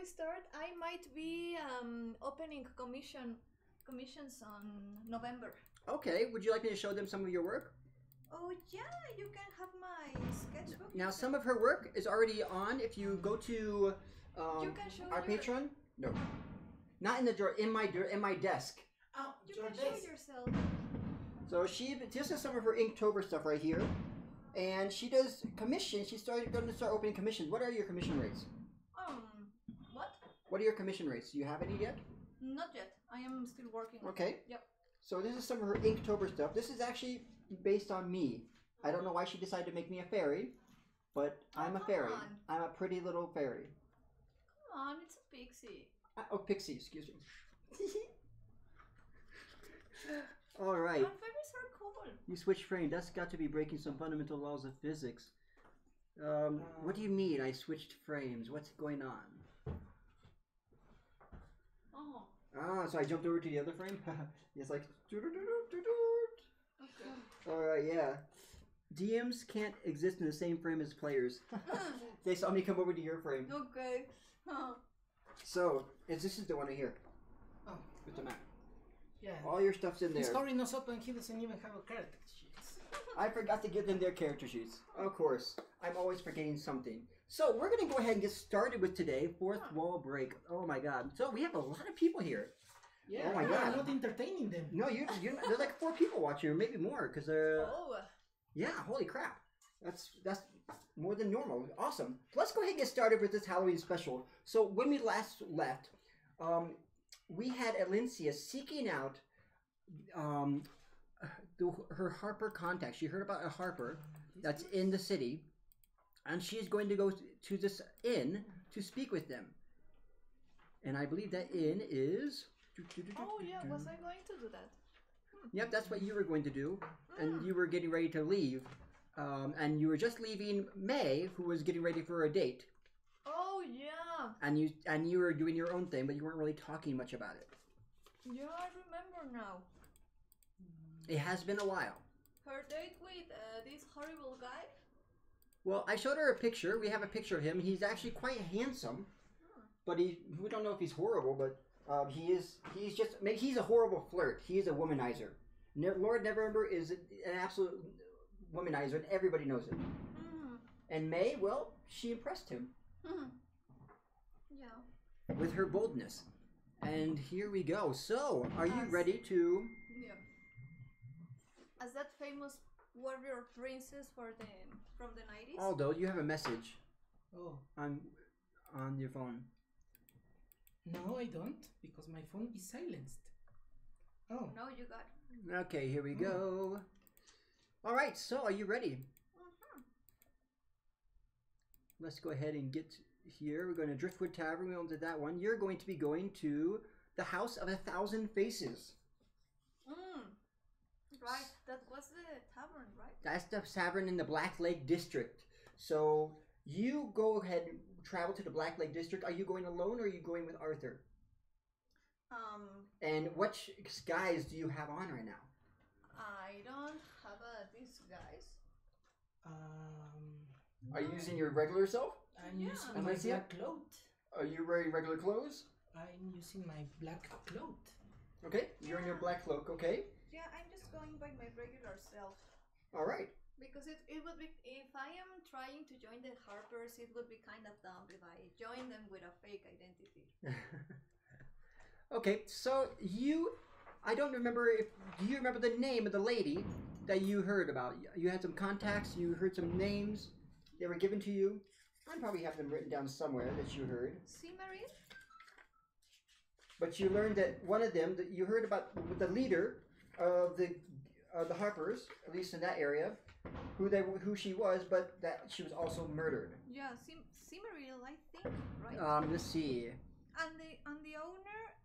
we start, I might be opening commissions on November. Okay, would you like me to show them some of your work? Oh yeah, you can have my sketchbook. Now, some of her work is already on. If you go to you can show our Patreon, no, not in the drawer, in my desk. Oh, you can show yourself. So this is some of her Inktober stuff right here, and she does commissions. She's going to start opening commissions. What are your commission rates? What? What are your commission rates? Do you have any yet? Not yet. I am still working. Okay. Yep. So this is some of her Inktober stuff. This is actually based on me. I don't know why she decided to make me a fairy, but I'm a fairy. On. I'm a pretty little fairy. Come on, it's a pixie. Oh, pixie, excuse me. All right. My fairies are cool. You switch frame. That's got to be breaking some fundamental laws of physics. What do you mean I switched frames? What's going on? Oh. Ah, so I jumped over to the other frame? It's like... Okay. Alright, yeah. DMs can't exist in the same frame as players. They saw me come over to your frame. Okay. So, this is the one right here. Oh. With the map. Yeah. All your stuff's in there. He's covering us up and he doesn't even have a character sheet. I forgot to give them their character sheets. Of course. I'm always forgetting something. So, we're going to go ahead and get started with today. Fourth wall break. Oh my god. So, we have a lot of people here. Yeah, oh my god. I'm not entertaining them. No, you there's like 4 people watching, or maybe more, because Oh. yeah, holy crap. That's more than normal. Awesome. Let's go ahead and get started with this Halloween special. So when we last left, we had Elincia seeking out her Harper contact. She heard about a Harper that's in the city, and she's going to go to this inn to speak with them. And I believe that inn is... Oh yeah, was I going to do that? Yep, that's what you were going to do, and you were getting ready to leave, and you were just leaving May, who was getting ready for a date. Oh yeah. And you were doing your own thing, but you weren't really talking much about it. Yeah, I remember now. It has been a while. Her date with this horrible guy. Well, I showed her a picture. We have a picture of him. He's actually quite handsome, but we don't know if he's horrible, but. He's a horrible flirt. He is a womanizer. Lord Neverember is an absolute womanizer, and everybody knows it. And May, well, she impressed him. Yeah. With her boldness. And here we go. So, are you ready to... Yeah. As that famous warrior princess from the 90s? Aldo, you have a message. Oh. On your phone. No, I don't, because my phone is silenced. Oh. No, you got. Okay, here we go. All right, so are you ready? Let's go ahead and get here. We're going to Driftwood Tavern. We did that one. You're going to be going to the House of 1,000 Faces. Right, that was the tavern, right? That's the tavern in the Black Lake District. So... You go ahead and travel to the Black Lake District. Are you going alone or are you going with Arthur? And what disguise do you have on right now? I don't have a disguise. Are you using your regular self? I'm using my black cloth. Are you wearing regular clothes? I'm using my black cloth. Okay, you're in your black cloak, okay? Yeah, I'm just going by my regular self. All right. Because it would be, if I am trying to join the Harpers, it would be kind of dumb if I join them with a fake identity. Okay, so I don't remember do you remember the name of the lady that you heard about? You had some contacts, you heard some names, they were given to you. I probably have them written down somewhere that you heard. Cimarine? But you learned that one of them, that you heard about the leader of the Harpers, at least in that area, who she was, but that she was also murdered. Yeah, Cimarine, I think, right? Let's see. And the owner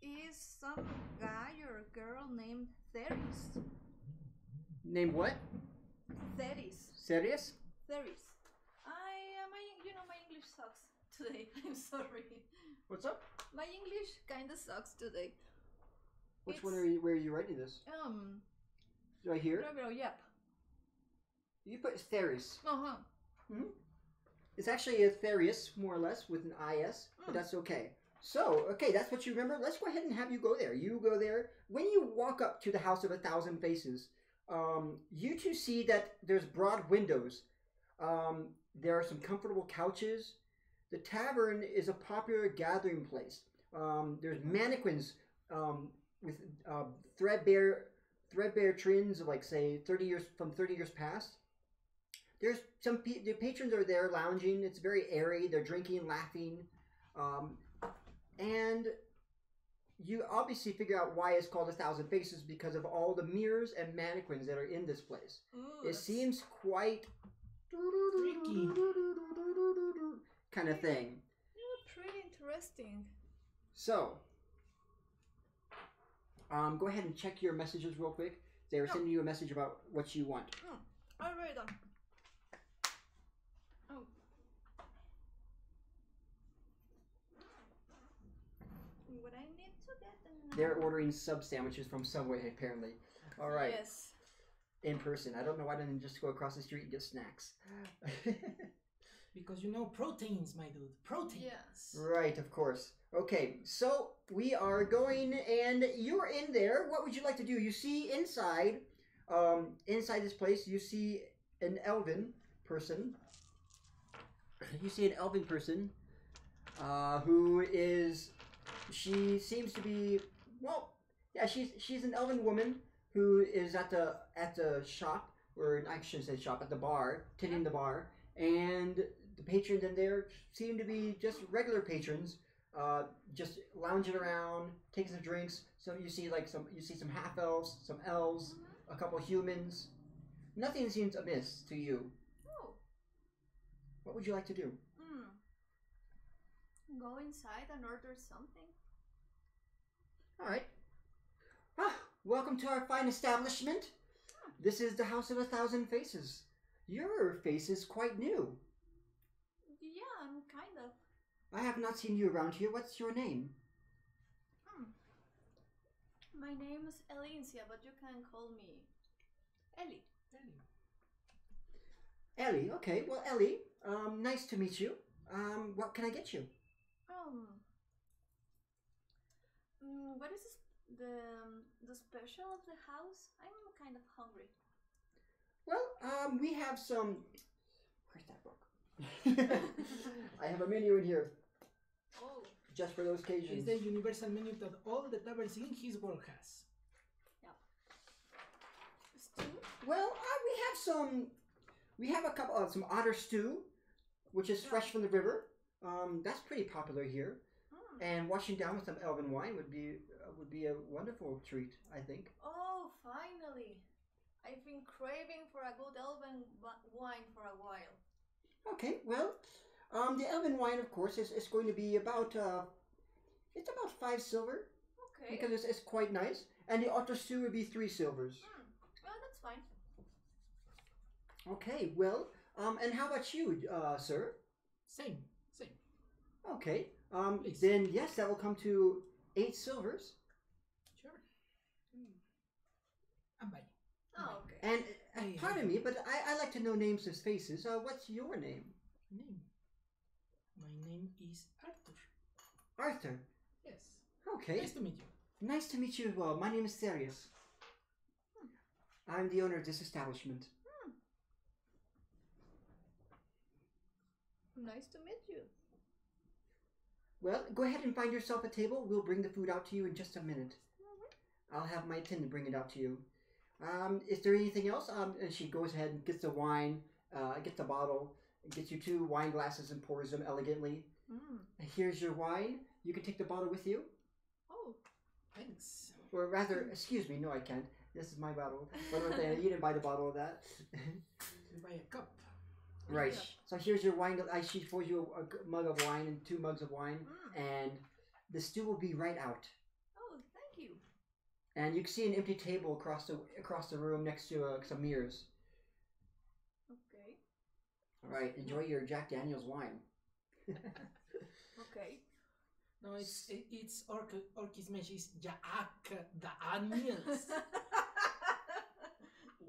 is some guy or girl named Theris. Named what? Theris. Serious? Theris. My English sucks today. I'm sorry. What's up? My English kinda sucks today. Where are you writing this? Right here? Yep. You put Theris. Uh-huh. Hmm? It's actually a Therius, more or less, with an IS, but that's okay. So, okay, that's what you remember. Let's go ahead and have you go there. You go there. When you walk up to the House of 1,000 Faces, you two see that there's broad windows. There are some comfortable couches. The tavern is a popular gathering place. There's mannequins with threadbare trends of, like, say, 30 years past. There's the patrons are there lounging. It's very airy. They're drinking, laughing, and you obviously figure out why it's called 1,000 Faces because of all the mirrors and mannequins that are in this place. Ooh, It seems quite Tricky. kind of thing. yeah, pretty interesting. So, go ahead and check your messages real quick. They were sending you a message about what you want. I read them. Oh. What I need to get them. They're ordering sub sandwiches from Subway, apparently. All right. Yes. In person. I don't know why I didn't just go across the street and get snacks. Because you know proteins, my dude. Proteins. Yes. Right, of course. Okay, so we are going, and you're in there. What would you like to do? You see inside this place, you see an elven person. You see an elven person who is, she seems to be, well, yeah, she's an elven woman who is at the shop, or I shouldn't say shop, at the bar, tending the bar, and the patrons in there seem to be just regular patrons, just lounging around, taking some drinks. So you see some half elves, some elves, a couple humans. Nothing seems amiss to you. Oh. What would you like to do? Go inside and order something. All right. Welcome to our fine establishment. This is the House of 1,000 Faces. Your face is quite new. Yeah, I'm kind of. I have not seen you around here. What's your name? My name is Elincia, but you can call me Ellie. Ellie. Okay. Well, Ellie, nice to meet you. What can I get you? What is the special of the house? I'm kind of hungry. Well, we have some. Where's that book? I have a menu in here. Oh. Just for those occasions. It's the universal menu that all the taverns in his world has. Yeah. Stew? Well, we have a couple of some otter stew, which is fresh from the river. That's pretty popular here. And washing down with some elven wine would be a wonderful treat, I think. Oh, finally! I've been craving for a good elven wine for a while. Okay, well, the elven wine, of course, is going to be about it's about 5 silver. Okay. Because it's quite nice, and the otter stew would be 3 silvers. Well, that's fine. Okay, well, and how about you, sir? Same. Okay, Please. then yes, that will come to 8 silvers. Sure. I'm buying. Oh, okay. And pardon me, but I like to know names as faces. What's your name? My name is Arthur. Arthur. Yes. Okay. Nice to meet you. Nice to meet you as well. My name is Therius. I'm the owner of this establishment. Nice to meet you. Well, go ahead and find yourself a table. We'll bring the food out to you in just a minute. I'll have my attendant bring it out to you. Is there anything else? And she goes ahead and gets the wine, gets the bottle, gets you 2 wine glasses and pours them elegantly. Here's your wine. You can take the bottle with you. Oh, Thanks. Or rather, excuse me, no I can't. This is my bottle. One more thing, you didn't buy the bottle of that. You buy a cup. Right. Yeah. So here's your wine. She pours you a mug of wine and 2 mugs of wine. And the stew will be right out. Oh, thank you. And you can see an empty table across the room next to some mirrors. Okay. All right, enjoy your Jack Daniel's wine. Okay. No, it's Orcish mesh. It's Jack Daniels.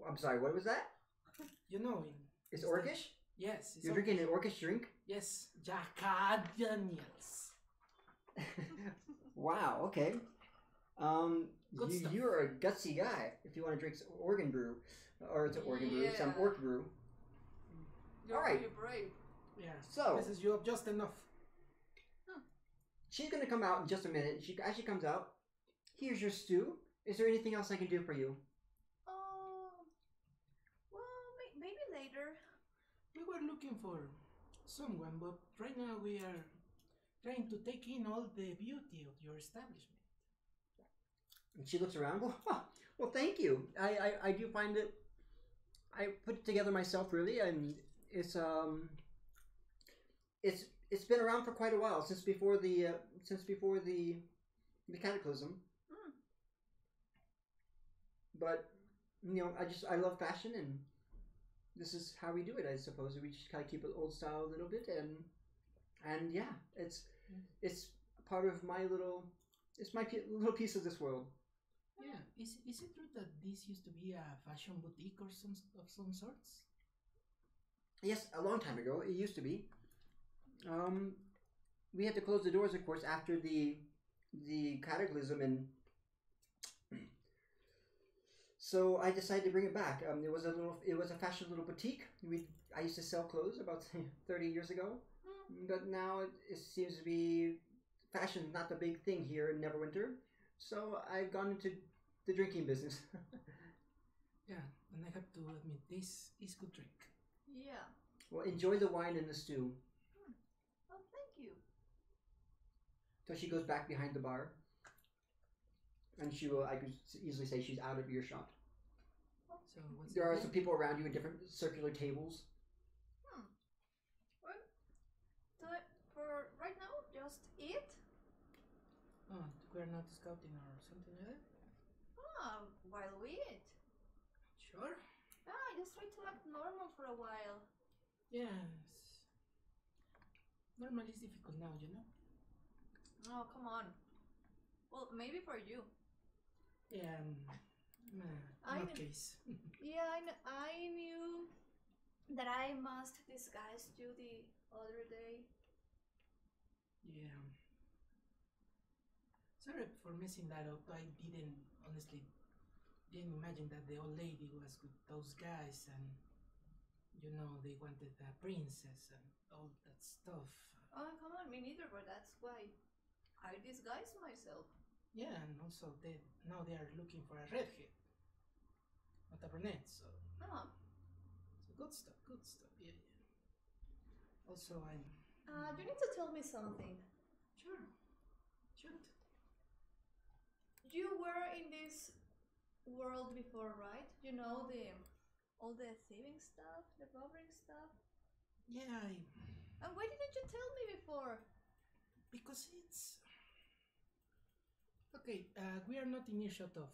I'm sorry, what was that? You know, It's Orcish? Yes. It's You're okay. drinking an orcish drink? Yes, Jack Daniels. Wow, okay. Good stuff. You're a gutsy guy if you want to drink some organ brew. Or it's an organ brew, some Yeah. orc brew. You're All right. really brave. Yeah. So- Messes you up just enough. She's going to come out in just a minute. As she comes out, here's your stew. Is there anything else I can do for you? Well, maybe later. We were looking for someone, but right now we are trying to take in all the beauty of your establishment. And she looks around. Well, thank you. I do find it. I put it together myself, really, and it's been around for quite a while, since before the cataclysm. Mm. But I love fashion, and this is how we do it. I suppose we just kind of keep it old style a little bit, and yeah, it's part of my little little piece of this world. Yeah, is it true that this used to be a fashion boutique or some sorts? Yes, a long time ago it used to be. We had to close the doors, of course, after the cataclysm, and so I decided to bring it back. It was a fashion little boutique. I used to sell clothes about 30 years ago, but now it seems to be fashion not the big thing here in Neverwinter. So I've gone into the drinking business. Yeah, and I have to admit, this is good drink. Yeah. Well, enjoy the wine and the stew. Oh, thank you. So she goes back behind the bar, and I could easily say she's out of earshot. So what's There are it some people around you in different circular tables. Well, for right now, just eat. Oh, we're not scouting or something like that? While we eat. Sure. Just try to act normal for a while. Yes. Normal is difficult now, you know? Oh, come on. Well, maybe for you. Yeah, I not kn- case. Yeah, I knew that I must disguise you the other day. Yeah. Sorry for messing that up. I honestly didn't imagine that the old lady was with those guys and, they wanted a princess and all that stuff. Oh, come on, me neither, but that's why I disguise myself. Yeah, and also now they are looking for a redhead, not a brunette, so good stuff, yeah. Also, I'm... You need to tell me something. Sure, shoot. You were in this world before, right? You know all the thieving stuff, the robbing stuff. Yeah, And why didn't you tell me before? because it's... Okay, we are not in earshot of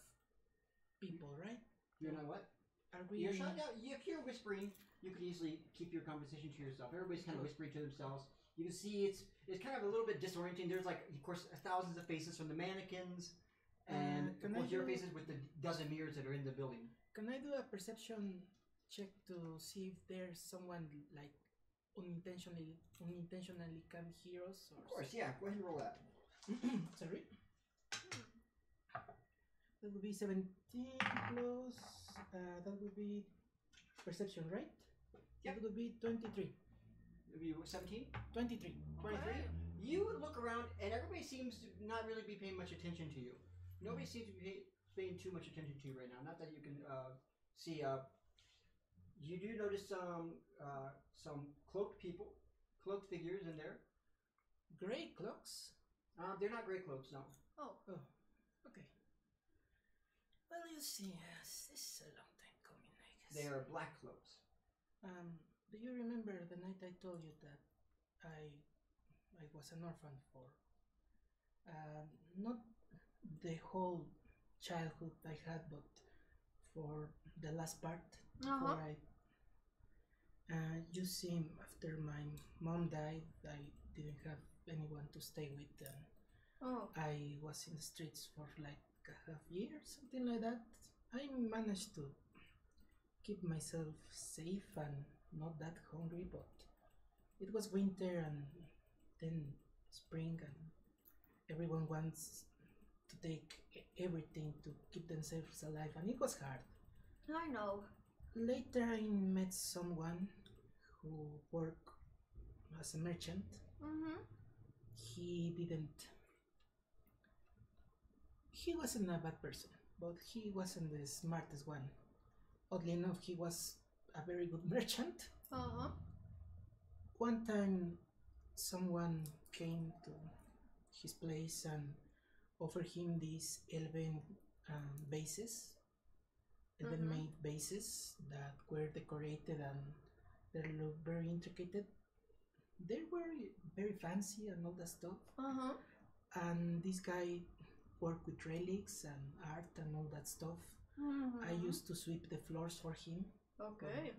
people, right? You know what? Are we... Earshot? Yeah, if you're whispering, you could easily keep your conversation to yourself. Everybody's kind of whispering to themselves. You can see it's kind of a little bit disorienting. There's of course, thousands of faces from the mannequins, and of course your faces with the dozen mirrors that are in the building. Can I do a perception check to see if there's someone unintentionally can hear us? Or Of course, yeah. Go ahead and roll that. Sorry. That would be 17 plus. That would be perception, right? Yep. That would be 23. It'll be 17? 23. 23? You look around, and everybody seems to not really be paying much attention to you. Nobody seems to be paying too much attention to you right now. Not that you can see. You do notice some cloaked people, cloaked figures in there. Gray clocks? They're not gray cloaks, no. Oh, okay. Well, you see, this is a long time coming, I guess. They are black cloaks. Do you remember the night I told you that I was an orphan for not the whole childhood I had, but for the last part before you see, after my mom died, I didn't have anyone to stay with, and I was in the streets for like a half year, something like that. I managed to keep myself safe and not that hungry, but it was winter and then spring, and everyone wants to take everything to keep themselves alive, and it was hard. I know. Later, I met someone who worked as a merchant. He wasn't a bad person, but he wasn't the smartest one. Oddly enough, he was a very good merchant. One time, someone came to his place and offered him these elven bases, elven-made bases that were decorated and they looked very intricate. They were very fancy and all that stuff. And this guy worked with relics and art and all that stuff. I used to sweep the floors for him. Okay.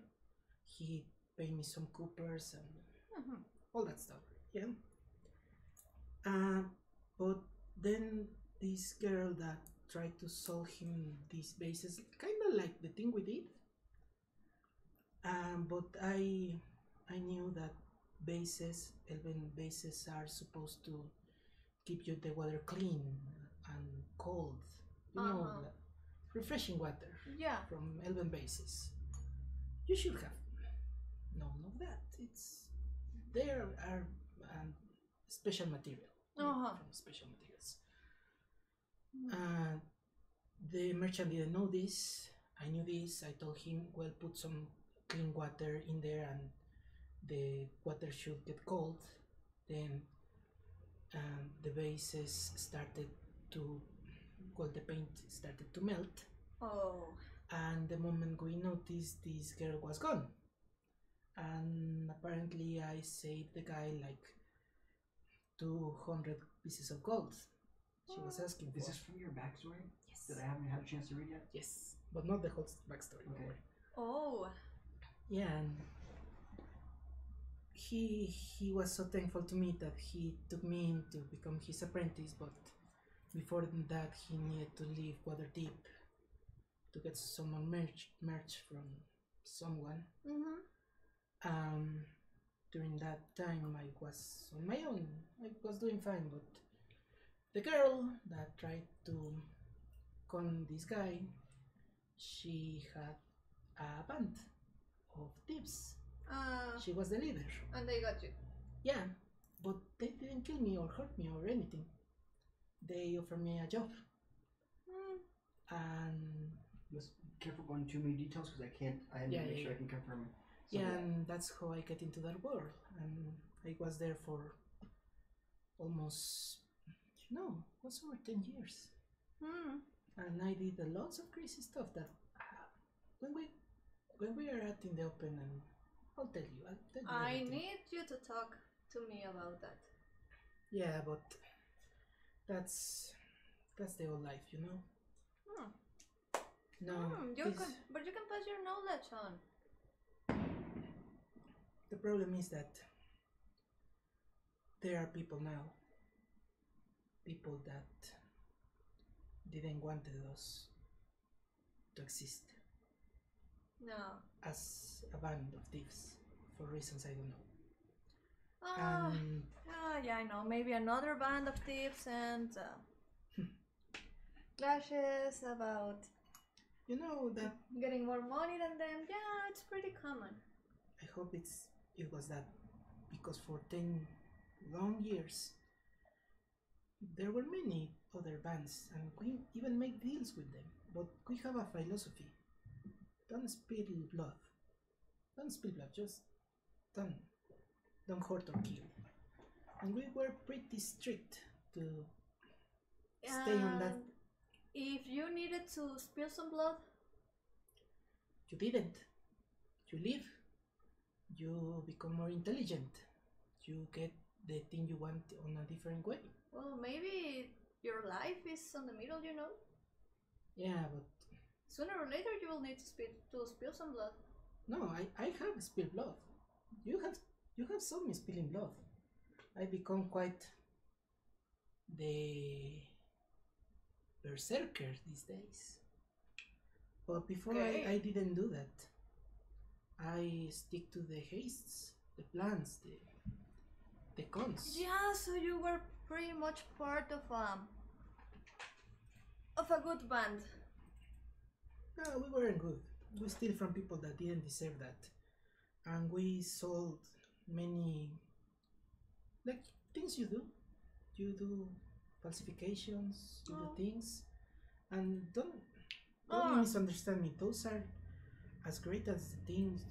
He paid me some coopers and all that stuff. Yeah. But then this girl that tried to sell him these bases, kind of like the thing we did. But I knew that elven bases are supposed to keep you the water clean and cold. You know, refreshing water from elven bases. You should have known of that. There are special material from special materials. The merchant didn't know this. I knew this. I told him, well, put some clean water in there and the water should get cold. Then the bases started to, the paint started to melt. And the moment we noticed, this girl was gone. And apparently I saved the guy like 200 pieces of gold. She was asking for. Is this from your backstory? Yes. That I haven't had a chance to read yet? Yes, but not the whole backstory. Okay. Yeah, and he was so thankful to me that he took me in to become his apprentice, but before that he needed to leave Waterdeep to get some merch from someone. During that time I was on my own. I was doing fine, but the girl that tried to con this guy, she had a band of thieves. She was the leader. And they got you. Yeah, but they didn't kill me or hurt me or anything. They offered me a job. And Let's careful going too many details because I have to make sure I can confirm. And that's how I get into that world. And I was there for almost, was over 10 years. And I did lots of crazy stuff that when we are out in the open, and I'll tell you. I everything. need you to talk to me about that. Yeah, but that's the old life, you know. No, but you can pass your knowledge on. The problem is that there are people now, people that didn't want us to exist. No. As a band of thieves, for reasons I don't know. Yeah, I know. Maybe another band of thieves and clashes about that getting more money than them. Yeah, it's pretty common. I hope it was that, because for 10 long years there were many other bands and we even make deals with them, but we have a philosophy: don't spill blood, just don't hurt or kill. And we were pretty strict to stay on that. If you needed to spill some blood, you didn't. You live. You become more intelligent. You get the thing you want on a different way. Well, maybe your life is on the middle, Yeah, but sooner or later you will need to spill some blood. No, I have spilled blood. You have saw me spilling blood. I become quite the berserker these days. But before I didn't do that. I stick to the hastes, the plans, the cons. Yeah, so you were pretty much part of a good band. No, we weren't good. We steal from people that didn't deserve that. And we sold many, like, things you do. You do falsifications, you do things. And don't misunderstand me. Those are as great as the things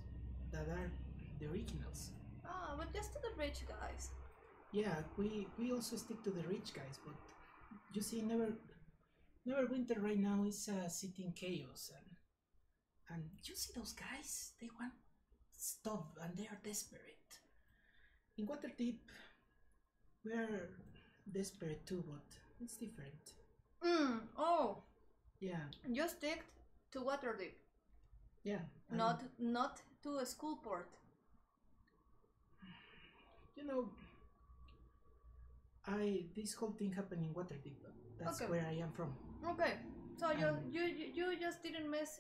that are the originals. But just to the rich guys. Yeah, we also stick to the rich guys, but you see, Neverwinter right now is a city in chaos, and you see those guys, they want stuff and they are desperate. In Waterdeep, we are desperate too, but it's different. Yeah. You stick to Waterdeep. Yeah. Not to a school port. You know, this whole thing happened in Waterdeep. That's where I am from. Okay, so you just didn't mess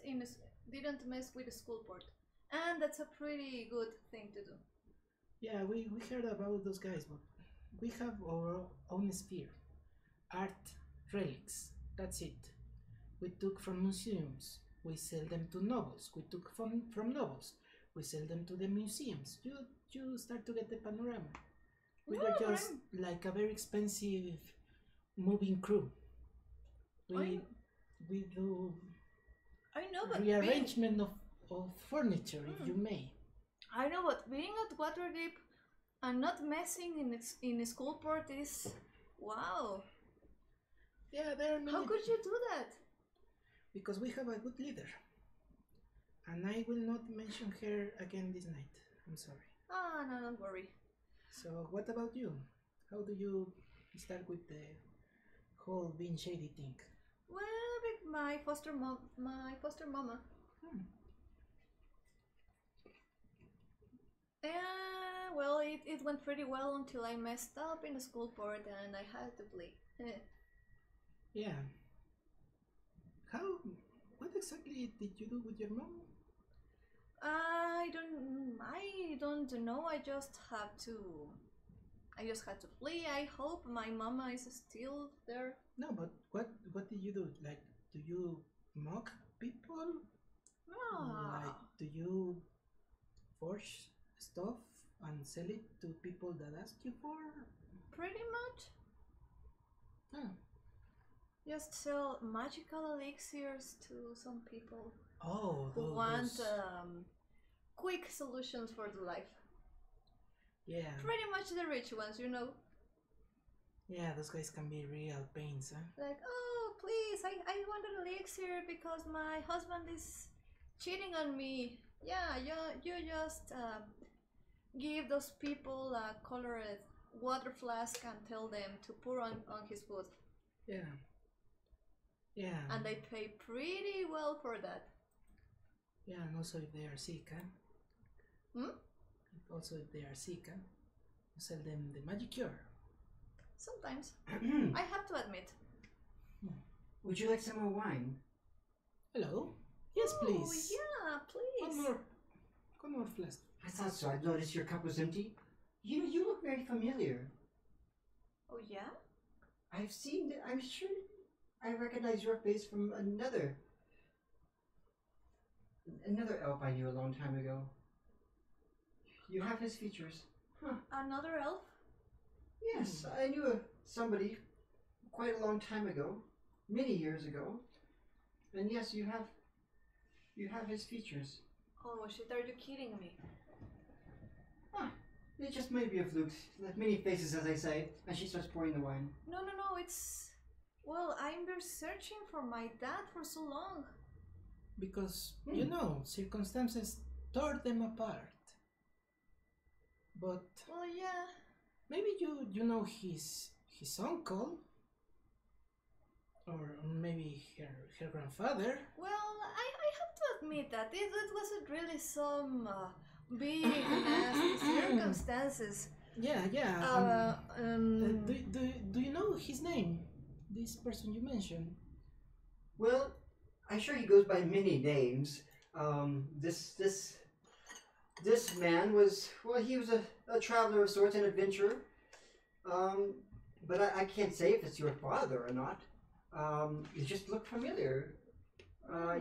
with the school port, and that's a pretty good thing to do. Yeah, we heard about those guys, but we have our own sphere, art, relics. That's it. We took from museums. We sell them to nobles. We took from nobles. We sell them to the museums. You start to get the panorama. We were just like a very expensive moving crew. We do but rearrangement of furniture, if you may. I know, but being at Waterdeep and not messing in a school port is wow. Yeah, there are many. How could you do that? Because we have a good leader, and I will not mention her again this night. I'm sorry. No, don't worry. So, what about you? How do you start with the whole being shady thing? Well, with my foster mama. Well, it went pretty well until I messed up in the school port and I had to flee. Yeah. What exactly did you do with your mom? I don't know. I just had to flee. I hope my mama is still there. No, but what did you do? Like, do you mock people? Like, do you forge stuff and sell it to people that ask you for? Pretty much. Oh. Just sell magical elixirs to some people who want quick solutions for the life. Yeah. Pretty much the rich ones, you know. Yeah, those guys can be real pains, huh? Like, oh, please, I want an elixir because my husband is cheating on me. Yeah, you just give those people a colored water flask and tell them to pour on his food. Yeah. Yeah. And they pay pretty well for that. Yeah, and also if they are sick, huh? Also if they are sick, huh? You sell them the magic cure. Sometimes. I have to admit. Would you like some more wine? Hello? Yes, please. Yeah, please. One more flask. I thought so. I noticed your cup was empty. You look very familiar. Oh, yeah? I've seen it. I'm sure I recognize your face from another elf I knew a long time ago. You have his features. Huh. Another elf? Yes, I knew somebody quite a long time ago, many years ago. And yes, you have his features. Oh shit, are you kidding me? It just may be a fluke. Many faces, as I say. And she starts pouring the wine. No, it's... Well, I've been searching for my dad for so long. Because, you know, circumstances tore them apart. But... Well, yeah. Maybe you know his uncle? Or maybe her grandfather? Well, I have to admit that it wasn't really some big nasty circumstances. Yeah. Do you know his name? This person you mentioned? Well, I'm sure he goes by many names. This this man was, well, he was a traveler of sorts, an adventurer. But I can't say if it's your father or not. You just look familiar.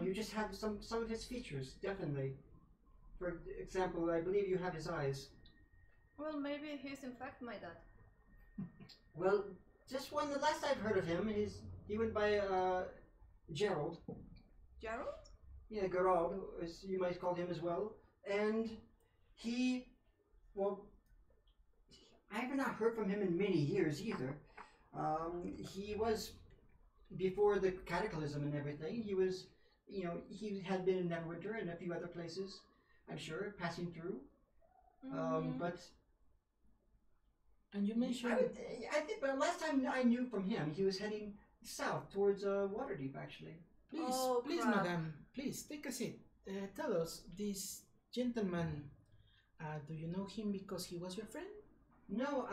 You just have some of his features, definitely. For example, I believe you have his eyes. Well, maybe he's in fact my dad. Well, just one. The last I've heard of him, he went by Gerald. Gerald? Yeah, Gerald, as you might call him as well. And he, well, I have not heard from him in many years either. He was, before the cataclysm and everything, he was, he had been in Neverwinter and a few other places, I'm sure, passing through. But... And you mentioned... I think, but last time I knew from him, he was heading south towards Waterdeep, actually. Please, madam, please, take a seat. Tell us, this gentleman, do you know him because he was your friend? No,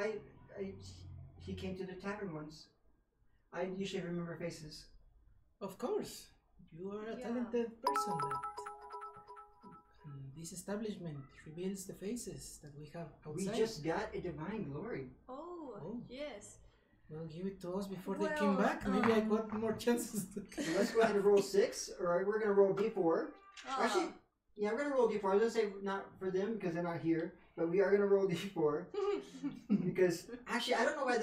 he came to the tavern once. I usually remember faces. Of course. You are a talented person. This establishment reveals the faces that we have outside. We just got a divine glory. Oh, yes. Well, give it to us before they came back. Maybe I got more chances. So let's go ahead and roll 6, or we're going to roll D4. Actually, yeah, we're going to roll D4. I was going to say not for them because they're not here, but we are going to roll D4. Because, actually, I don't know why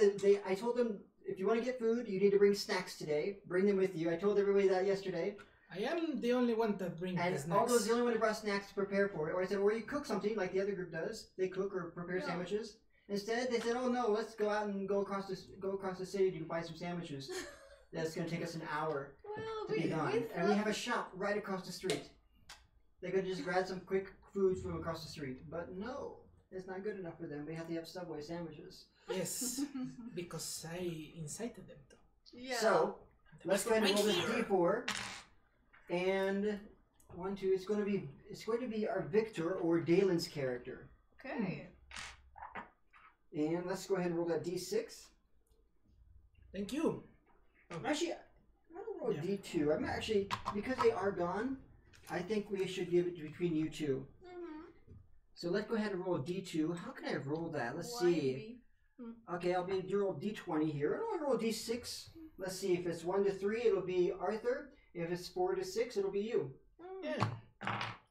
I told them, if you want to get food, you need to bring snacks today. Bring them with you. I told everybody that yesterday. I am the only one that brings the snacks. And Aldo's the only one who brought snacks to prepare for it. Or I said, or you cook something like the other group does. They cook or prepare sandwiches. Instead, they said, "Oh no, let's go out and go across the city to buy some sandwiches. That's going to take us an hour to be gone." And we have a shop right across the street. They could just grab some quick food from across the street. But no, it's not good enough for them. They have to have Subway sandwiches. Yes, because I incited them to. Yeah. So let's go ahead and roll this D4. And 1, 2. It's going to be our Victor or Dalen's character. Okay. And let's go ahead and roll that D6. Thank you. Actually, I'm going to roll D2. I'm actually, because they are gone, I think we should give it between you two. So let's go ahead and roll D2. How can I roll that? Let's see. Okay, I'll do roll D20 here. I don't want to roll D6. Let's see. If it's 1 to 3, it'll be Arthur. If it's 4 to 6, it'll be you. Yeah.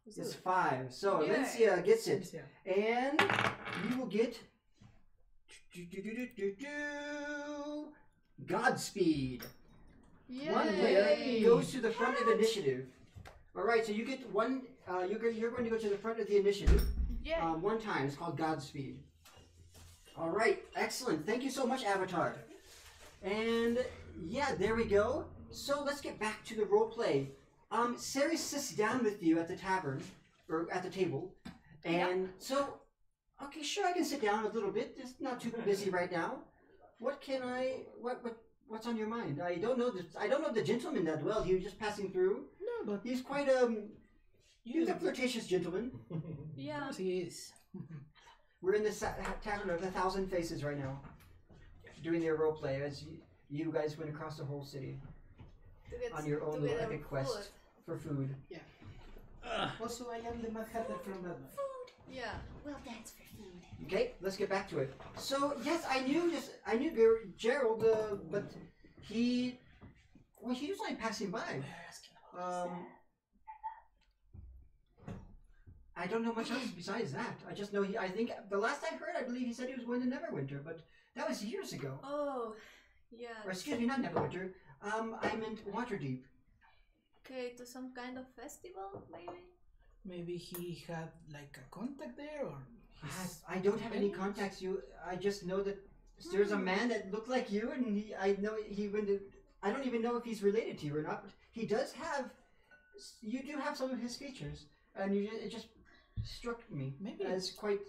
It's 5. So Elincia gets it. And you will get... Godspeed. Yay. One player goes to the front of the initiative. Alright, so you get one... you're going to go to the front of the initiative. One time. It's called Godspeed. Alright, excellent. Thank you so much, Avatar. And yeah, there we go. So let's get back to the role play. Sari sits down with you at the tavern, or at the table, and so, okay, sure, I can sit down a little bit. Just not too busy right now. What's on your mind? I don't know the gentleman that well. He was just passing through. No, but he's quite he's a flirtatious gentleman. Yeah, of course he is. We're in the tavern of 1,000 faces right now, doing their role play as you guys went across the whole city. On your own little epic quest for food. Yeah. Also, I am the Mad Hatter from Batman. Yeah. We'll dance for food. Okay, let's get back to it. So yes, I knew Gerald, but he was only passing by. I don't know much else besides that. I just know I think the last I heard, I believe he said he was going to Neverwinter, but that was years ago. Oh, yeah. Or excuse me, not Neverwinter. I meant Waterdeep. Okay, to some kind of festival, maybe? Maybe he had like a contact there, or... I don't have any contacts. I just know that there's a man that looked like you, and I know he went to... I don't even know if he's related to you or not, but he does have... You do have some of his features, and it just struck me as quite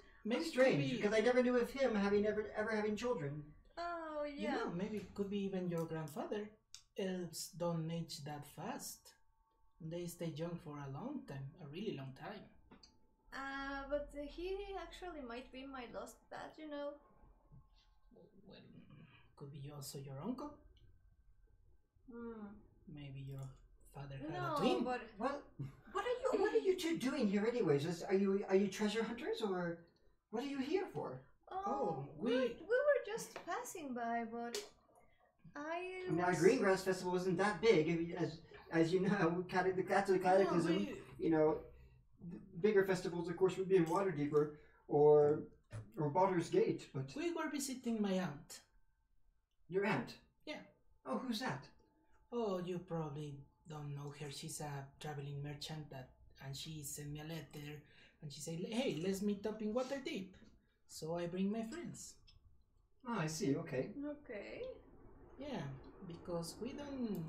strange, because I never knew of him ever having children. Oh, yeah. You know, maybe it could be even your grandfather. Elves don't age that fast. They stay young for a long time, a really long time. But he actually might be my lost dad, you know. Well, could be also your uncle. Maybe your father had a No, twin. but Well, what are you two doing here, anyways? Are you treasure hunters, or what are you here for? Oh, we were just passing by, but I I mean, our was... Greengrass Festival isn't that big, as you know. The Cataclysm, we- you know, bigger festivals, of course, would be in Waterdeeper or Baldur's Gate. But We were visiting my aunt. your aunt? Yeah. Oh, who's that? Oh, you probably don't know her. She's a traveling merchant and she sent me a letter and she said, hey, let's meet up in Waterdeep. So I bring my friends. Oh, I see. Okay. Okay. Yeah, because we don't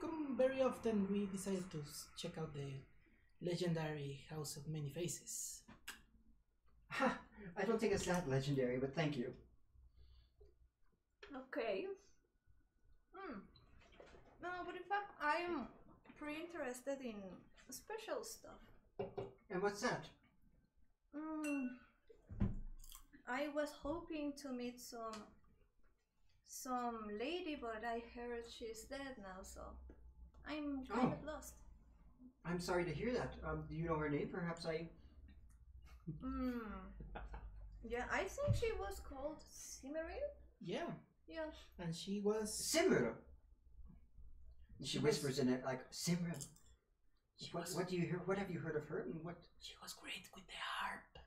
come very often. We decided to check out the legendary House of Many Faces. Ha! I don't think it's that legendary, but thank you. Okay. No, but in fact, I am pretty interested in special stuff. And what's that? I was hoping to meet some lady, but I heard she's dead now, so I'm kind of lost. I'm sorry to hear that. Do you know her name? Perhaps I... Yeah, I think she was called Cimmerin. Yeah, Yeah. and she was... Simmer! She whispers in it like, Simmer. What do you hear? What have you heard of her? And what? She was great with the harp.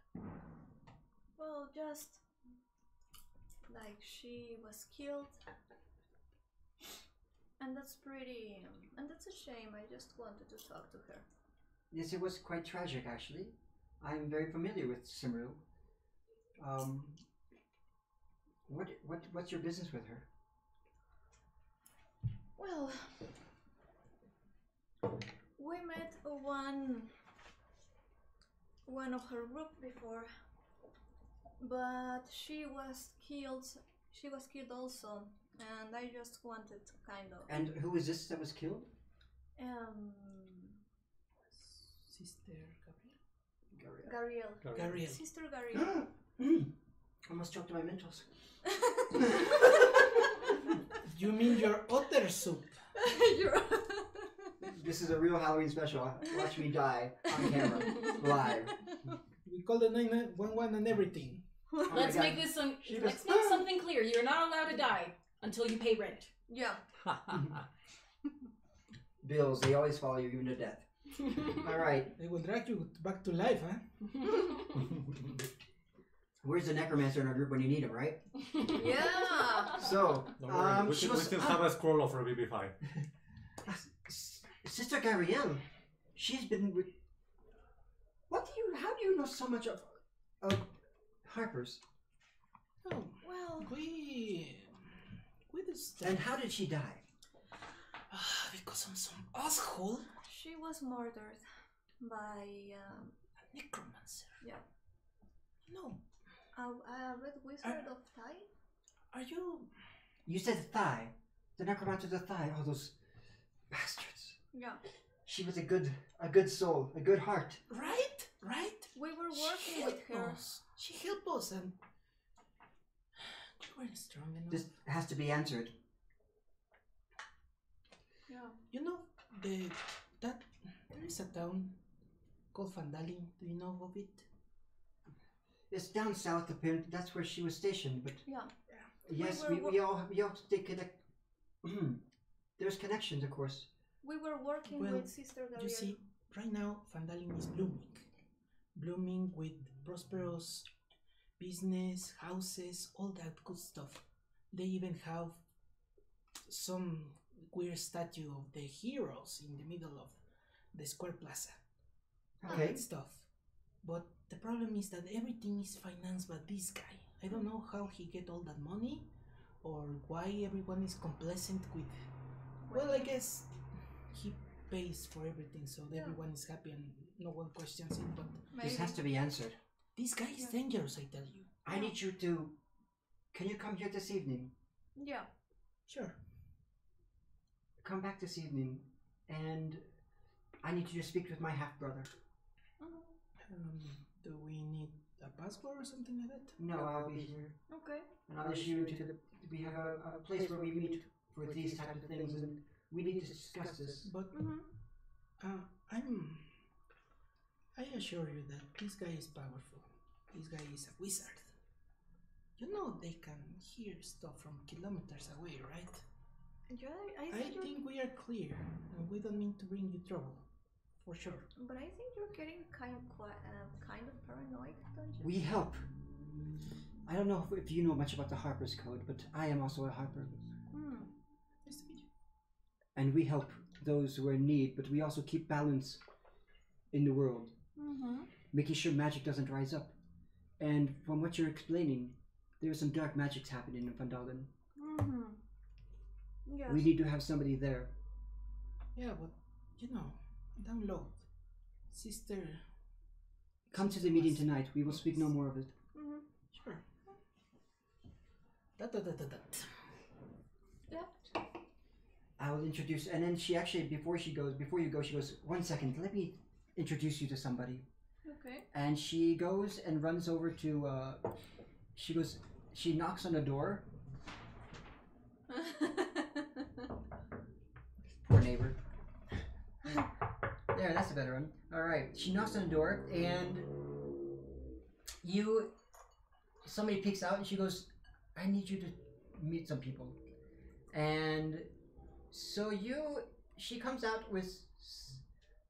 Well, just like she was killed. And that's pretty... and that's a shame. I just wanted to talk to her. Yes, it was quite tragic, actually. I'm very familiar with Simmeru. What's your business with her? Well, we met one of her group before, but she was killed. She was killed also, and I just wanted to kind of... And who is this that was killed? Sister Gabrielle. Gariel. Gariel. Sister Gariel. Almost choked on my Mentos. You mean your otter soup? This is a real Halloween special. Watch me die on camera, live. We call the 911 and everything. Oh Let's my make God. this She let's was- make something clear. You're not allowed to die until you pay rent. Yeah. Bills, they always follow you even to death. All right. They will drag you back to life, huh? Where's the necromancer in our group when you need him, right? Yeah. So, Don't worry, we still have a scroll of Revivify. Sister Gabrielle, she's been with... How do you know so much of Harpers? Oh, Well, we just... And how did she die? Because I'm some asshole. she was murdered by A necromancer. yeah, No. a red wizard of Thai. Are you... You said thigh. The necromancer's a thigh. All those bastards. Yeah. She was a good soul, a good heart. Right? We were working with her. She helped us and... We weren't strong enough. This has to be answered. Yeah. You know, there is a town called Vandalin. Do you know of it? It's down south of him. That's where she was stationed. But Yeah. yes, We we all stay connect. There's connections, of course. We were working Well, with Sister Gabriel. You see, right now Vandalin is blooming. Blooming with prosperous business, houses, all that good stuff. They even have some weird statue of the heroes in the middle of the square plaza. All Okay. that stuff. But the problem is that everything is financed by this guy. I don't know how he get all that money or why everyone is complacent with... Well, I guess he pays for everything so Yeah. everyone is happy and no one questions it. But Maybe. This has to be answered. this guy is Yeah. dangerous, I tell you. I need you to. Can you come here this evening? Yeah. Sure. Come back this evening, and I need you to speak with my half brother. Do we need a passport or something like that? No, I'll be here, Okay. and I'll issue you to the. We have a place where we meet for these types of things, and We need to discuss this. But I assure you that this guy is powerful. This guy is a wizard. You know they can hear stuff from kilometers away, right? Yeah, I think we are clear, and we don't mean to bring you trouble, for sure. But I think you're getting kind of paranoid, don't you? We help. I don't know if you know much about the Harpers Code, but I am also a Harper. Nice to meet you. And we help those who are in need, but we also keep balance in the world, making sure magic doesn't rise up. And from what you're explaining, there's some dark magics happening in Vandalen. Yes. We need to have somebody there. Yeah, but you know, download. Sister. Come to the meeting tonight. We will speak no more of it. Sure. That. Yep. I will introduce, and then she actually, before you go, she goes, 1 second, let me introduce you to somebody. Okay. And she goes and runs over to, she knocks on the door. Poor neighbor. There, that's a better one. Alright, she knocks on the door, and somebody peeks out, and she goes, I need you to meet some people. And so she comes out with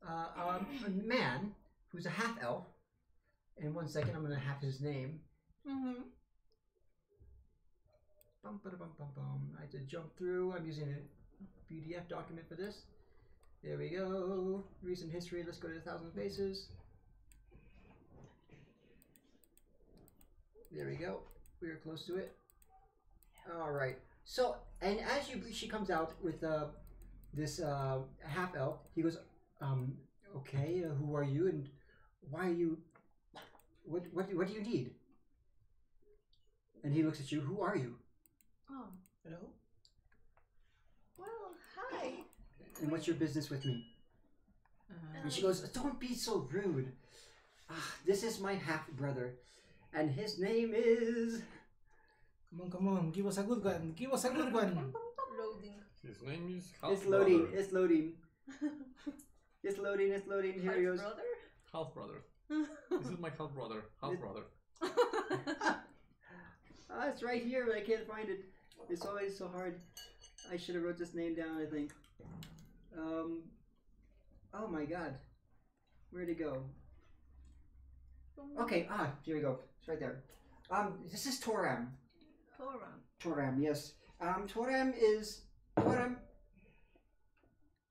a man who's a half-elf. In 1 second, I'm going to have his name. Bum, ba, bum, bum, bum. I had to jump through. I'm using a PDF document for this. There we go. Recent history. Let's go to 1,000 Faces. There we go. We are close to it. All right. So, and as she comes out with this half elf, he goes, okay, who are you, and why are you? What do you need? And he looks at you. Who are you? Oh. Hello? Well, hi. And what's your business with me? And she goes, don't be so rude. This is my half-brother. And his name is... Come on, give us a good one. Give us a good one. Loading. His name is It's loading, it's loading. It's loading, it's loading. Here he goes. Brother? Half brother. This is my half brother. Half brother. It's right here, but I can't find it. It's always so hard. I should have wrote this name down, I think. Oh my god. Where'd it go? Okay, here we go. It's right there. This is Toram. Toram, yes. Toram,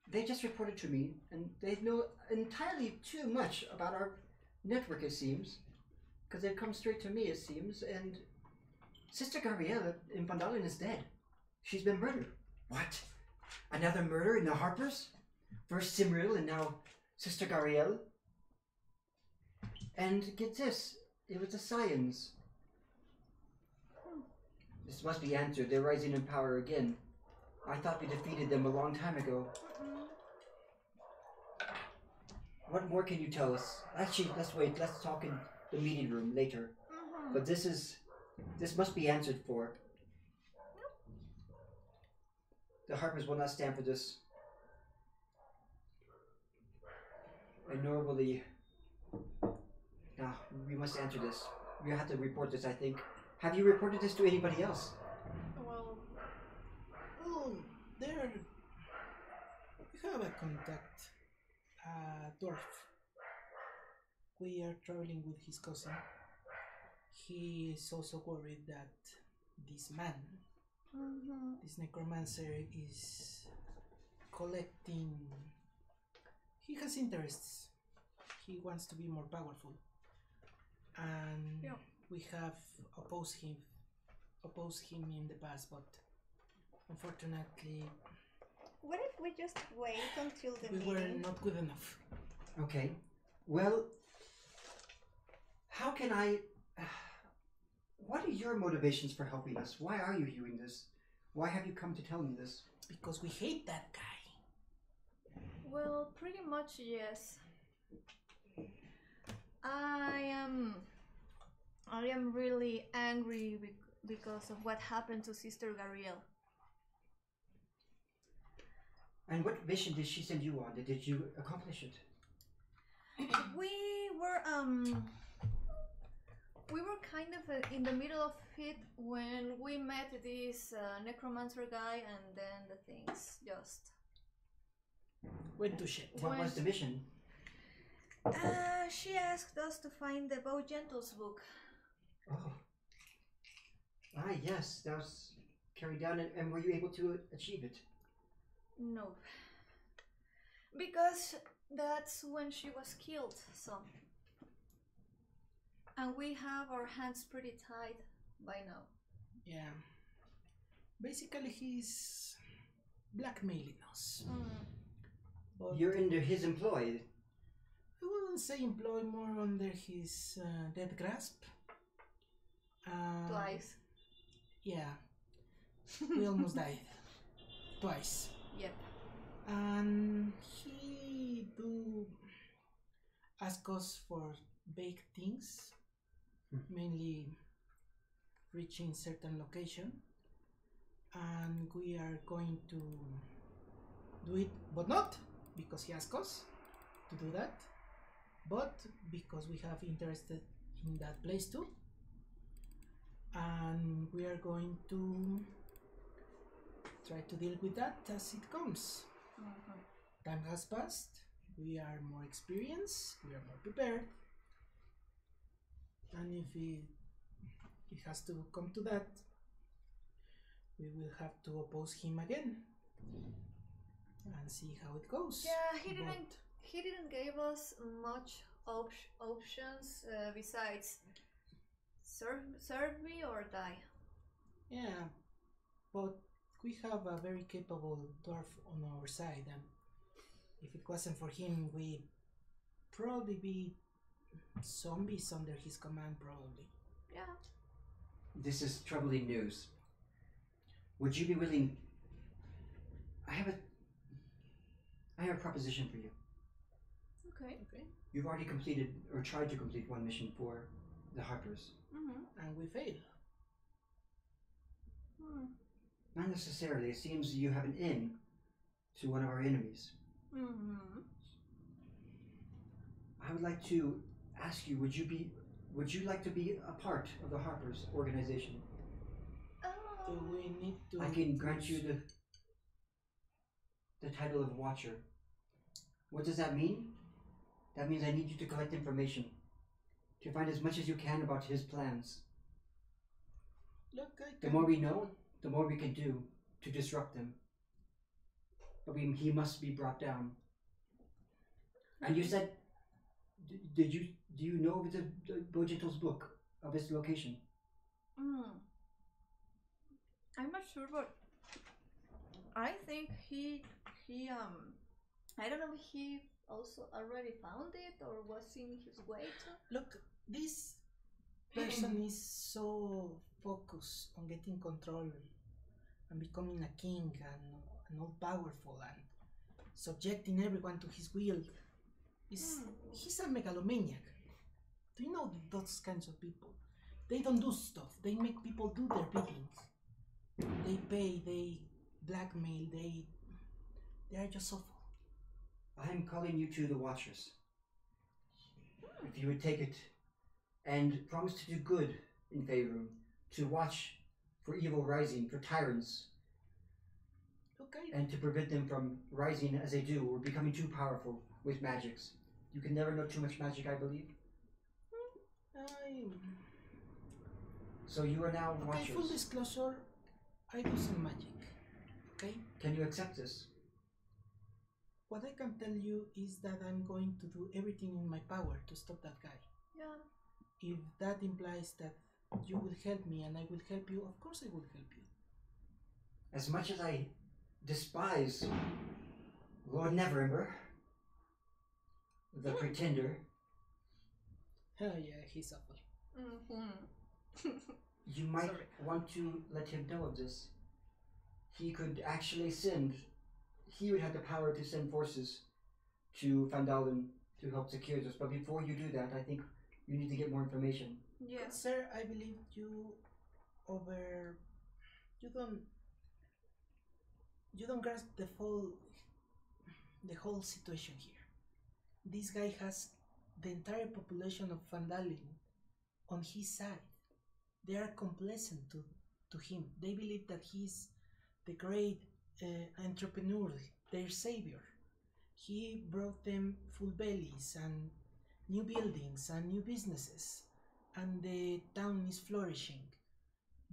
they just reported to me, and they know entirely too much about our network, it seems. Because they've come straight to me, it seems, and Sister Gabrielle in Vandalen is dead. She's been murdered. What? Another murder in the Harpers? First Simril and now Sister Gabrielle? And get this, it was the Scions. This must be answered. They're rising in power again. I thought we defeated them a long time ago. What more can you tell us? Actually, let's wait. Let's talk in the meeting room later. But this must be answered for. The Harpers will not stand for this. And nor will the... Now, we must answer this. We have to report this, I think. Have you reported this to anybody else? Well, there... We have a contact. Dwarf. We are traveling with his cousin. He is also worried that this man, this necromancer, is collecting... He has interests. He wants to be more powerful. And we have opposed him in the past, but unfortunately... What if we just wait until the meeting? We were not good enough. Okay. Well, how can I... What are your motivations for helping us? Why are you doing this? Why have you come to tell me this? Because we hate that guy. Well, pretty much yes. I am really angry because of what happened to Sister Gabrielle. And what mission did she send you on? Did you accomplish it? We were kind of in the middle of it when we met this necromancer guy, and then the things just Went to shit. What was the mission? She asked us to find the Bow Gentle's book. Oh. Ah, yes, that was carried down, and were you able to achieve it? No. Because that's when she was killed, so. And we have our hands pretty tied by now. Yeah. Basically, he's blackmailing us. But You're under his employ. I wouldn't say employ, more under his death grasp. Twice. Yeah. We almost died. Twice. Yep. And he do ask us for big things, mainly reaching certain location, and we are going to do it, but not because he asked us to do that, but because we have interested in that place too, and we are going to try to deal with that as it comes. Time has passed, we are more experienced, we are more prepared, and if it has to come to that, we will have to oppose him again and see how it goes. Yeah, he didn't give us much options besides serve me or die. Yeah, but we have a very capable dwarf on our side, and if it wasn't for him, we'd probably be zombies under his command, probably. Yeah. This is troubling news. Would you be willing? I have a proposition for you. Okay. You've already completed or tried to complete one mission for the Harpers. And we failed. Not necessarily. It seems you have an in to one of our enemies. I would like to ask you, would you like to be a part of the Harpers organization? Do we need to... I can grant you the title of Watcher. What does that mean? That means I need you to collect information, to find as much as you can about his plans. Look, The more we know, the more we can do to disrupt them. But he must be brought down. And you said, do you know of the Bojentel's book, of his location? I'm not sure, but I think he I don't know if he also already found it or was in his way to. Look, this person is so focused on getting control and becoming a king and all powerful and subjecting everyone to his will. He's a megalomaniac. Do you know those kinds of people? They don't do stuff. They make people do their biddings. They pay, they blackmail, they are just awful. I'm calling you to the Watchers. If you would take it and promise to do good in Faerun, to watch for evil rising, for tyrants, Okay. and to prevent them from rising as they do or becoming too powerful with magics. You can never know too much magic, I believe. So you are now Watchers. Okay, full disclosure, I do some magic. Okay? Can you accept this? What I can tell you is that I'm going to do everything in my power to stop that guy. Yeah. If that implies that you will help me and I will help you, of course I will help you. As much as I despise Lord Neverember, the Pretender, Oh yeah, he's awful. you might want to let him know of this. He could actually he would have the power to send forces to Fandalen to help secure this. But before you do that, I think you need to get more information. Yeah. Sir, I believe you don't grasp the full the whole situation here. This guy has the entire population of Vandalin on his side. They are complacent to him. They believe that he's the great entrepreneur, their savior. He brought them full bellies and new buildings and new businesses, and the town is flourishing.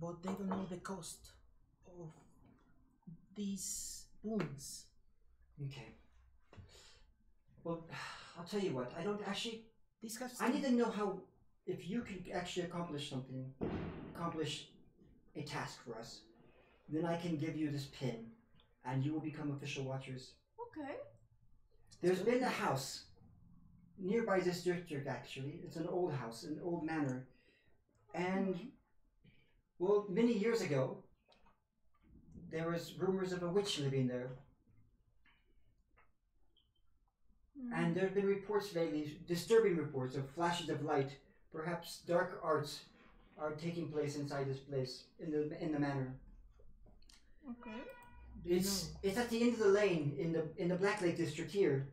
But they don't know the cost of these boons. Okay. Well, I'll tell you what. I don't actually. I need to know how. If you can actually accomplish a task for us, then I can give you this pin, and you will become official watchers. Okay. There's been a house nearby this district. Actually, it's an old house, an old manor, and well, many years ago, there was rumors of a witch living there. And there have been reports lately, disturbing reports of flashes of light. Perhaps dark arts are taking place inside this place, in the manor. Okay. It's at the end of the lane in the Black Lake district here.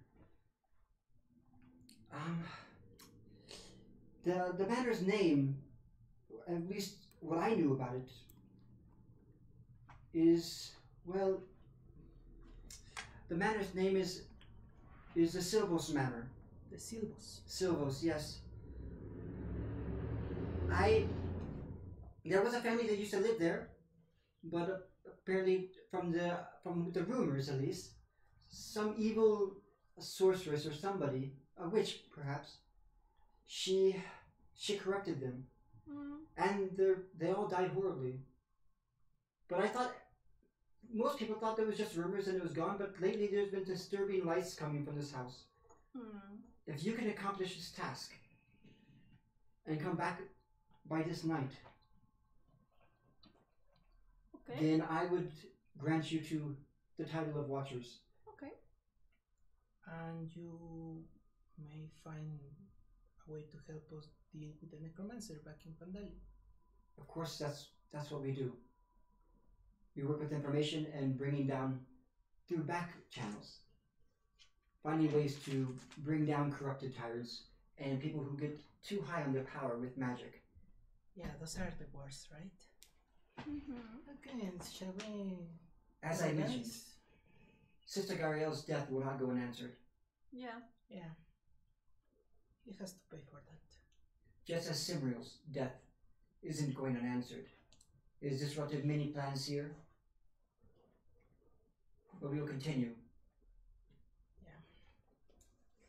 The manor's name, at least what I knew about it, is, well, the manor's name is the Silvos Manor. The Silvos. Silvos, yes. There was a family that used to live there, but apparently, from the rumors at least, some evil sorceress or somebody, a witch perhaps, she corrupted them, and they all died horribly. But I thought, most people thought there was just rumors and it was gone, but lately there's been disturbing lights coming from this house. If you can accomplish this task and come back by this night, then I would grant you to the title of Watchers. Okay. And you may find a way to help us deal with the necromancer back in Vandali. Of course, that's what we do. We work with information and bringing down through back channels, finding ways to bring down corrupted tyrants and people who get too high on their power with magic. Yeah, those are the worst, right? Okay, shall we? As I mentioned, Sister Gariel's death will not go unanswered. Yeah. Yeah. He has to pay for that. Just as Simriel's death isn't going unanswered. It has disrupted many plans here. But we will continue. Yeah.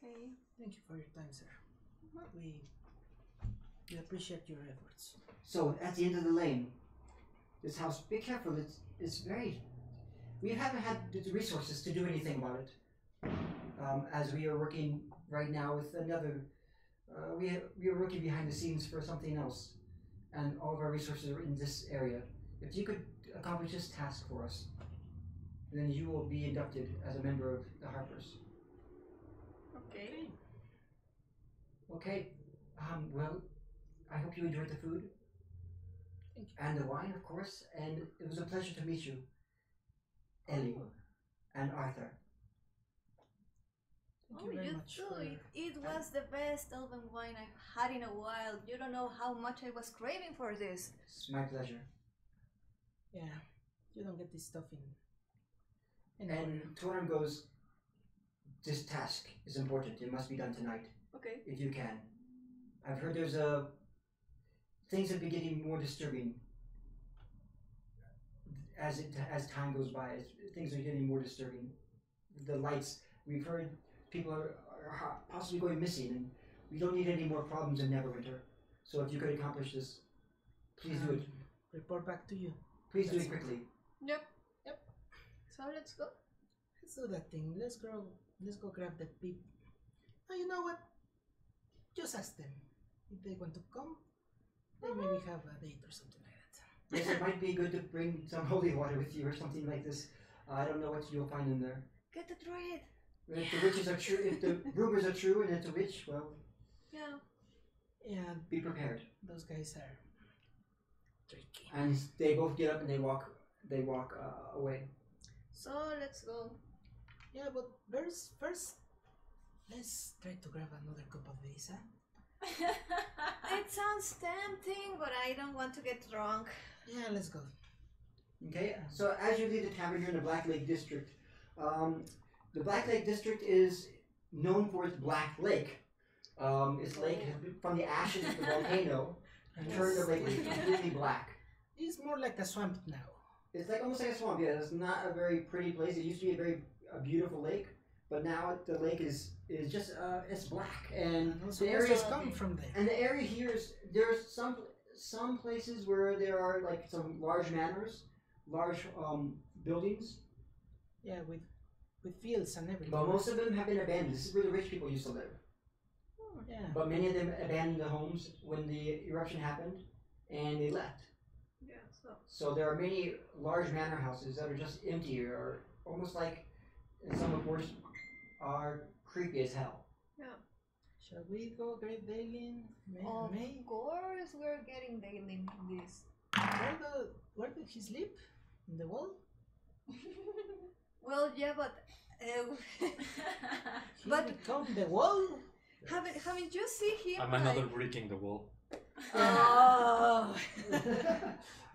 Okay. Thank you for your time, sir. We appreciate your efforts. So, at the end of the lane, this house, be careful, it's very... We haven't had the resources to do anything about it. As we are working right now with another... we are working behind the scenes for something else. And all of our resources are in this area. If you could accomplish this task for us, then you will be inducted as a member of the Harpers. Okay. Okay. Well, I hope you enjoyed the food. Thank you. And the wine, of course. And it was a pleasure to meet you, Ellie and Arthur. Thank you very much. Too. It was the best elven wine I've had in a while. You don't know how much I was craving for this. It's my pleasure. Yeah, you don't get this stuff in. And Torum goes, this task is important. It must be done tonight. Okay. If you can. I've heard there's things have been getting more disturbing as time goes by. Things are getting more disturbing. The lights, we've heard people are possibly going missing, and we don't need any more problems in Neverwinter. So if you could accomplish this, please do it. Report back to you. Please do it quickly. Yep. So let's go. Let's do that thing. Let's go grab that pig. Oh, you know what? Just ask them if they want to come. They maybe have a date or something like that. Yes, it might be good to bring some holy water with you or something like this. I don't know what you'll find in there. Get the dread. If the witches are true, if the rumors are true and it's a witch, well, Yeah, be prepared. those guys are tricky. And they both get up and they walk away. So let's go. Yeah, but first, let's try to grab another cup of this, huh? It sounds tempting, but I don't want to get drunk. Yeah, let's go. Okay, so as you leave the tavern here in the Black Lake District, the Black Lake District is known for its Black Lake. Its lake has been, from the ashes of the volcano, turned the lake completely black. It's more like a swamp now. It's like almost like a swamp. Yeah, it's not a very pretty place. It used to be a beautiful lake, but now the lake is just it's black, and the area has come from there. And the area here is there's some places where there are like some large manors, large buildings. Yeah, with fields and everything. But most of them have been abandoned. This is where the rich people used to live. Yeah. But many of them abandoned the homes when the eruption happened, and they left. Yeah, So there are many large manor houses that are just empty or almost like, and some of course are creepy as hell. Yeah. Shall we go great Daylin? Of course, we're getting Daylin in this. Where did he sleep? In the wall? Well, yeah, but He But- become the wall? haven't you seen him? I'm another brick in the wall. Oh.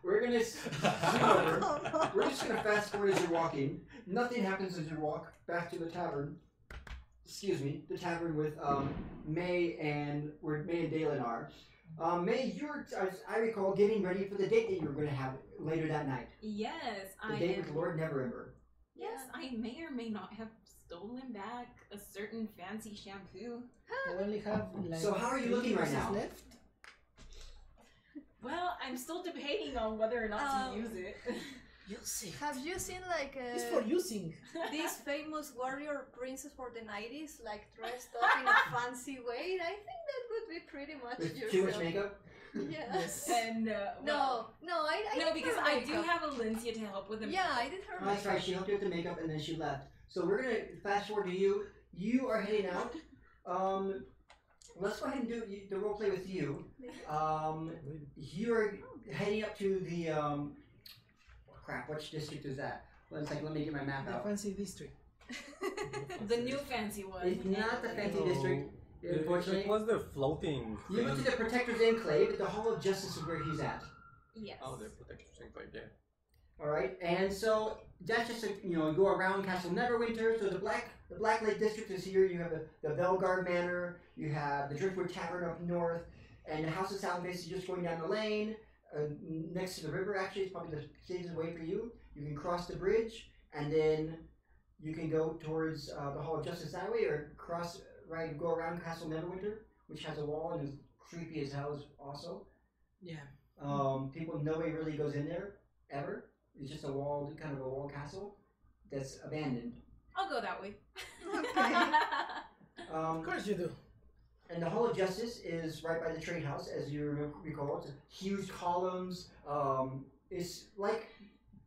We're gonna zoom over. We're just gonna fast forward as you're walking. Nothing happens as you walk back to the tavern. Excuse me, the tavern with May and where May and Dalen are. May, you're, as I recall, getting ready for the date that you were going to have later that night. Yes, The date with Lord Neverember. Yes, I may or may not have stolen back a certain fancy shampoo. I only have like. So how are you 3 looking right uses now? Left? Well, I'm still debating on whether or not to use it. Use it. Have you seen like It's for using. these famous warrior princes for the 90s, like dressed up in a fancy way? I think that would be pretty much With yourself. too much makeup? Yes. And No, I no, did because her I do makeup. have Elincia to help with the Yeah, I did her Oh, that's right, she helped you with the makeup and then she left. So we're going to fast forward to you. You are heading out. Let's go ahead and do the role play with you. You're heading up to the crap. Which district is that? Well, it's like let me get my map The out. fancy district. the new fancy one. It's not the fancy No. district. Unfortunately, It was the floating you went to thing. the Protector's Enclave. The Hall of Justice is where he's at. Yes. Oh, the protector's enclave, yeah. All right, and so that's just go around Castle Neverwinter. So the Black Lake District is here. You have the Belgard Manor. You have the Driftwood Tavern up north, and the House of Sound Face is just going down the lane next to the river. Actually, it's probably the safest way for you. You can cross the bridge, and then you can go towards the Hall of Justice that way, or go around Castle Neverwinter, which has a wall and is creepy as hell also. Yeah. People, nobody really goes in there ever. It's just a wall, kind of a wall castle that's abandoned. I'll go that way. Of course you do. And the Hall of Justice is right by the trade house, as you recall. It's huge columns. It's like,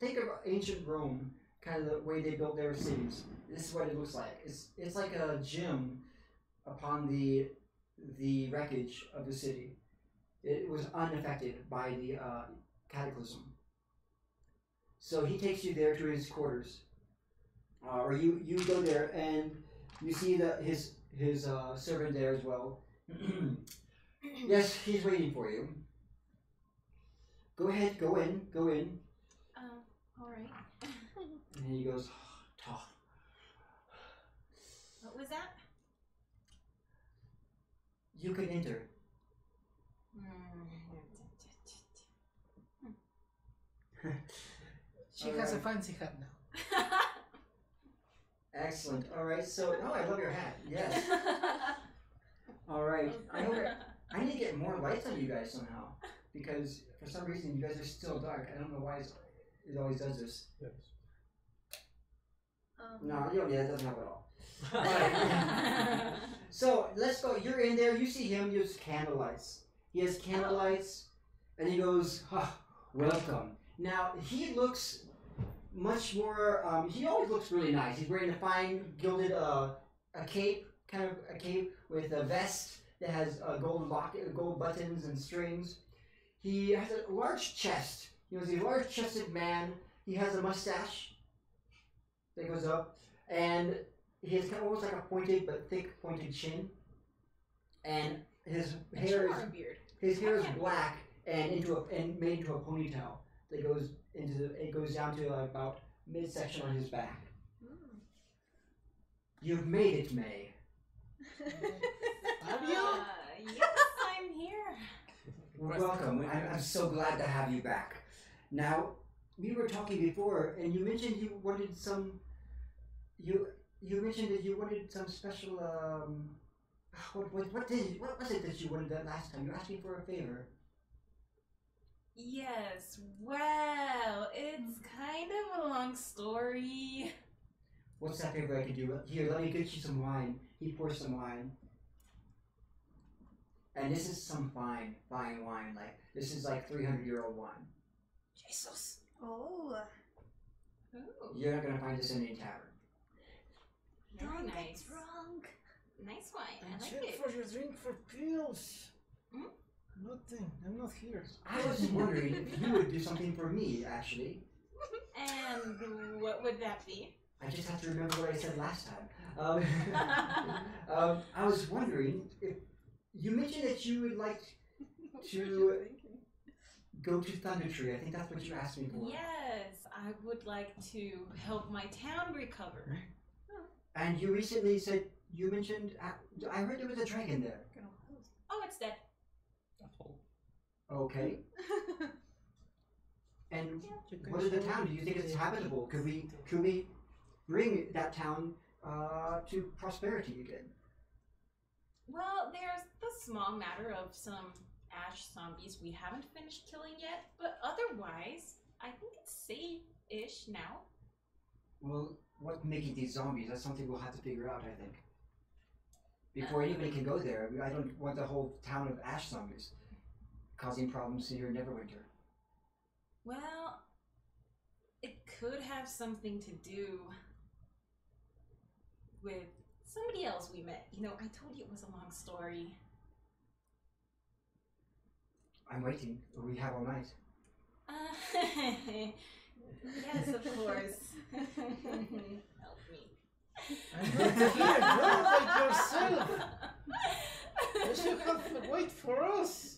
think of ancient Rome, kind of the way they built their cities. This is what it looks like. It's like a gym upon the wreckage of the city. It was unaffected by the cataclysm. So he takes you there to his quarters, or you go there and you see his servant there as well. Yes, he's waiting for you. Go ahead, go in. All right. And he goes, talk. What was that? You can enter. She has a fancy hat now. Excellent. All right. So, I love your hat. Yes. All right. I need to get more lights on you guys somehow, because for some reason you guys are still dark. I don't know why it always does this. Yes. No, that doesn't help at all. Alright. So let's go. You're in there. You see him use candlelights. He has candlelights, and he goes, "Welcome." Now he looks much more. He always looks really nice. He's wearing a fine gilded a cape, kind of a cape with a vest that has gold buttons and strings. He has a large chest. He was a large-chested man. He has a mustache that goes up. and he has kind of almost like a pointed but thick pointed chin, and his hair Or a beard. is black and made into a ponytail that goes down to about midsection on his back. You've made it, May. Have you? Yes, I'm here. Welcome. I'm so glad to have you back. Now, we were talking before, and you mentioned you wanted some. You mentioned that you wanted some special. What was it that you wanted that last time? You asked me for a favor. Yes, well, it's kind of a long story. What's that favor I can do? Here, let me get you some wine. He pours some wine. And this is some fine wine. Like, this is like 300-year-old wine. Jesus. Oh. You're not gonna find this in any tavern. Very Don't nice. get drunk. Nice wine. I I'm like check it. for your drink for pills. Hmm? Nothing. I'm not here. I was wondering if you would do something for me, actually. And what would that be? I just have to remember what I said last time. I was wondering if you mentioned that you would like to go to Thundertree. I think that's what you asked me for. Yes, I would like to help my town recover. And you recently said you mentioned. I heard there was a dragon there. Oh, it's dead. That's all. Okay. And what is the town? Do you think it's habitable? Could we bring that town to prosperity again? Well, there's the small matter of some ash zombies we haven't finished killing yet, but otherwise, I think it's safe-ish now. Well, what's making these zombies? That's something we'll have to figure out, I think. Before anybody can go there, I don't want the whole town of ash zombies causing problems here in Neverwinter. Well, it could have something to do with somebody else we met. You know, I told you it was a long story. I'm waiting. We have all night. Yes, of course. Help me. I'm not here. Run like yourself. You should have wait for us.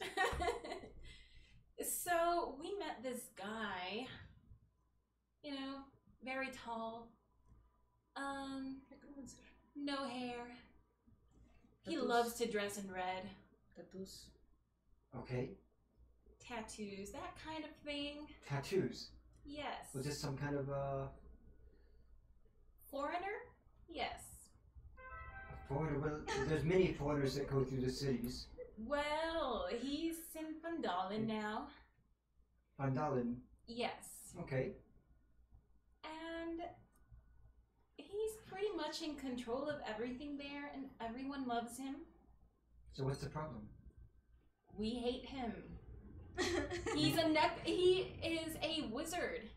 So we met this guy. You know, very tall. No hair. He Tattoos. loves to dress in red. Tattoos. Okay. Tattoos, that kind of thing. Tattoos. Yes. Was this some kind of Foreigner? Yes. foreigner? Well, there's many foreigners that go through the cities. Well, he's in Vandalen now. Vandalen. Yes. Okay. And he's pretty much in control of everything there, and everyone loves him. So what's the problem? We hate him. He is a wizard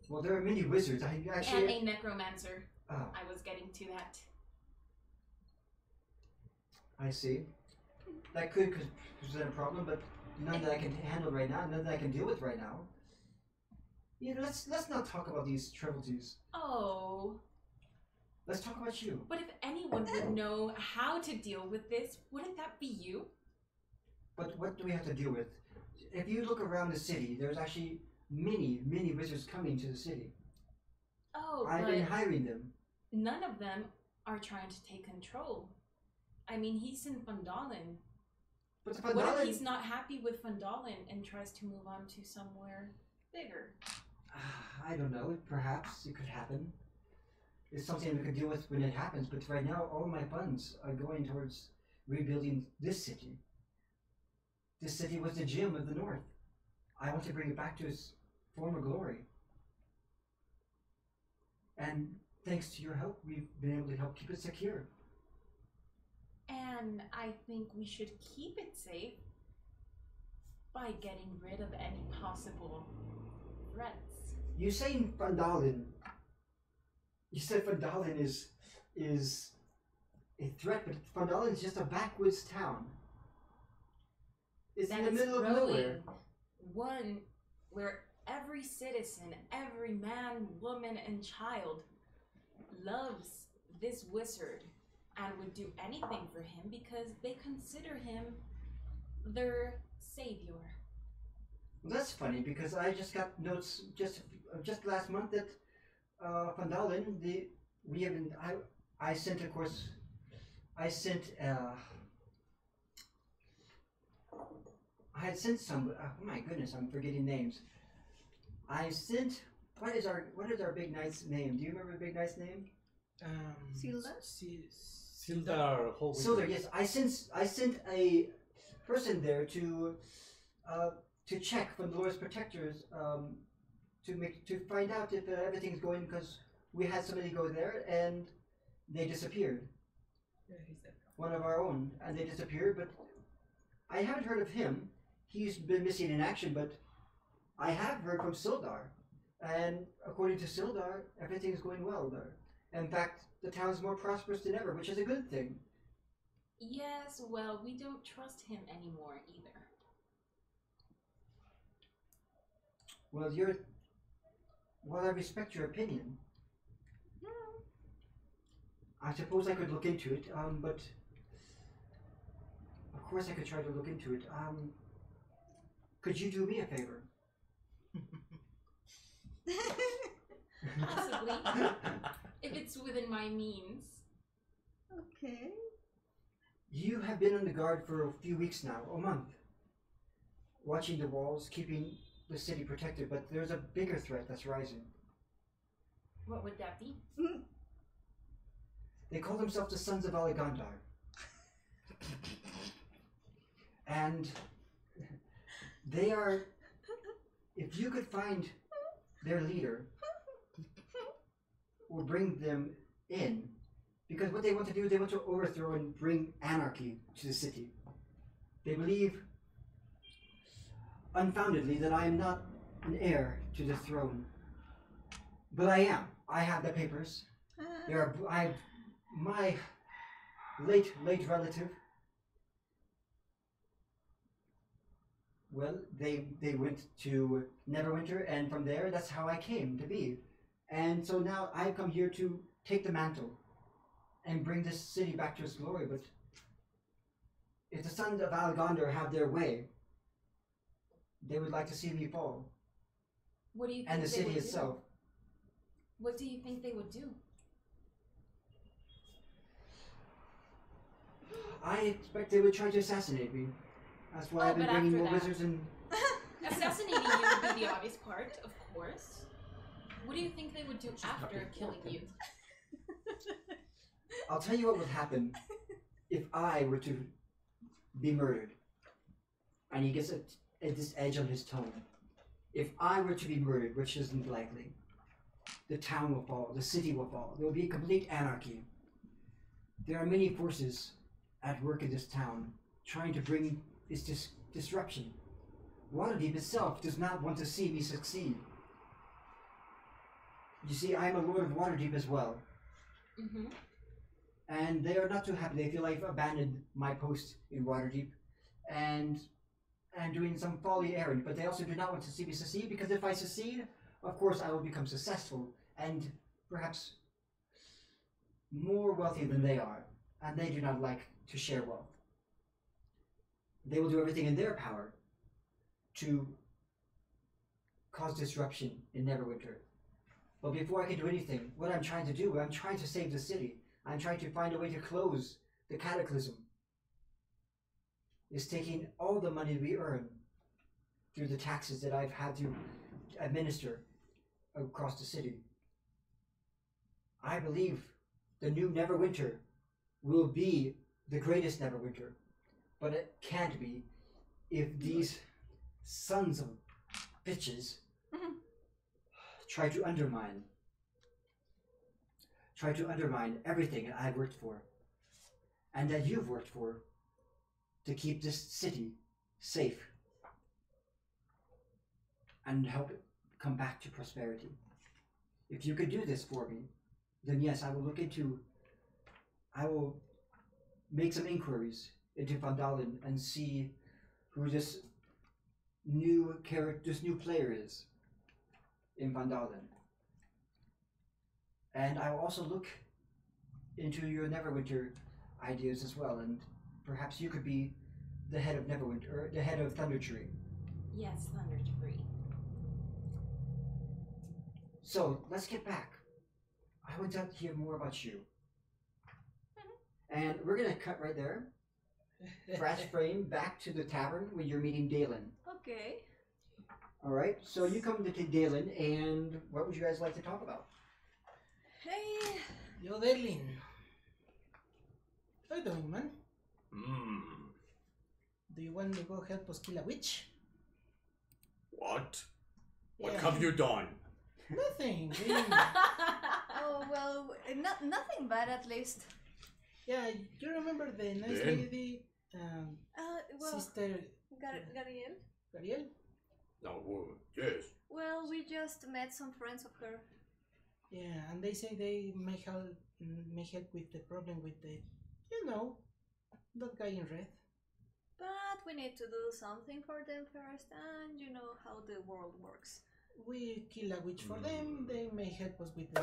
Well, there are many wizards. I actually. and a necromancer. Oh, I was getting to that. I see. That could present a problem, but none that I can handle right now. None that I can deal with right now. Yeah, let's not talk about these trivialities. Oh, Let's talk about you. but if anyone would know how to deal with this, wouldn't that be you? But what do we have to deal with? If you look around the city, there's actually many wizards coming to the city. Oh, I've been hiring them. none of them are trying to take control. I mean, he's in Vandalen. But the What if Vandalen... he's not happy with Vandalen and tries to move on to somewhere bigger? I don't know. Perhaps it could happen. It's something we could deal with when it happens. But right now, all my funds are going towards rebuilding this city. This city was the gem of the North. I want to bring it back to its former glory. And thanks to your help, we've been able to help keep it secure. And I think we should keep it safe by getting rid of any possible threats. You saying Vandalen? You said Vandalen is a threat, but Vandalen is just a backwoods town. It's in the middle of nowhere. One where every citizen, every man, woman, and child loves this wizard and would do anything for him because they consider him their savior. Well, that's funny because I just got notes just last month that Van Dalen, we have been I sent, of course, I sent I had sent some. Oh my goodness, I'm forgetting names. I sent. What is our big knight's name? Do you remember the big knight's name? Sildar? Sildar. Sildar. Yes, I sent a person there to check from the Lord's protectors to find out if everything's going, because we had somebody go there and they disappeared. Yeah, he's that guy. One of our own, and they disappeared. But I haven't heard of him. He's been missing in action, but I have heard from Sildar. And according to Sildar, everything is going well there. In fact, the town's more prosperous than ever, which is a good thing. Yes, well, we don't trust him anymore either. Well, I respect your opinion. I suppose I could look into it, but of course I could try to look into it. Could you do me a favor? Possibly. If it's within my means. Okay. You have been on the guard for a few weeks now, a month. Watching the walls, keeping the city protected, but there's a bigger threat that's rising. What would that be? They call themselves the Sons of Aligandar. And they are, if you could find their leader, or bring them in, because what they want to do, they want to overthrow and bring anarchy to the city. They believe, unfoundedly, that I am not an heir to the throne. But I am. I have the papers. My late relative. Well, they went to Neverwinter, and from there, that's how I came to be. And so now I've come here to take the mantle and bring this city back to its glory. But if the Sons of Alexander have their way, they would like to see me fall. What do you think and the they city would itself. do? What do you think they would do? I expect they would try to assassinate me. That's why I've been but bringing after more that- wizards and... Assassinating you would be the obvious part, of course. What do you think they would do after killing you? I'll tell you what would happen if I were to be murdered. And he gets this edge on his tone. If I were to be murdered, which isn't likely, the town will fall, the city will fall. There will be complete anarchy. There are many forces at work in this town trying to bring this disruption. Waterdeep itself does not want to see me succeed. You see, I am a Lord of Waterdeep as well. Mm-hmm. And they are not too happy. They feel I've abandoned my post in Waterdeep and doing some folly errand. But they also do not want to see me succeed, because if I succeed, of course I will become successful and perhaps more wealthy than they are. And they do not like to share wealth. They will do everything in their power to cause disruption in Neverwinter. But before I can do anything, what I'm trying to do, I'm trying to save the city. I'm trying to find a way to close the cataclysm. It's taking all the money we earn through the taxes that I've had to administer across the city. I believe the new Neverwinter will be the greatest Neverwinter, but it can't be if these sons of bitches try to undermine everything that I've worked for and that you've worked for to keep this city safe and help it come back to prosperity. If you could do this for me, then yes, I will make some inquiries into Van Dalen and see who this new player is in Van Dalen. And I will also look into your Neverwinter ideas as well, and perhaps you could be the head of Neverwinter, or the head of Thundertree. Yes, Thundertree. So let's get back. I would like to hear more about you. And we're gonna cut right there. Flash frame back to the tavern when you're meeting Dalen. Okay. All right. So you come to Dalen, and what would you guys like to talk about? Hey. Yo, Dalen. How you doing, man? Do you want to go help us kill a witch? What? What Yeah. have you done? Nothing. Oh well, nothing bad at least. Yeah, you remember the nice Then? lady, Well, Sister Gariel. Gabriel? No, yes. Well, we just met some friends of her. Yeah, and they say they may help with the problem with the, that guy in red. But we need to do something for them first, and you know how the world works. We kill a witch for them, they may help us with the...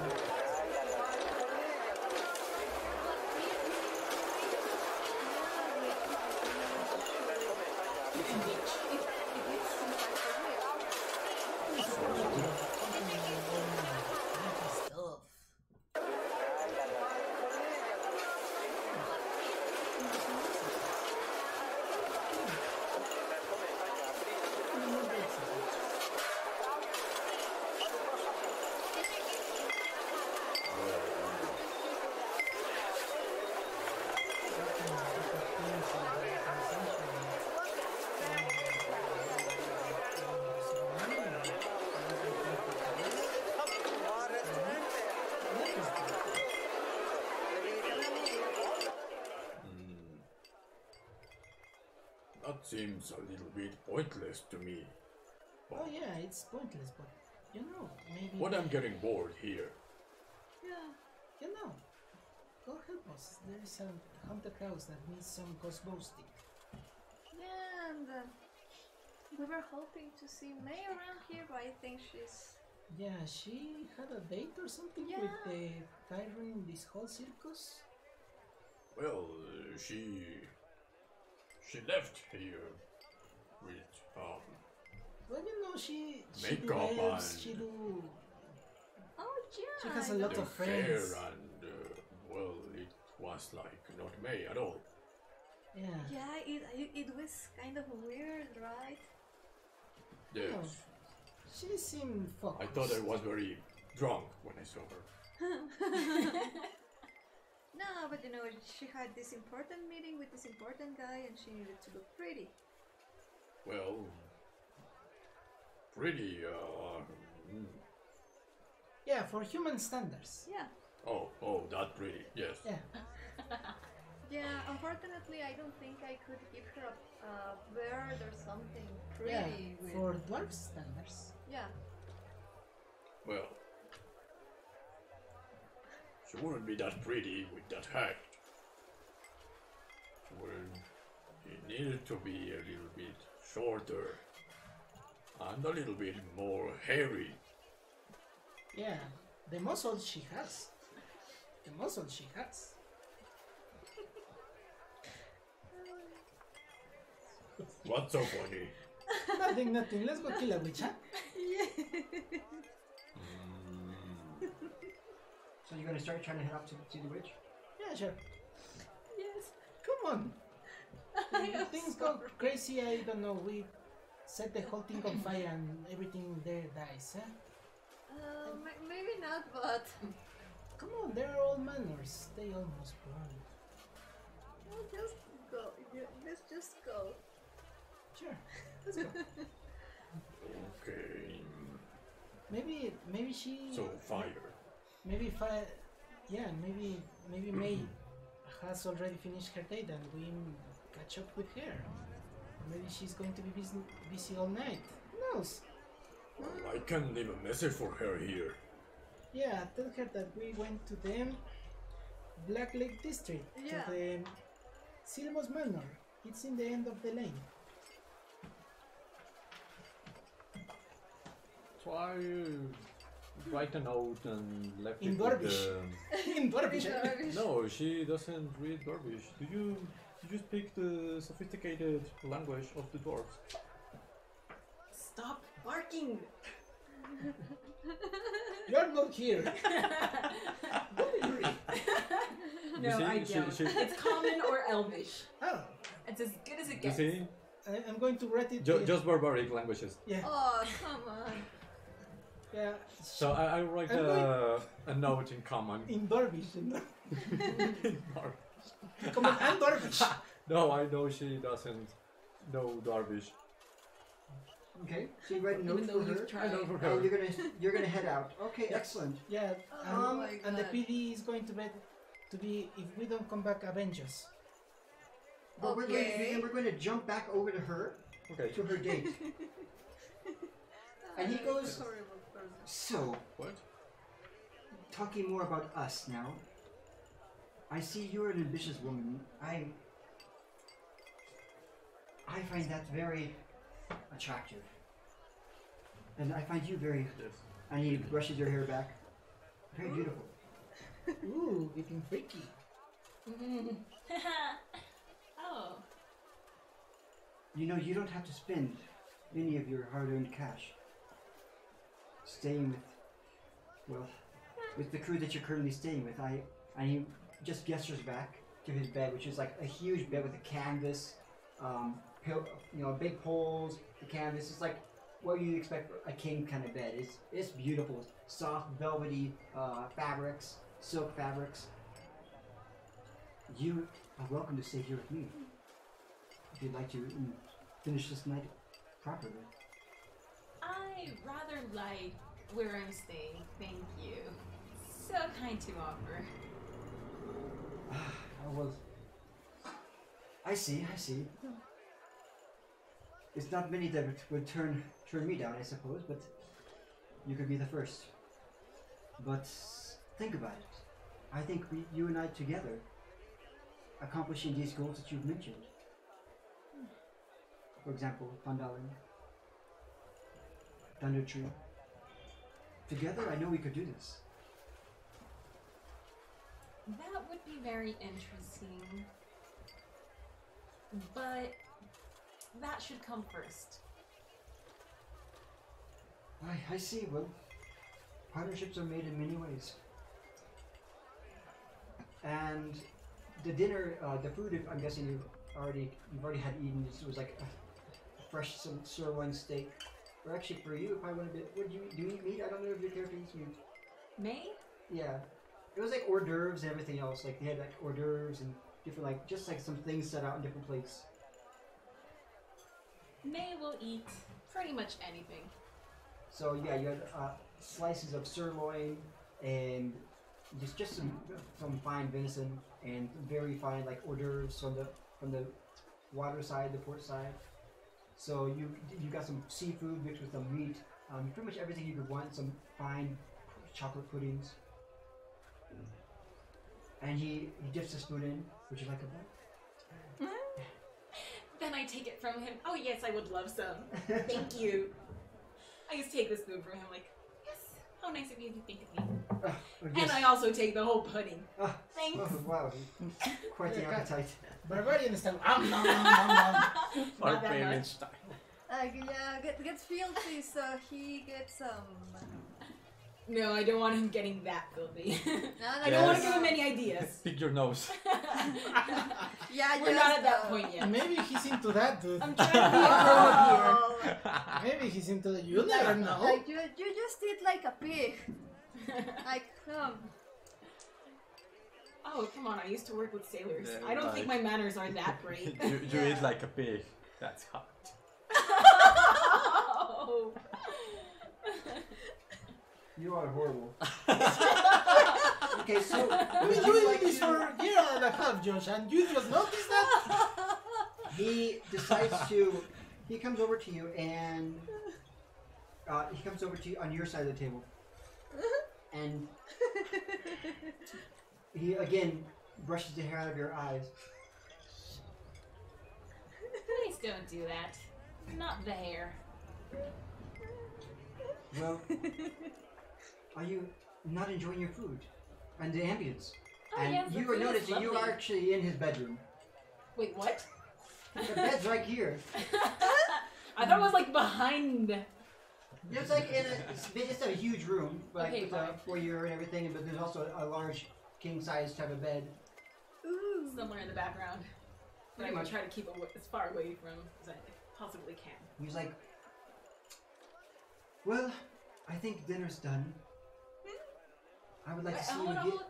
That seems a little bit pointless to me. Oh yeah, it's pointless, but maybe... But I'm getting bored here. Yeah, go help us. There is a haunted house that needs some ghost boasting. Yeah, and we were hoping to see May around here, but I think she's... Yeah, she had a date or something Yeah. with the tyrant in this whole circus. Well, she left here with Well, she Makeup do elves, and- she do... Oh yeah. She has I a lot the of fair, friends. and well, it was like not May at all. Yeah. Yeah, it was kind of weird, right? Yes, She seemed focused. I thought I was very drunk when I saw her. No, but you know, she had this important meeting with this important guy and she needed to look pretty. Well, pretty. Yeah, for human standards. Yeah. Oh, that pretty. Yes. Yeah. Yeah, unfortunately, I don't think I could give her a bird or something Yeah, pretty. with... for dwarf standards. Yeah. Well, she wouldn't be that pretty with that hat. Well, it needed to be a little bit shorter and a little bit more hairy. Yeah, the muscle she has. The muscle she has. What's so funny? Nothing. Let's go kill a witch, huh? So you're gonna start trying to head up to see the witch? Yeah, sure. Yes. Come on. If things go crazy, I don't know, we set the whole thing on fire and everything there dies, huh? Maybe not, but Come on, they're all manors. They almost burned. we'll just go. Let's just go. Sure, let's go. Okay. Maybe she... So fire. Maybe fire... Yeah, maybe May has already finished her date and we catch up with her. Maybe she's going to be busy all night. Who knows? Well, I can leave a message for her here. Yeah, tell her that we went to the Black Lake District, Yeah. to the Silvos Manor. It's in the end of the lane. Try write a note and left In it with Dervish. In Dervish. No, she doesn't read Dervish. Do you speak the sophisticated language of the dwarves? Stop barking! You're not here. Don't worry. No, see, I she- don't. she- It's common or elvish. Oh, It's as good as it You gets. see? I'm going to write it. Just barbaric languages. Yeah, Oh, come on. yeah. So I write I'm a note in common. In Dervish. Dar- Common and Dervish. no, I know she doesn't know Dervish. Okay, so you write a Even note though for her. you've tried. I know for Oh, her. you're gonna head out. Okay, excellent. Yeah, Oh my and the God. PD is going to be if we don't come back, avenge us. But Okay. we're going to jump back over to her, Okay. to her date. And he goes, Horrible person. so, What? talking more about us now. I see you're an ambitious woman. I find that very attractive. And I find you very, Yes. and he brushes your hair back. Very beautiful. Ooh, getting freaky. Oh. You know, you don't have to spend any of your hard-earned cash staying with the crew that you're currently staying with. And he just gestures back to his bed, which is like a huge bed with a canvas, big poles, the canvas. It's like what you'd expect for a king kind of bed. It's beautiful, soft, velvety fabrics, silk fabrics. You are welcome to stay here with me if you'd like to finish this night properly. I rather like where I'm staying, thank you. So kind to offer. I see. It's not many that would turn me down, I suppose, but you could be the first. But think about it. I think you and I together, accomplishing these goals that you've mentioned. For example, Fandalin, Thundertree. Together, I know we could do this. That would be very interesting. But that should come first. I see. Well, partnerships are made in many ways. And the dinner, the food, I'm guessing you've already had eaten. It was like a fresh sirloin steak. Or actually, for you, if I want to be, do you eat meat? I don't know if your character eats meat. May? Yeah, it was like hors d'oeuvres and everything else. Like they had like hors d'oeuvres and different just like some things set out in different plates. May will eat pretty much anything. So yeah, you had slices of sirloin and just some fine venison and very fine like hors d'oeuvres from the water side, the port side. So you got some seafood mixed with some meat, pretty much everything you could want. Some fine chocolate puddings, and he dips the spoon in. Would you like a bite? Then I take it from him. Oh yes, I would love some. Thank you. I just take the spoon from him like, yes, how nice of you to think of me. Yes. And I also take the whole pudding. Thanks. Oh, wow, quite the Yeah, appetite. Barbarian style. Not that Barbarian much. style. Gets filthy, so he gets No, I don't want him getting that filthy. I Yes. don't want to give him any ideas. Pick your nose. Yeah, We're not at that point yet. Maybe he's into that, dude. I'm trying to be a grown up here. Maybe he's into the. You never know. Like you just eat like a pig. Like Oh, come on, I used to work with sailors. Yeah, I don't think my right. manners are that great. you Yeah. eat like a pig. That's hot. Oh. You are horrible. Okay, so We've would been you doing like this to? for a year and a half, Josh, and you just noticed that? He decides to. He comes over to you and he comes over to you on your side of the table, and he again brushes the hair out of your eyes. Please don't do that. Not the hair. Well, are you not enjoying your food and the ambience? Oh, And yes, the you were food is noticing you are lovely. actually in his bedroom. Wait, what? The bed's right here. I thought it was like behind. It's like it's a huge room, like Okay, with a fine. foyer and everything, but there's also a large king-size type of bed. Ooh. Somewhere in the background. But I Pretty will much. try to keep it as far away from as I possibly can. He's like, well, I think dinner's done. I would like to see you hold on, get... hold on.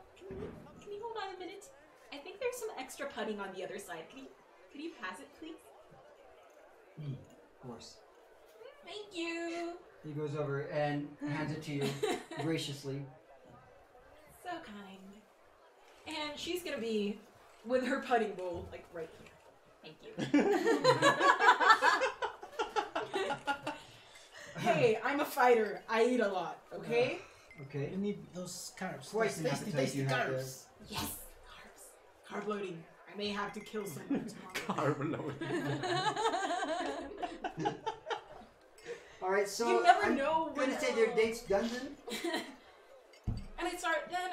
Can you hold on a minute? I think there's some extra pudding on the other side. Could you pass it, please? Of course. Thank you. He goes over and hands it to you graciously. So kind. And she's gonna be with her pudding bowl, like right here. Thank you. Hey, I'm a fighter. I eat a lot, okay? Okay. You need those carbs. Twice Those an tasty, appetite you tasty have there. carbs. Yes, carbs. Carb loading. I may have to kill someone tomorrow. Carb loading. All right, so You never I'm know when- gonna say their date's done then. And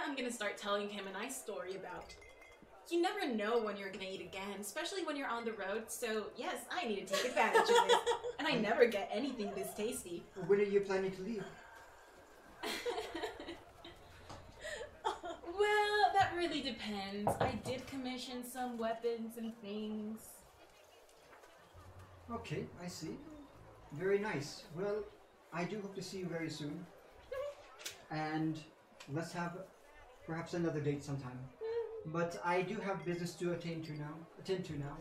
I'm gonna start telling him a nice story about. You never know when you're gonna eat again, especially when you're on the road. So yes, I need to take advantage of this, and I never get anything this tasty. When are you planning to leave? Well, that really depends. I did commission some weapons and things. Okay, I see. Very nice. Well, I do hope to see you very soon. And let's have perhaps another date sometime. But I do have business to attend to now.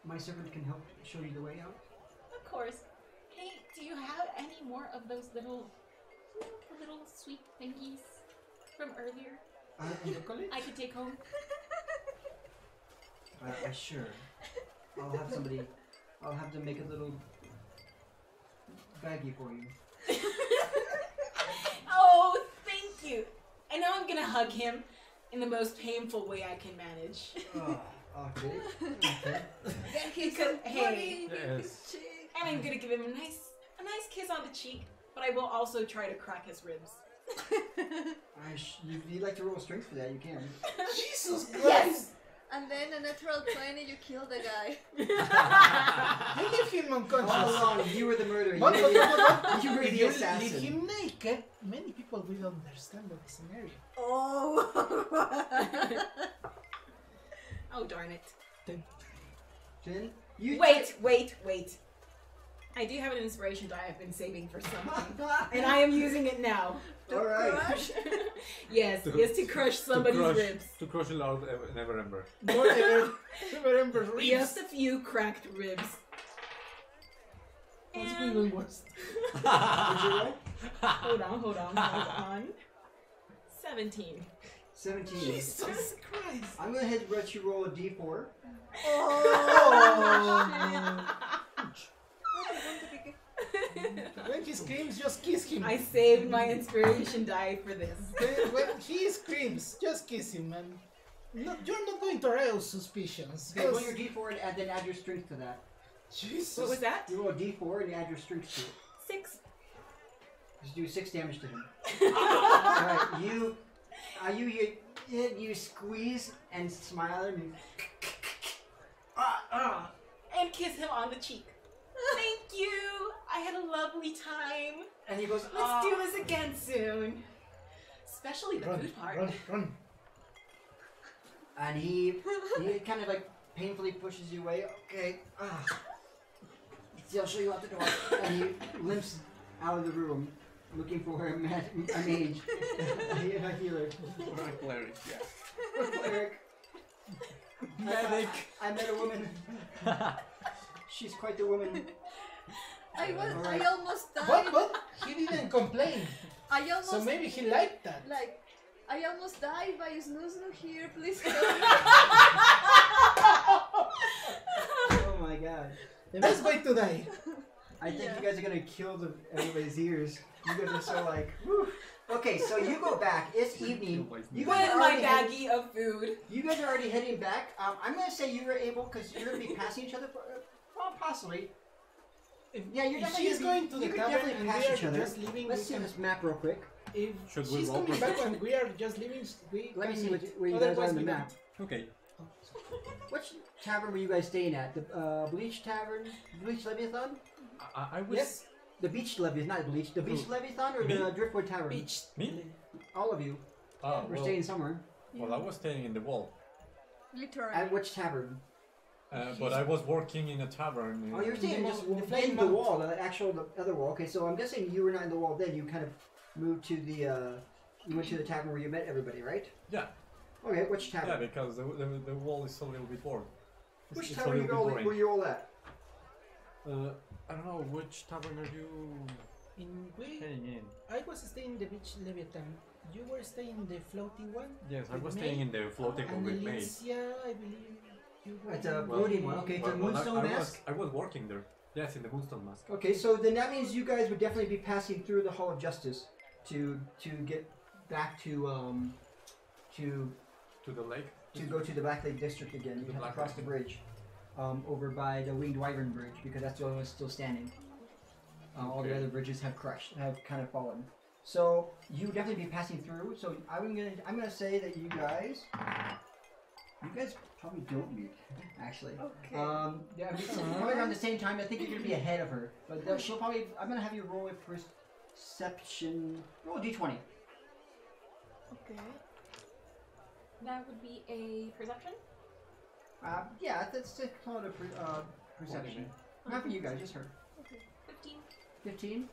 My servant can help show you the way out. Of course. Hey, do you have any more of those little sweet thingies from earlier I could take home? Sure. I'll have them make a little baggie for you. Oh, thank you. And now I'm gonna hug him in the most painful way I can manage. Okay. Okay. Get him Because, some hey. pudding in his Yes. cheek. And I'm gonna give him a nice kiss on the cheek, but I will also try to crack his ribs. If you'd like to roll strength for that, you can. Jesus Christ! Yes! And then a natural 20, you kill the guy. You leave him unconscious. All along, you were the murderer. But You were if the you leave assassin. him naked, many people will understand the scenario. Oh. Oh, darn it. Finn, you Wait. I do have an inspiration die I've been saving for something, and I am using it now. All right. Crush. Yes, to crush somebody's ribs. To crush Lord Neverember. Don't remember Just a few cracked ribs. That's And even worse. What'd you roll? hold on. 17. 17. Jesus Christ! I'm gonna hit let you roll a d4. Oh! Oh, When he screams, just kiss him. I saved my inspiration die for this. When he screams, just kiss him, and you're not going to arouse suspicions. Okay, roll your d4 and then add your strength to that. Jesus. What was that? You roll a d4 and add your strength to it. 6. Just do 6 damage to him. Alright, you squeeze and smile and And kiss him on the cheek. Thank you. I had a lovely time. and he goes, Let's do this again soon. Especially the food part. Run. And he kind of like painfully pushes you away. Okay. See, I'll show you out the door. And he limps out of the room, looking for a mage, a healer, Or a cleric, yeah. a cleric. Medic. I met a woman. She's quite the woman. I Alright. almost died. But he didn't complain, I almost so maybe he liked that. like I almost died by Snoo here. Please help me. Oh my god. The best way to die. I think Yeah. you guys are gonna kill everybody's ears. You guys are so like, whew. Okay, so you go back. It's evening. You guys With are my already baggie of food. You guys are already heading back. I'm gonna say you were able, because you're gonna be passing each other, well, possibly. Yeah, you're if definitely she's gonna be- going to the you could tavern definitely and pass we each are other. just leaving, Let's we see can, this map real quick. if Should we she's roll coming back perception? and we are just leaving, we Let me can see meet. where you guys are Otherwise on the we map. Okay. Which tavern were you guys staying at? The Bleach Tavern? Bleach Leviathan? I was. Yes, The Beach Leviathan, not Bleach. The Beach Who? Leviathan or Me? the Driftwood Tavern? beach. Me? All of you. Oh, We're well, staying somewhere. well, I was staying in the wall. Literally. At which tavern? But I was working in a tavern. Oh, you're staying the just wall, the in flame the mount. wall, the other wall. Okay, so I'm guessing you were not in the wall then. You kind of moved to the, you went to the tavern where you met everybody, right? Yeah. Okay, which Yeah, tavern? because the wall is a little bit bored. Which It's a tavern little bit boring. were you all at? I don't know, which tavern are you heading in? I was staying in the beach Leviathan. You were staying in the floating one. Yes, I with was May? staying in the floating one And with May. Elincia, I believe you were. It's a in floating the- one. Okay, it's a I, moonstone mask. I was working there. Yes, in the Moonstone Mask. Okay, so then that means you guys would definitely be passing through the Hall of Justice to get back to To the lake. go to the Black Lake District again. To You the have to Black cross Lake. the bridge over by the Winged Wyvern Bridge because that's the only one still standing. All the Okay. other bridges have kind of fallen. So you would definitely be passing through. So I'm gonna say that you guys probably don't meet actually. Okay. Yeah, I mean, probably around the same time. I think you're gonna be ahead of her, but she'll probably. I'm gonna have you roll a perception. Roll a d20. Okay. That would be a perception? Yeah, that's a call it a perception. Not for you guys, just her. 15. 15.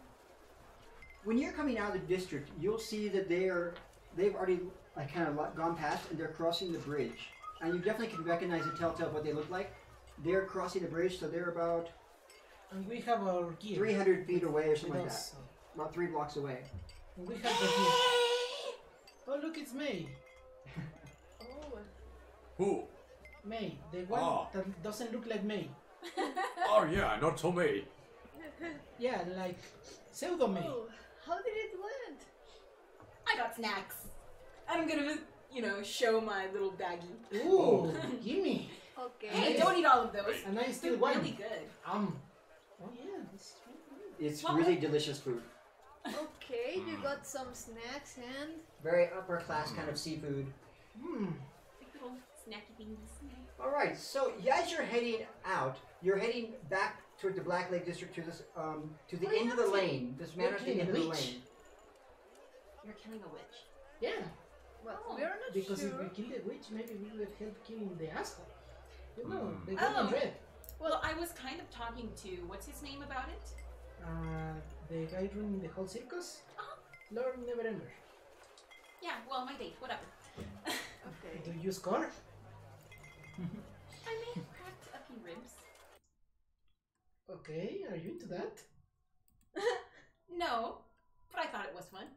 When you're coming out of the district, you'll see that they've already like kind of gone past and they're crossing the bridge, and you definitely can recognize and tell what they look like. They're crossing the bridge, so they're about And we have our gear. 300 feet away or something with like us, that. so- About 3 blocks away. And we have the gear. Oh, look, it's May. Oh. Who? May, the one Ah. that doesn't look like May. Oh yeah, not so me. Yeah, like pseudo May. Oh, how did it went? I got snacks. I'm gonna, show my little baggie. Ooh, gimme. Okay. Hey, don't eat all of those. And I still They're won. really good. Oh yeah, this is really good. It's What? really delicious food. Okay, you got some snacks and Very upper class kind of seafood. Hmm. Like little snacky things. All right, so as you're heading out, you're heading back toward the Black Lake District to this to the What are end you of the up to? lane. This manor's the killing end a of the witch. lane. You're killing a witch. Yeah, well, Oh, we're not because sure. if we kill the witch, maybe we would help killing the asshole. You know, Hmm. the golden Oh. red. Well, I was kind of talking to, what's his name about it? The guy running the whole circus, Uh-huh. Lord Neverember. Yeah, well, my date, whatever. Okay. Do you score? I may have cracked a few ribs. Okay, are you into that? No, but I thought it was fun.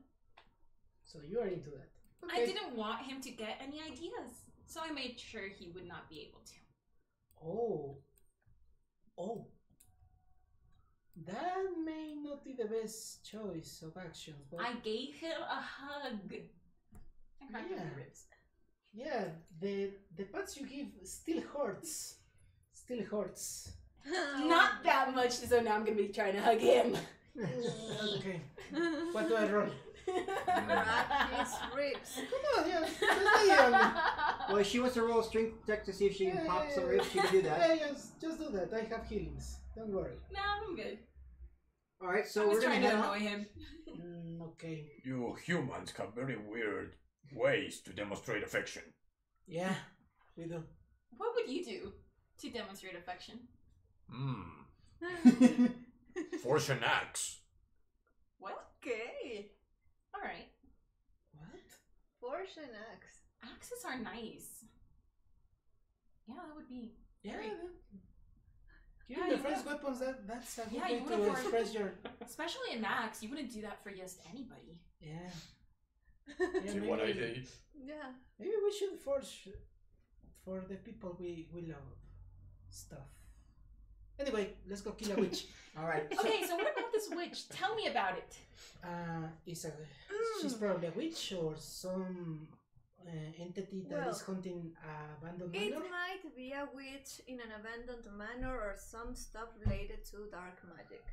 So you are into that. I didn't want him to get any ideas, so I made sure he would not be able to. Oh. That may not be the best choice of actions, but I gave him a hug. I cracked a Yeah. few ribs. yeah, the pats you give still hurts. Still hurts. Not that much, so now I'm gonna be trying to hug him. Okay. What do I roll? Crack his ribs. Come on, yeah. Just Well, if she wants to roll a strength check to see if she can pop some ribs, she can do that. Yeah, just do that. I have healings. Don't worry. No, I'm good. All right, so I was we're gonna trying to head off. annoy him. Okay. You humans have very weird ways to demonstrate affection. Yeah, we do. What would you do to demonstrate affection? Force an axe. What? Okay. Alright. What? Force an axe. Axes are nice. Yeah, that would be. Yeah. Great. Giving Yeah, the you first would've- weapons, that's a good Yeah, you way to would've express your... Especially an axe, you wouldn't do that for just anybody. Yeah. See what I did? Yeah. Maybe we should force for the people we love stuff. Anyway, let's go kill a witch. All right. Okay, so what about this witch? Tell me about it. She's probably a witch or some entity that is Well, hunting abandoned It manor? might be a witch in an abandoned manor or some stuff related to dark magic.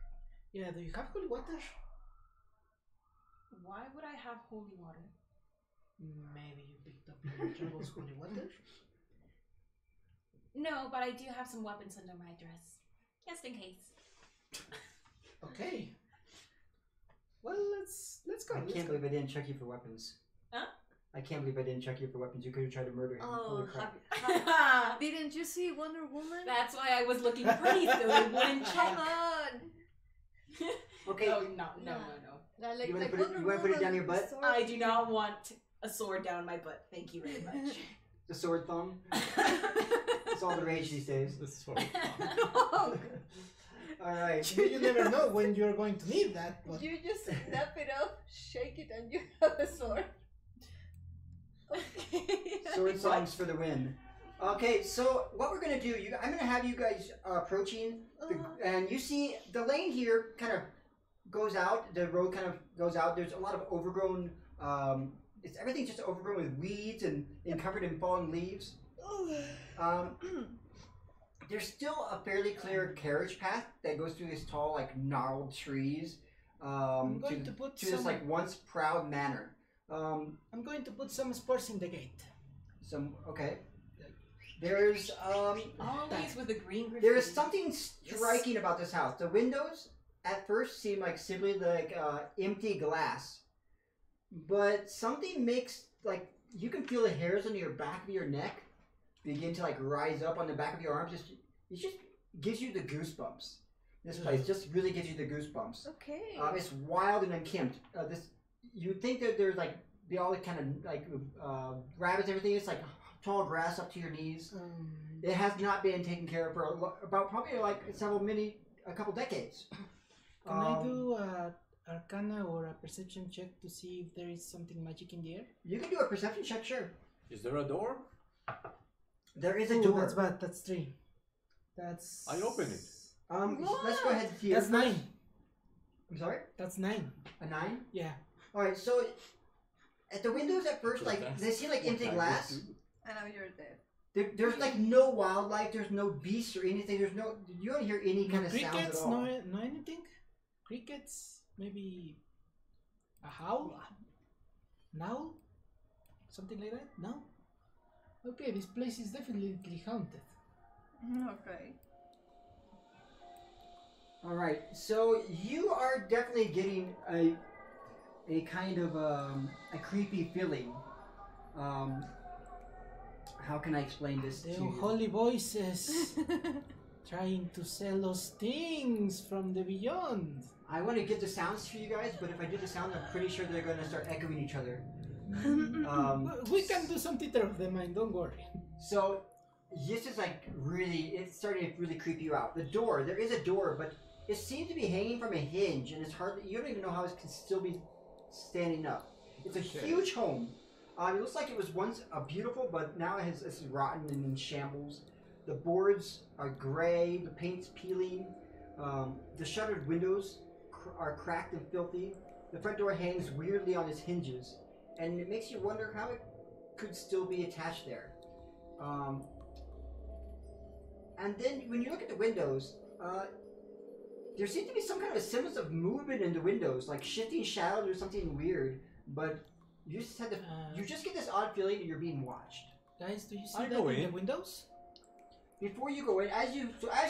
Yeah, do you have holy water? Why would I have holy water? Maybe you picked up your travels holy water? No, but I do have some weapons under my dress. Just in case. Okay. Well, let's go. I let's can't go. believe I didn't check you for weapons. Huh? I can't believe I didn't check you for weapons. You could have tried to murder him. Holy Oh, crap. didn't you see Wonder Woman? That's why I was looking pretty so they wouldn't Come check. on! Okay, Oh, no. Like, You wanna like put it- Wonder you wanna put it Woman down your with butt? sword. I do not want a sword down my butt. Thank you very much. the sword thumb. It's all the rage these days. This is sort of fun. Oh, Alright. You never know when you're going to need that. But you just snap it up, shake it, and you have a sword. Okay. Sword songs for the win. Okay, so what we're gonna do, I'm gonna have you guys approaching, and you see the lane here kind of goes out. The road kind of goes out. There's a lot of overgrown. Everything's just overgrown with weeds and covered in fallen leaves. There's still a fairly clear carriage path that goes through these tall, like gnarled trees. I'm going to put this some. like once proud manor. I'm going to put some spurs in the gate. Okay. There's Always with a green graffiti. there is something striking about this house. The windows at first seem like simply like empty glass, but something makes like you can feel the hairs on your back of your neck begin to like rise up on the back of your arms. It just gives you the goosebumps. This place just really gives you the goosebumps. Okay. It's wild and unkempt. You think that there's like they all kind of like rabbits and everything. It's like tall grass up to your knees. It has not been taken care of for about probably like a couple decades. Can I do a Arcana or a perception check to see if there is something magic in the air? You can do a perception check, sure. Is there a door? There is a Ooh, door. That's bad. That's 3. That's. I open it. Let's go ahead here. That's 9. I'm sorry? That's 9. A 9? Yeah. Alright, so at the windows at first, like, they seem like empty glass. I know you're dead. There's like no wildlife, there's no beasts or anything, you don't hear any kind of sounds at Crickets? all. No anything? Crickets? Maybe a howl? Now? Something like that? No? Okay, this place is definitely haunted. Okay. Alright, so you are definitely getting a kind of a creepy feeling. How can I explain this to The you? unholy voices trying to sell us things from the beyond. I want to get the sounds for you guys, but if I do the sound, I'm pretty sure they're going to start echoing each other. We can do some theater of the mind, don't worry. So, this is like really, it's starting to really creep you out. The door, there is a door, but it seems to be hanging from a hinge, and it's hard, you don't even know how it can still be standing up. It's a huge home. It looks like it was once beautiful, but now it's rotten and in shambles. The boards are gray, the paint's peeling, the shuttered windows are cracked and filthy. The front door hangs weirdly on its hinges, and it makes you wonder how it could still be attached there. And then when you look at the windows, there seems to be some kind of a semblance of movement in the windows, like shifting shadows or something weird, but you just had to, you just get this odd feeling that you're being watched. Guys, do you see I that go in the in. windows? Before you go in, as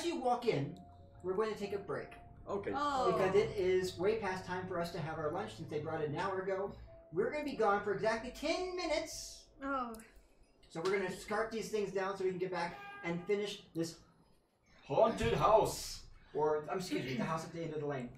you walk in, we're going to take a break. Okay. Oh. Because it is way past time for us to have our lunch since they brought it an hour ago. We're going to be gone for exactly 10 minutes. Oh. So we're going to start these things down so we can get back and finish this haunted house. Or, excuse me, the house at the end of the lane.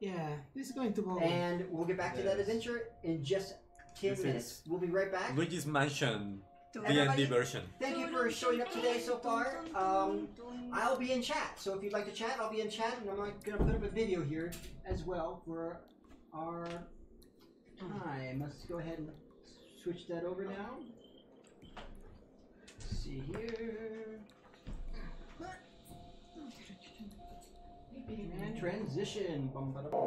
Yeah, this is going to go. And we'll get back to that Yes. adventure in just 10 This minutes. is- We'll be right back. Luigi's Mansion Everybody- D&D version. Thank you for showing up today so far. I'll be in chat, so if you'd like to chat, I'll be in chat, and I'm going to put up a video here as well for our time. Let's go ahead and switch that over now. Let's see here. And transition. Bum, ba, da, bum.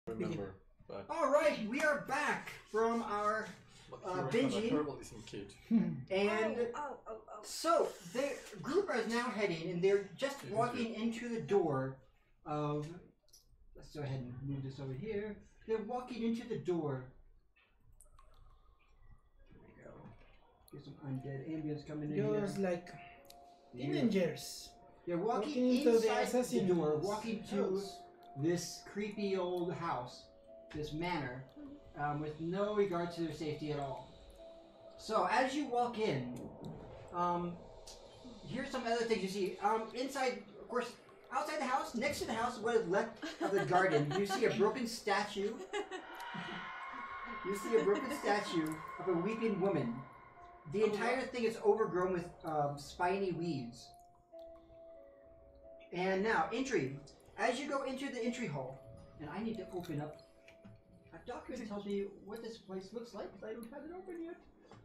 remember. But All right, we are back from our binging. herbalism kit. And Oh. so the group is now heading, and they're just walking into the door of. Let's go ahead and move this over here. They're walking into the door. There we go. Get some undead ambience coming in here. Just like teenagers. They're walking into the inside the assassin's door, walking to house. this creepy old house, this manor, with no regard to their safety at all. So as you walk in, here's some other things you see. Inside, of course, outside the house, next to the house, what is left of the garden, you see a broken statue. You see a broken statue of a weeping woman. The entire thing is overgrown with spiny weeds. And now, entry. As you go into the entry hall, and I need to open up. A document tells me what this place looks like, because I don't have it open yet.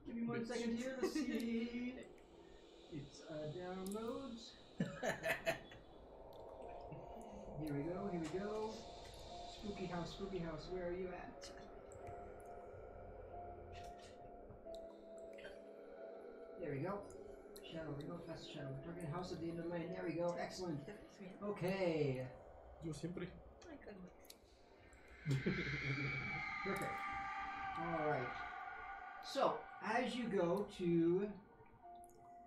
Give me 1 second here, let's see. It's downloads. Here we go. Spooky house, where are you at? There we go. Shadow, fast shadow. Target house at the end of the lane. There we go, excellent. Okay. Yo siempre. Perfect. Alright. So, as you go to...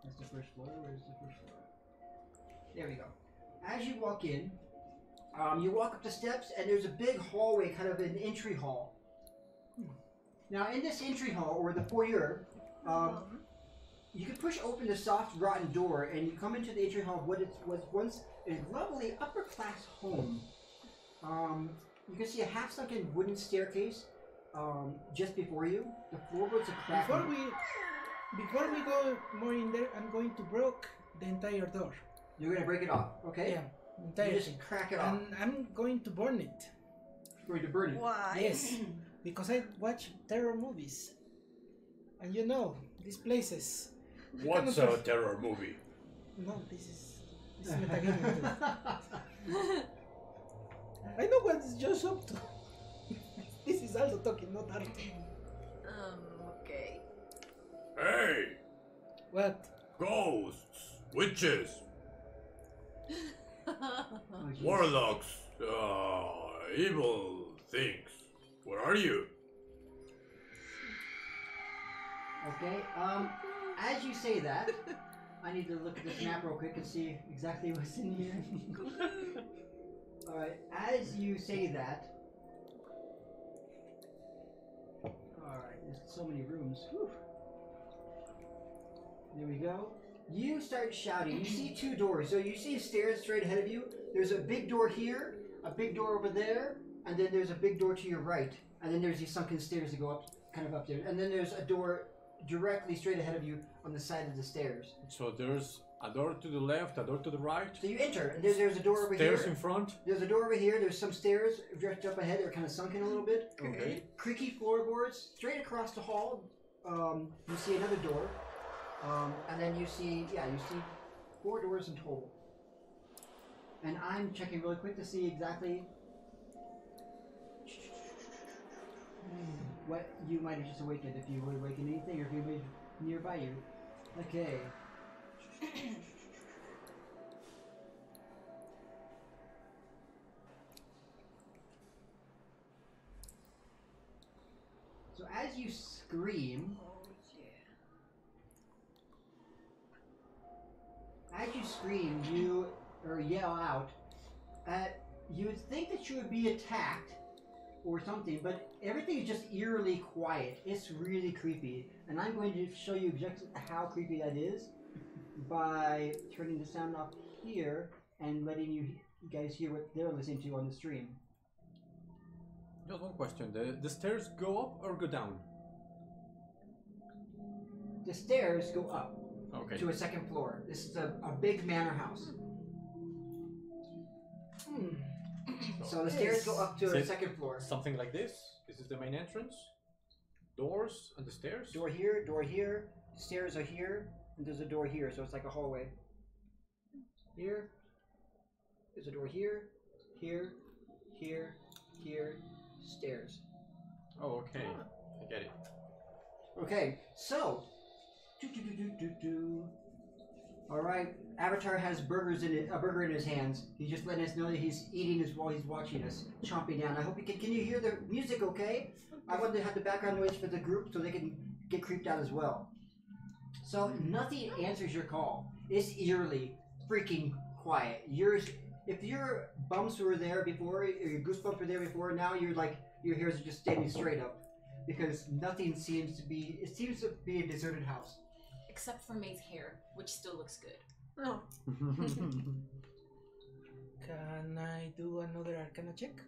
That's the first floor. Where's the first floor? There we go. As you walk in, you walk up the steps, and there's a big hallway, kind of an entry hall. Now, in this entry hall, or the foyer, you can push open the soft, rotten door, and you come into the entry hall of what was once a lovely upper-class home. You can see a half-sunken wooden staircase just before you. The floorboards are cracking. Before we go more in there, I'm going to break the entire door. You're going to break it off, okay? Yeah, entire You just thing. crack it off. And I'm going to burn it. You're going to burn it. Why? Yes, because I watch terror movies. And you know, these places. What's a terror movie? No, this is metagaming. I know what is just up to. This is also talking, not art. Okay. Hey! What? Ghosts! Witches! Oh, jeez. Warlocks! Evil things! Where are you? Okay, as you say that, I need to look at this map real quick and see exactly what's in here. Alright, as you say that... Alright, there's so many rooms. Whew. There we go. You start shouting. You see two doors. So you see stairs straight ahead of you. There's a big door here, a big door over there, and then there's a big door to your right. And then there's these sunken stairs that go up, kind of up there. And then there's a door directly straight ahead of you on the side of the stairs. So there's a door to the left, a door to the right. So you enter, and there's a door over Stairs here. in front. There's a door over here. There's some stairs just up ahead. They're kind of sunken a little bit. Okay. Creaky floorboards. Straight across the hall, you see another door. And then you see 4 doors in total. And I'm checking really quick to see exactly what you might have just awakened, if you would awaken anything, or if anybody's nearby you. Okay. So as you scream, you yell out, you would think that you would be attacked or something, but everything is just eerily quiet. It's really creepy, and I'm going to show you exactly how creepy that is by turning the sound off here and letting you guys hear what they're listening to on the stream. Just one question. The stairs go up or go down? The stairs go up. Okay. To a second floor. This is a big manor house. So the stairs go up to a second floor. Something like this. This is the main entrance. Doors and the stairs. Door here. Stairs are here, and there's a door here, so it's like a hallway. Here. There's a door here, here, stairs. Oh, okay. I get it. Okay, so. All right, Avatar has burgers in it, a burger in his hands. He's just letting us know that he's eating this while he's watching us, chomping down. I hope you can you hear the music okay? I want to have the background noise for the group so they can get creeped out as well. So nothing answers your call. It's eerily freaking quiet. If your bumps were there before, or your goosebumps were there before, now you're like, your hairs are just standing straight up. Because nothing seems to be, it seems to be a deserted house. Except for May's hair, which still looks good. No. Can I do another Arcana check?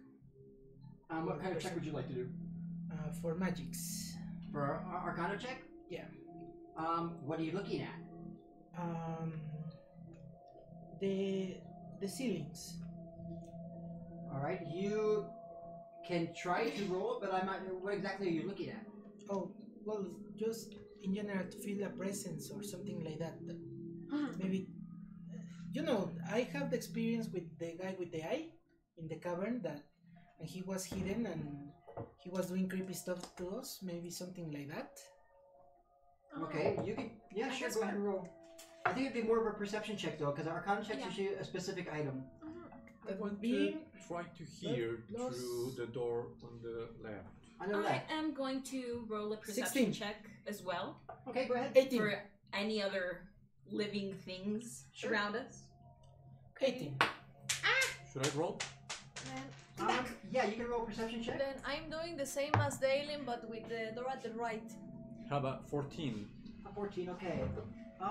What kind of check would you like to do? For magics. For our Arcana check? Yeah. What are you looking at? The ceilings. Alright, you can try to roll it, but I'm not, what exactly are you looking at? Oh, well, just in general to feel a presence or something like that. Maybe, you know, I have the experience with the guy with the eye in the cavern and he was hidden and he was doing creepy stuff to us. Maybe something like that. Okay, you can, yeah, sure, go ahead and roll. I think it'd be more of a perception check though, because Arcana check's usually a specific item. I want to try to hear through the door on the left. On the I left. am going to roll a perception 16. check as well Okay, go ahead. 18. for any other living things Sure. around us. 18. Should I roll? Then, Yeah, you can roll a perception check. then I'm doing the same as Dalen, but with the door at the right. How about 14? 14, okay. The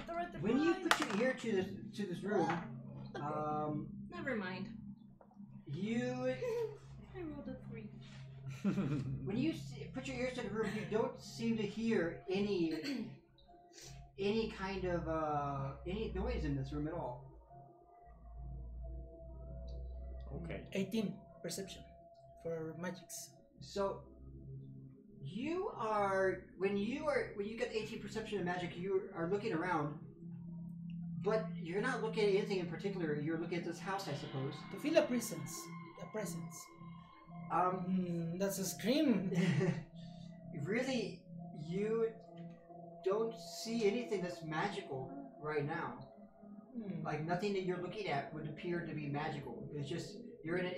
door at the When you right. put your ear to this room, Never mind. you I rolled a 3. when you put your ears to the room, you don't seem to hear any kind of any noise in this room at all. Okay. 18 perception for magics. So when you get 18 perception of magic, you are looking around, but you're not looking at anything in particular. You're looking at this house, I suppose. To feel a presence. That's a scream. Really, you don't see anything that's magical right now. Like nothing that you're looking at would appear to be magical. It's just you're in an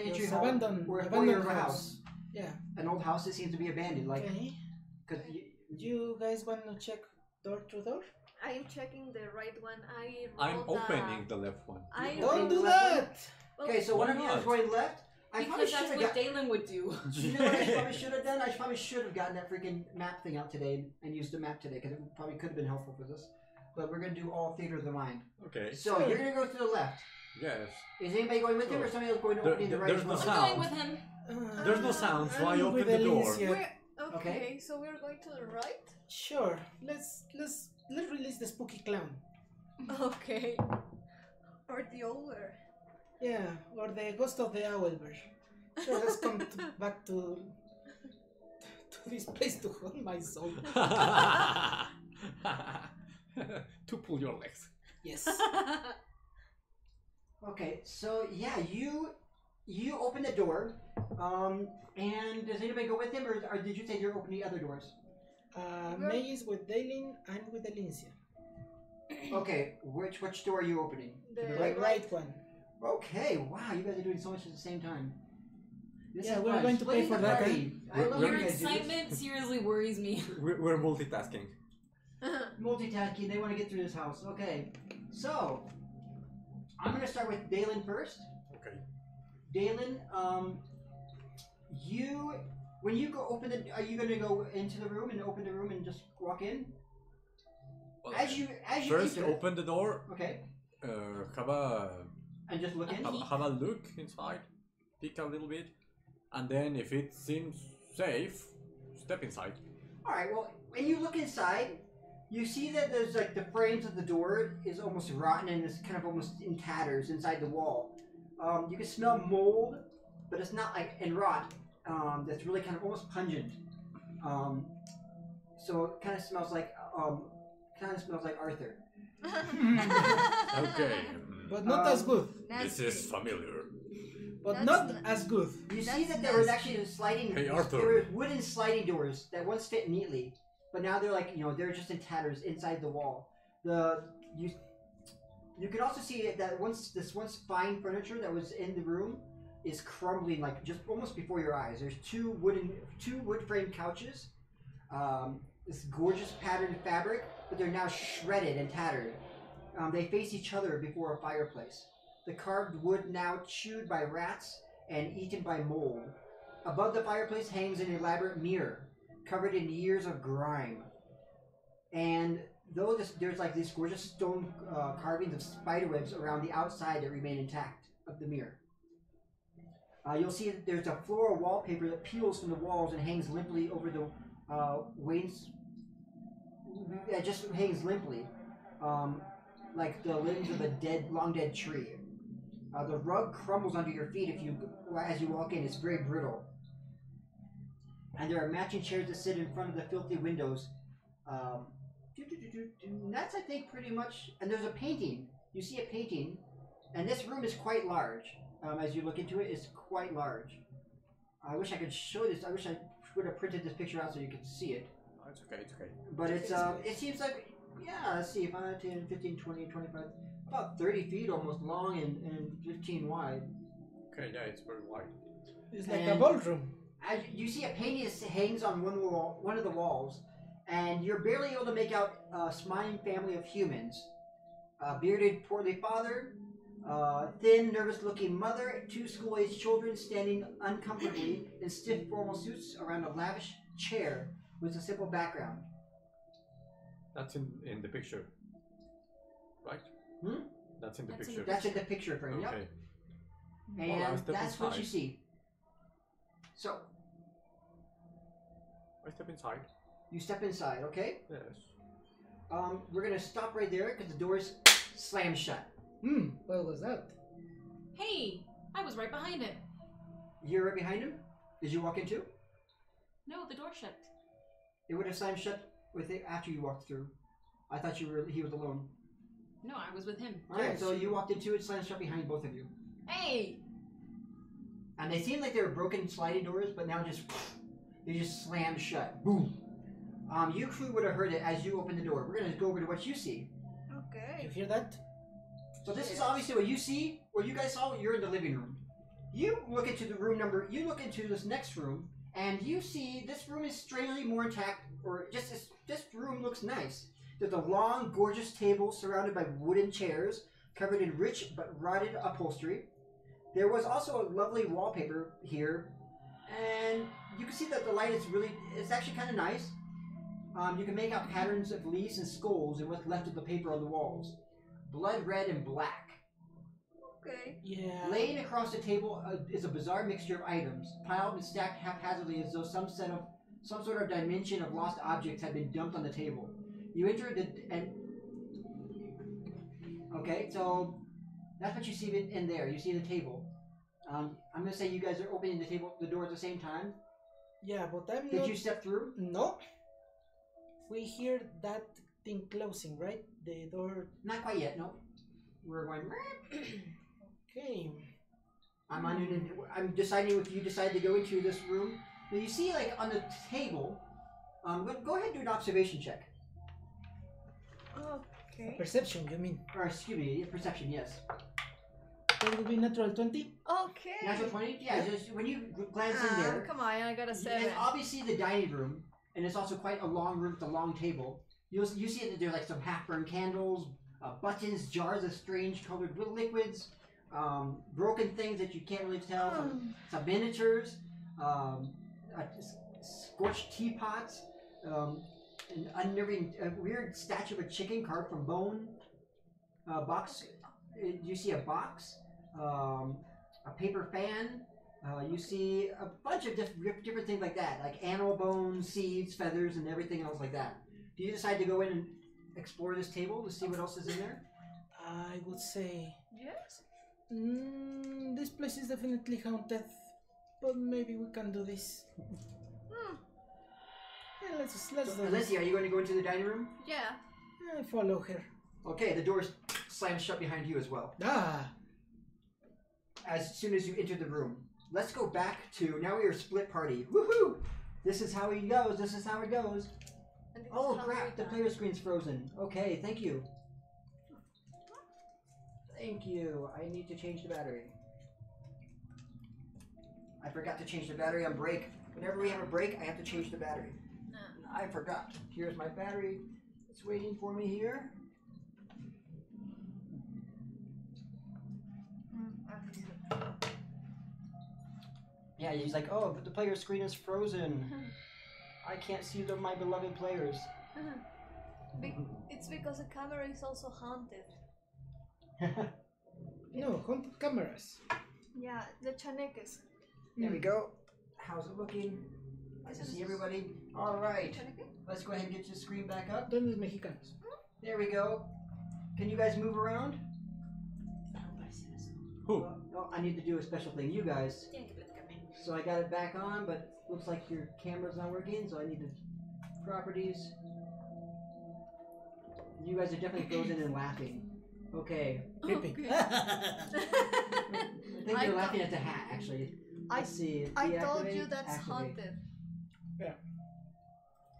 entry hall or abandoned a house. Yeah. An old house that seems to be abandoned. Like, Okay. because You guys want to check door to door? I am checking the right one. I'm rolled opening the left one. Don't do that! Okay, so Why one of you is not? going left. I probably Because should that's have what got. Dalen would do. You know what I probably should have done? I probably should have gotten that freaking map thing out today and used the map today because it probably could have been helpful for this. But we're gonna do all theater of the mind. Okay. So you're gonna go to the left. Yes. Is anybody going with him or Sure. somebody else going to There- opening the right there's as no well? sound. I'm going with him. There's no sound, so I I'm open with the door. Elincia. Okay, so we're going to the right? Sure. Let's release the spooky clown. Okay. Or the over. Yeah, or the ghost of the Owlbear. Sure, let's come back to this place to haunt my soul. To pull your legs. Yes. Okay, so yeah, you open the door, and does anybody go with him, or did you say you're opening the other doors? May is with Dalen and with Elincia. Okay, which door are you opening? To The The right? right one. Okay, wow, you guys are doing so much at the same time. This Yeah, is we're fun. going to pay Splitting for the that, party. I love We're- when Your you guys do this. excitement seriously worries me. We're multitasking. Multitasking, they want to get through this house. Okay, so I'm gonna start with Dalen first. Okay. Dalen, when you go open the, are you gonna go into the room and open the room and just walk in? Well, As you first enter, open the door. okay, Have a and just look in. have a look inside. Peek a little bit, and then if it seems safe, step inside. All right. Well, when you look inside, you see that there's like the frames of the door is almost rotten and it's kind of almost in tatters inside the wall. You can smell mold, but it's not like and rot. That's really kind of almost pungent. So it kind of smells like Arthur. Okay. But not as good. This is familiar. but That's not n- as good. You see That's that there was nice. actually sliding. Hey, Arthur. There were wooden sliding doors that once fit neatly, but now they're like they're just in tatters inside the wall. You can also see that this once fine furniture that was in the room is crumbling like just almost before your eyes. There's two wood frame couches, this gorgeous patterned fabric, but they're now shredded and tattered. They face each other before a fireplace. The carved wood now chewed by rats and eaten by mold. Above the fireplace hangs an elaborate mirror, covered in years of grime. And though there's like these gorgeous stone carvings of spiderwebs around the outside that remain intact of the mirror. You'll see that there's a floral wallpaper that peels from the walls and hangs limply over the wains. It just hangs limply, like the limbs of a long dead tree. The rug crumbles under your feet as you walk in. It's very brittle. And there are matching chairs that sit in front of the filthy windows. That's, I think, pretty much. And there's a painting. You see a painting, and this room is quite large. As you look into it, it's quite large. I wish I could show this. I wish I would have printed this picture out so you could see it. Oh, it's okay, it's okay. But it seems like, let's see, 5, 10, 15, 20, 25, about 30 feet almost long and 15 wide. Okay, yeah, it's very wide. It's like a ballroom. As you see a painting that hangs on one of the walls, and you're barely able to make out a smiling family of humans. A bearded, portly father, thin, nervous-looking mother, 2 school-aged children standing uncomfortably in stiff formal suits around a lavish chair with a simple background. That's in the picture, right? Hmm? That's in the That's in picture. That's in the picture frame, Okay. yep. Well, I And step that's what you inside. see. So, I step inside. you step inside, okay? Yes. We're gonna stop right there because the doors slam shut. What was that? Hey, I was right behind it. You're right behind him? Did you walk in too? No, the door shut. It would have slammed shut with it after you walked through. I thought he was alone. No, I was with him. Alright, so you walked into it, slammed shut behind both of you. Hey! And they seem like they were broken sliding doors, but now they just slammed shut. Boom. You crew would have heard it as you opened the door. We're gonna go over to what you see. Okay. You hear that? So this is obviously what you see. What you guys saw. You're in the living room. You look into the room number. You look into this next room, and you see this room is strangely more intact, or just this room looks nice. There's a long, gorgeous table surrounded by wooden chairs, covered in rich but rotted upholstery. There was also a lovely wallpaper here, and you can see that the light it's actually kind of nice. You can make out patterns of leaves and skulls in what's left of the paper on the walls. Blood red and black. Okay. Yeah. Laying across the table is a bizarre mixture of items, piled and stacked haphazardly as though some sort of dimension of lost objects had been dumped on the table. You enter okay, so that's what you see in there. You see the table. I'm gonna say you guys are opening the door at the same time. Yeah, but I'm Did not... you step through? No. We hear that thing closing, right? The door... Not quite yet. No. We're going. Okay. I'm deciding if you decide to go into this room. Now you see, like on the table. Go ahead and do an observation check. Okay. Perception, you mean? Or excuse me, perception. Yes. That would be natural 20? Okay. Natural 20. Yeah. Just when you glance in there, Come on, I got a 7. and obviously the dining room, and it's also quite a long room with a long table. You see that there's like some half-burned candles, buttons, jars of strange colored liquids, broken things that you can't really tell, some miniatures, scorched teapots, an unnerving, weird statue of a chicken carved from bone, box. You see a box, a paper fan. You see a bunch of different things like that, like animal bones, seeds, feathers, and everything else like that. Do you decide to go in and explore this table to see what else is in there? I would say... Yes. This place is definitely haunted, but maybe we can do this. Yeah, let's do this. Elincia, are you going to go into the dining room? Yeah. I follow her. Okay, the door slams shut behind you as well. Ah! as soon as you enter the room. Let's go back to, now we are split party. Woohoo! This is how he goes, this is how it goes. And this Oh is how crap, we the die. player screen's frozen. Okay, thank you. Thank you. I need to change the battery. I forgot to change the battery on break. Whenever we have a break, I have to change the battery. I forgot. Here's my battery. It's waiting for me here. Yeah, he's like, oh, but the player screen is frozen. I can't see my beloved players. It's because the camera is also haunted. No, haunted cameras. Yeah, the Shenanigans. There we go. How's it looking? Nice to see everybody. All right. Let's go ahead and get your screen back up. ¿Dónde es mexicanos? There we go. Can you guys move around? Who? Oh, I need to do a special thing. You guys. So I got it back on, but looks like your camera's not working, so I need to properties. You guys are definitely frozen and laughing. Okay. Creepy. I think you're laughing at the hat, actually. Let's see. I told Deactivate, you that's activate. haunted.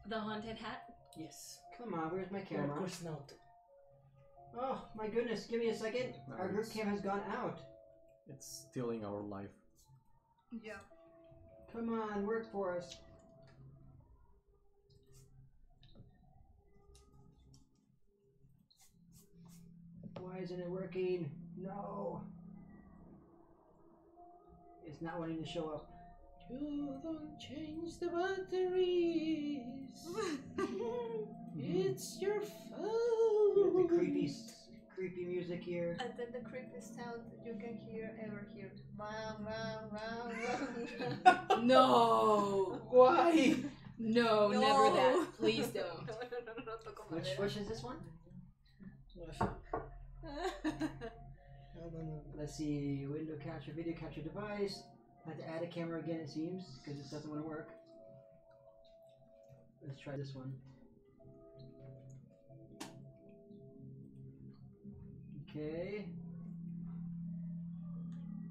The haunted hat? Yes. Come on, where's my Of camera? course not. Oh my goodness, give me a second. Our group cam has gone out. It's stealing our life. Yeah. Come on, work for us. Why isn't it working? No. It's not wanting to show up. You don't change the batteries. It's your We have phone. the creepy music here. And then the creepiest sound you can ever hear. Wow, wow, wow, wow. No! Why? No, No. never that. Please don't. Which is this one? No. Let's see. Window capture, video capture device. Have to add a camera again, it seems, because this doesn't want to work. Let's try this one. Okay.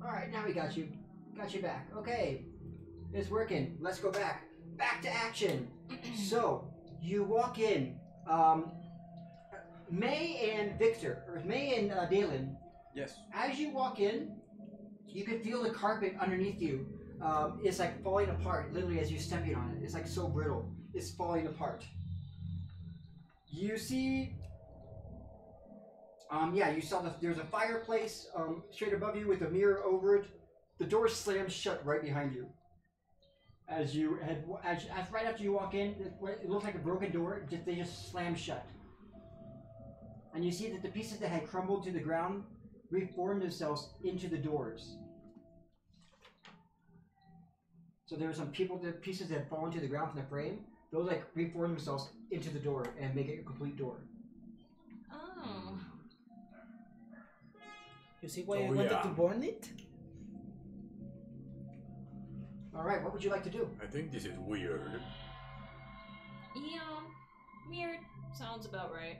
Alright, now we got you. Got you back. Okay. It's working. Let's go back. Back to action. So, you walk in. May and Victor, or May and Dalen, Yes. as you walk in, you can feel the carpet underneath you. It's like falling apart, literally as you're stepping on it. It's like so brittle. It's falling apart. You see, you saw there's a fireplace straight above you with a mirror over it. The door slams shut right behind you. As right after you walk in, it looks like a broken door. They just slam shut. And you see that the pieces that had crumbled to the ground reformed themselves into the doors. So there were some pieces that had fallen to the ground from the frame. Those like reform themselves into the door and make it a complete door. Oh. You see why I Oh, wanted yeah. to burn it? All right, what would you like to do? I think this is weird. Yeah. Weird. Sounds about right.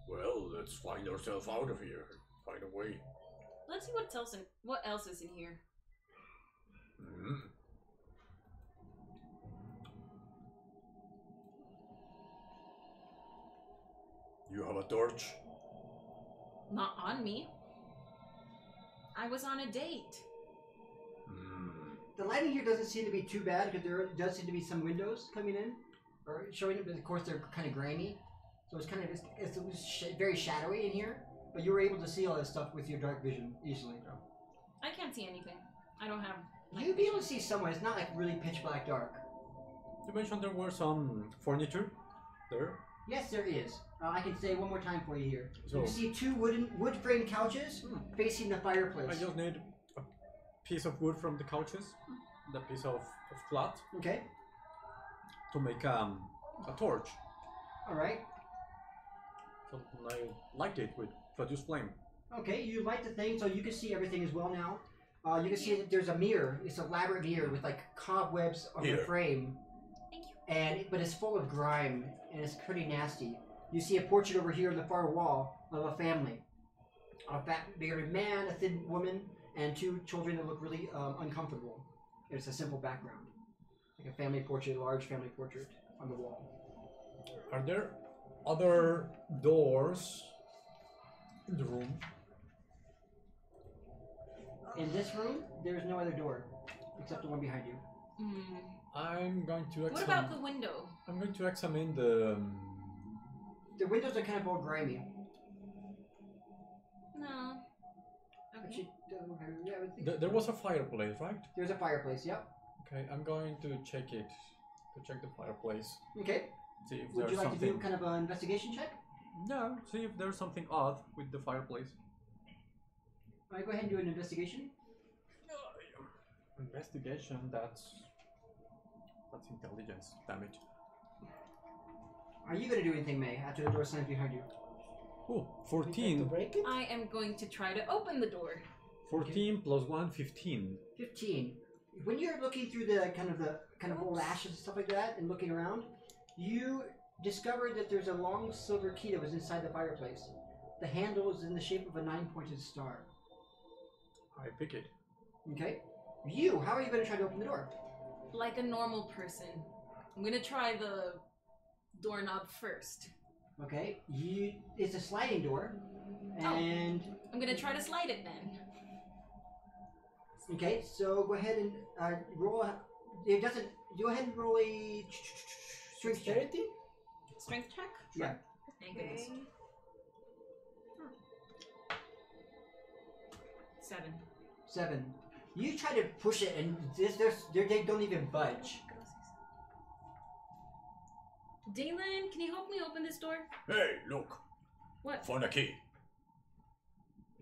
Well, let's find ourselves out of here. Find a way. Let's see what else is in here. Hmm. You have a torch? Not on me. I was on a date. Hmm. The lighting here doesn't seem to be too bad because there does seem to be some windows coming in or showing it, but of course they're kind of grainy. So it's very shadowy in here. But you were able to see all this stuff with your dark vision easily. I can't see anything. I don't have. You'd be able to see somewhere. It's not like really pitch black dark. You mentioned there were some furniture there. Yes, there is. I can say one more time for you here. So- You see two wood frame couches facing the fireplace. I just need a piece of wood from the couches, the piece of flat, Okay. to make a torch. All right. So I light it with produce flame. Okay. You light the thing so you can see everything as well now. You can see that there's a mirror. It's an elaborate mirror with like cobwebs on the Here. frame. Thank you. But it's full of grime and it's pretty nasty. You see a portrait over here on the far wall of a family. A fat bearded man, a thin woman, and two children that look really uncomfortable. It's a simple background, like a family portrait, a large family portrait on the wall. Are there other doors in the room? In this room, there is no other door except the one behind you. I'm going to examine. What about the window? I'm going to examine the. The windows are kind of all grimy. No. Okay. Yeah, I would think There was a fireplace, right? there's a fireplace. Yep. Okay, I'm going to check it. To check the fireplace. Okay. See if Would there's you like something. to do kind of an investigation check? No, see if there's something odd with the fireplace. All right, go ahead and do an investigation. Investigation. That's intelligence. Damn it. Are you going to do anything, May, after the door slams behind you? Oh, To 14. break it? I am going to try to open the door. 14 plus 1, 15. 15. When you're looking through the kind of old ashes and stuff like that, and looking around, you discover that there's a long silver key that was inside the fireplace. The handle is in the shape of a 9-pointed star. I pick it. Okay. How are you going to try to open the door? Like a normal person. I'm gonna try the doorknob first. Okay. It's a sliding door, and I'm gonna try to slide it then. okay. So go ahead and roll. It doesn't. Go ahead and roll a strength check. Dexterity? Strength check? Yeah. Thank goodness. 7. 7. You try to push it, and they don't even budge. Dalen, can you help me open this door? Hey, look. What? Found a key.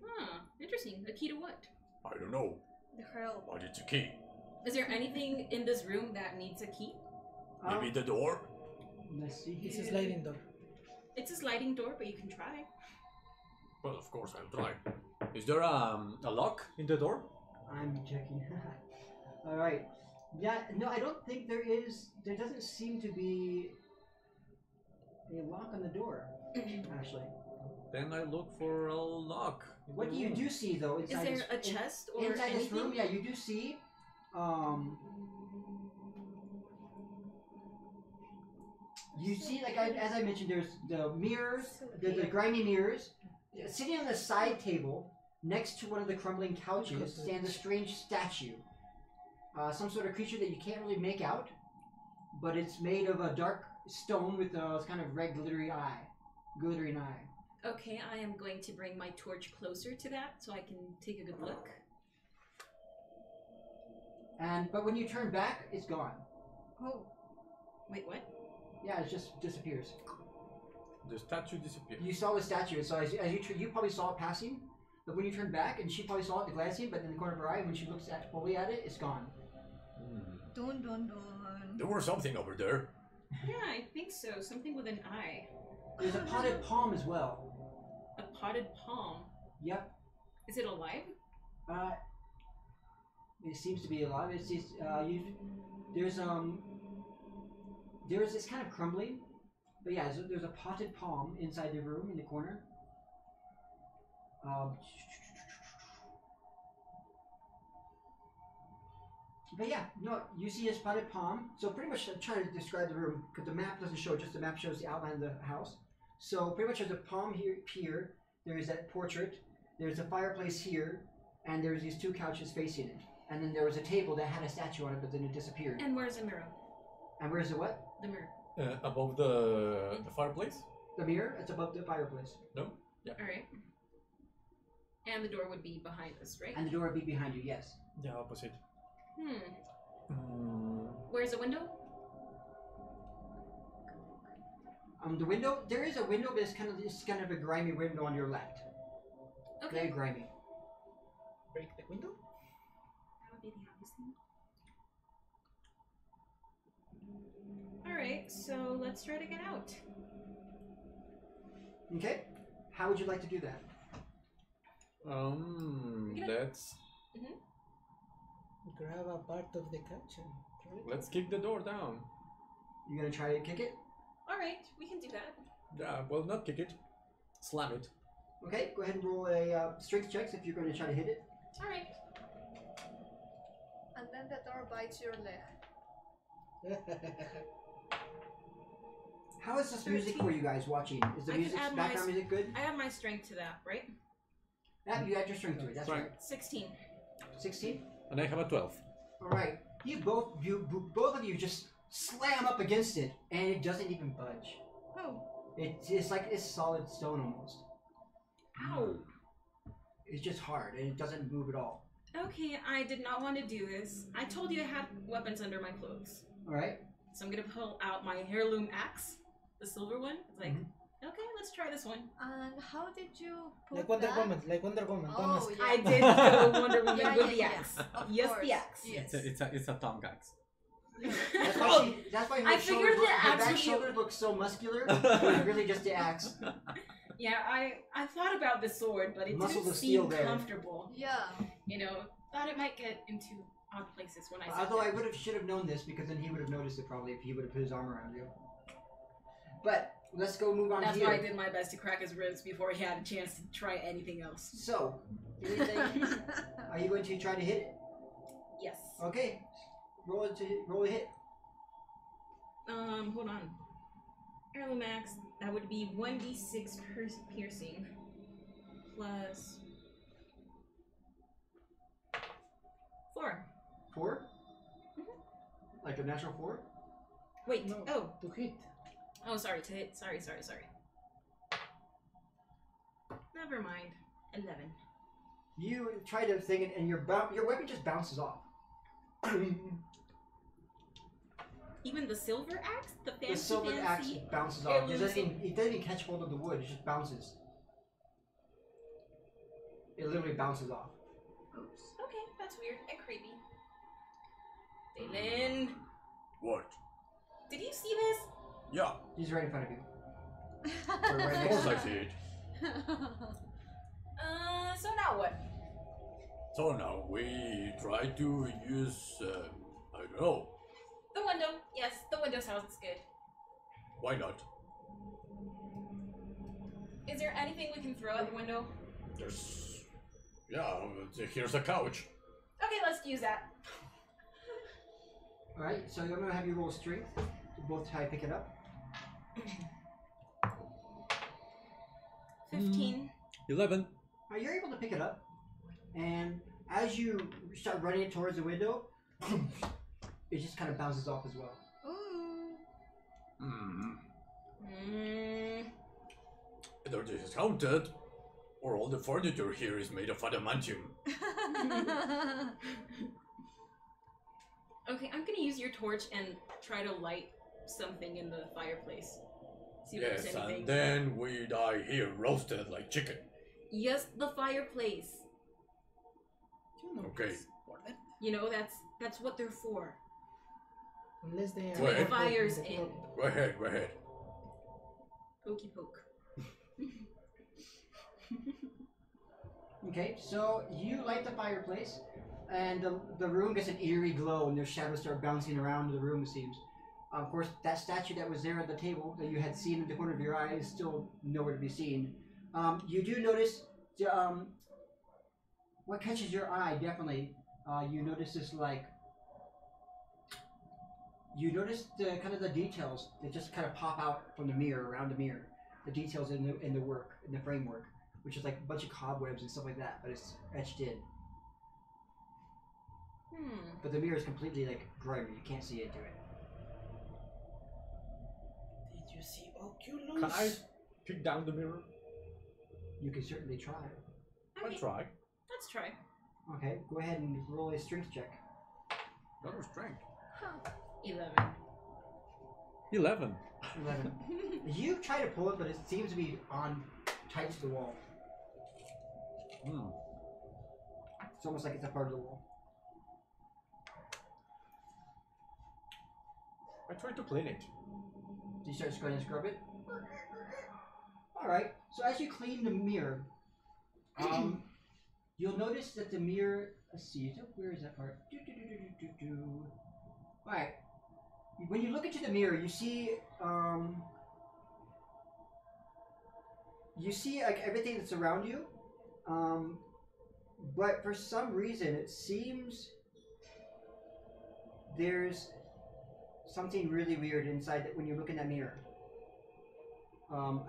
Huh, interesting. A key to what? I don't know, The hell. but it's a key. Is there anything in this room that needs a key? Maybe the door? Let's see. It's a here. sliding door. It's a sliding door, but you can try. Well, of course I'll try. Is there a lock in the door? I'm checking. All right. Yeah. No, I don't think there is. There doesn't seem to be a lock on the door. Actually. Then I look for a lock. in What the you room. do see though Is inside there this, a chest or inside this anything? room? Yeah, you do see. You see, like as I mentioned, there's the mirrors, the grimy mirrors. Sitting on the side table next to one of the crumbling couches stands a strange statue. Some sort of creature that you can't really make out, but it's made of a dark stone with a kind of red glittering eye. Okay, I am going to bring my torch closer to that so I can take a good look. But when you turn back, it's gone. Oh. Wait, what? Yeah, it just disappears. The statue disappeared. You saw the statue, so as you probably saw it passing, but when you turn back, and she probably saw it glancing, but in the corner of her eye, when she looks fully at it, it's gone. Dun dun dun. There was something over there. Yeah, I think so. Something with an eye. There's a potted palm as well. A potted palm. Yep. Is it alive? It seems to be alive. It's it's kind of crumbling, but yeah, there's a potted palm inside the room in the corner. But yeah, no, you see his potted palm. So pretty much I'm trying to describe the room because the map doesn't show, just the map shows the outline of the house. So pretty much there's a palm here, there's that portrait, there's a fireplace here, and there's these two couches facing it. And then there was a table that had a statue on it, but then it disappeared. And where's the mirror? And where's the what? The mirror. Above the fireplace? The mirror? It's above the fireplace. No? Yeah. Alright. And the door would be behind us, right? And the door would be behind you, yes. Yeah, opposite. Where's the window? The window, there is a window, but it's kind of a grimy window on your left. Okay. Very grimy. Break the window? That would be the obvious thing. Alright, so let's try to get out. Okay. How would you like to do that? Let's Grab a part of the couch and throw it. let's kick the door down. You gonna try to kick it? Alright, we can do that. Yeah, well, not kick it. Slam it. Okay, go ahead and roll a strength check if you're going to try to hit it. Alright. And then the door bites your leg. How is this music 13. for you guys watching? Is the I can music add background my- music good? I add my strength to that, right? Yeah, you add your strength to it. That's Right. right. 16. 16. And I have a 12. All right. Both of you just slam up against it, and it doesn't even budge. Oh. It's like it's solid stone almost. Ow. It's just hard, and it doesn't move at all. Okay, I did not want to do this. I told you I had weapons under my clothes. All right. So I'm gonna pull out my heirloom axe, the silver one. It's like, Mhm. okay, let's try this one. And how did you put Like Wonder that? Woman, like Wonder Woman. Oh, Thomas. yeah. I did go Wonder Woman Yeah, with yeah, the yeah. axe. Of Yes, course. the axe. Yes. It's a tongue axe. That's why, that's why her I shoulders figured look, the her axe back would be- shoulders look so muscular. But it's really just the axe. Yeah, I thought about the sword, but it Muscles didn't of steel seem there. comfortable. Yeah. You know, thought it might get into odd places when I said Although I that. should have known this because then he would have noticed it probably if he would have put his arm around you. But let's go move on That's here. why I did my best to crack his ribs before he had a chance to try anything else. So, anything? Are you going to try to hit it? Yes. Okay. Roll a hit. Hold on. Heirloom axe, that would be 1d6 piercing. Plus... 4. 4? Like a natural 4? Wait, No, oh. to hit. Oh, sorry, to hit. Sorry. Never mind. 11. You try to thing it, and your weapon just bounces off. Even the silver axe? The fancy, The silver axe fancy... bounces off. It heirloom doesn't even catch hold of the wood. It just bounces. It literally bounces off. Oops. Okay, that's weird and creepy. Dalen, What? did you see this? Yeah, He's right in front of you. Or right of next course to I you. see it. So now what? So now we try to use, I don't know, The window. Yes, the window sounds good. why not? Is there anything we can throw at the window? There's, yeah, here's a couch. Okay, let's use that. Alright, so I'm gonna have you roll strength to both try to pick it up. 15. 11. You're able to pick it up, and as you start running it towards the window, it just kind of bounces off as well. Ooh. Either this is haunted, or all the furniture here is made of adamantium. Okay, I'm gonna use your torch and try to light something in the fireplace. See if Yes, there's anything. and then we die here roasted like chicken. Yes, the fireplace. Okay. You know, that's what they're for. Unless they To make fires in. Go ahead, go ahead. Pokey poke. Okay, so you light the fireplace, and the room gets an eerie glow, and their shadows start bouncing around the room, it seems. Of course, that statue that was there at the table that you had seen in the corner of your eye is still nowhere to be seen. You do notice what catches your eye, definitely. You notice this, you notice the kind of the details that just kind of pop out from the mirror, around the mirror. The details in the work, in the framework, which is like a bunch of cobwebs and stuff like that, but it's etched in. But the mirror is completely like grimy. You can't see into it. Did you see Oculus? Can I pick down the mirror? You can certainly try. I'll Okay, try. let's try. Okay, go ahead and roll a strength check. Another strength. 11. 11. 11. You try to pull it, but it seems to be on tight to the wall. Hmm. It's almost like it's a part of the wall. I try to clean it. So you start to go ahead and scrub it. Alright, so as you clean the mirror, you'll notice that the mirror, let's see, where is that part? Alright, when you look into the mirror, you see like everything that's around you, but for some reason it seems there's something really weird inside that when you look in that mirror.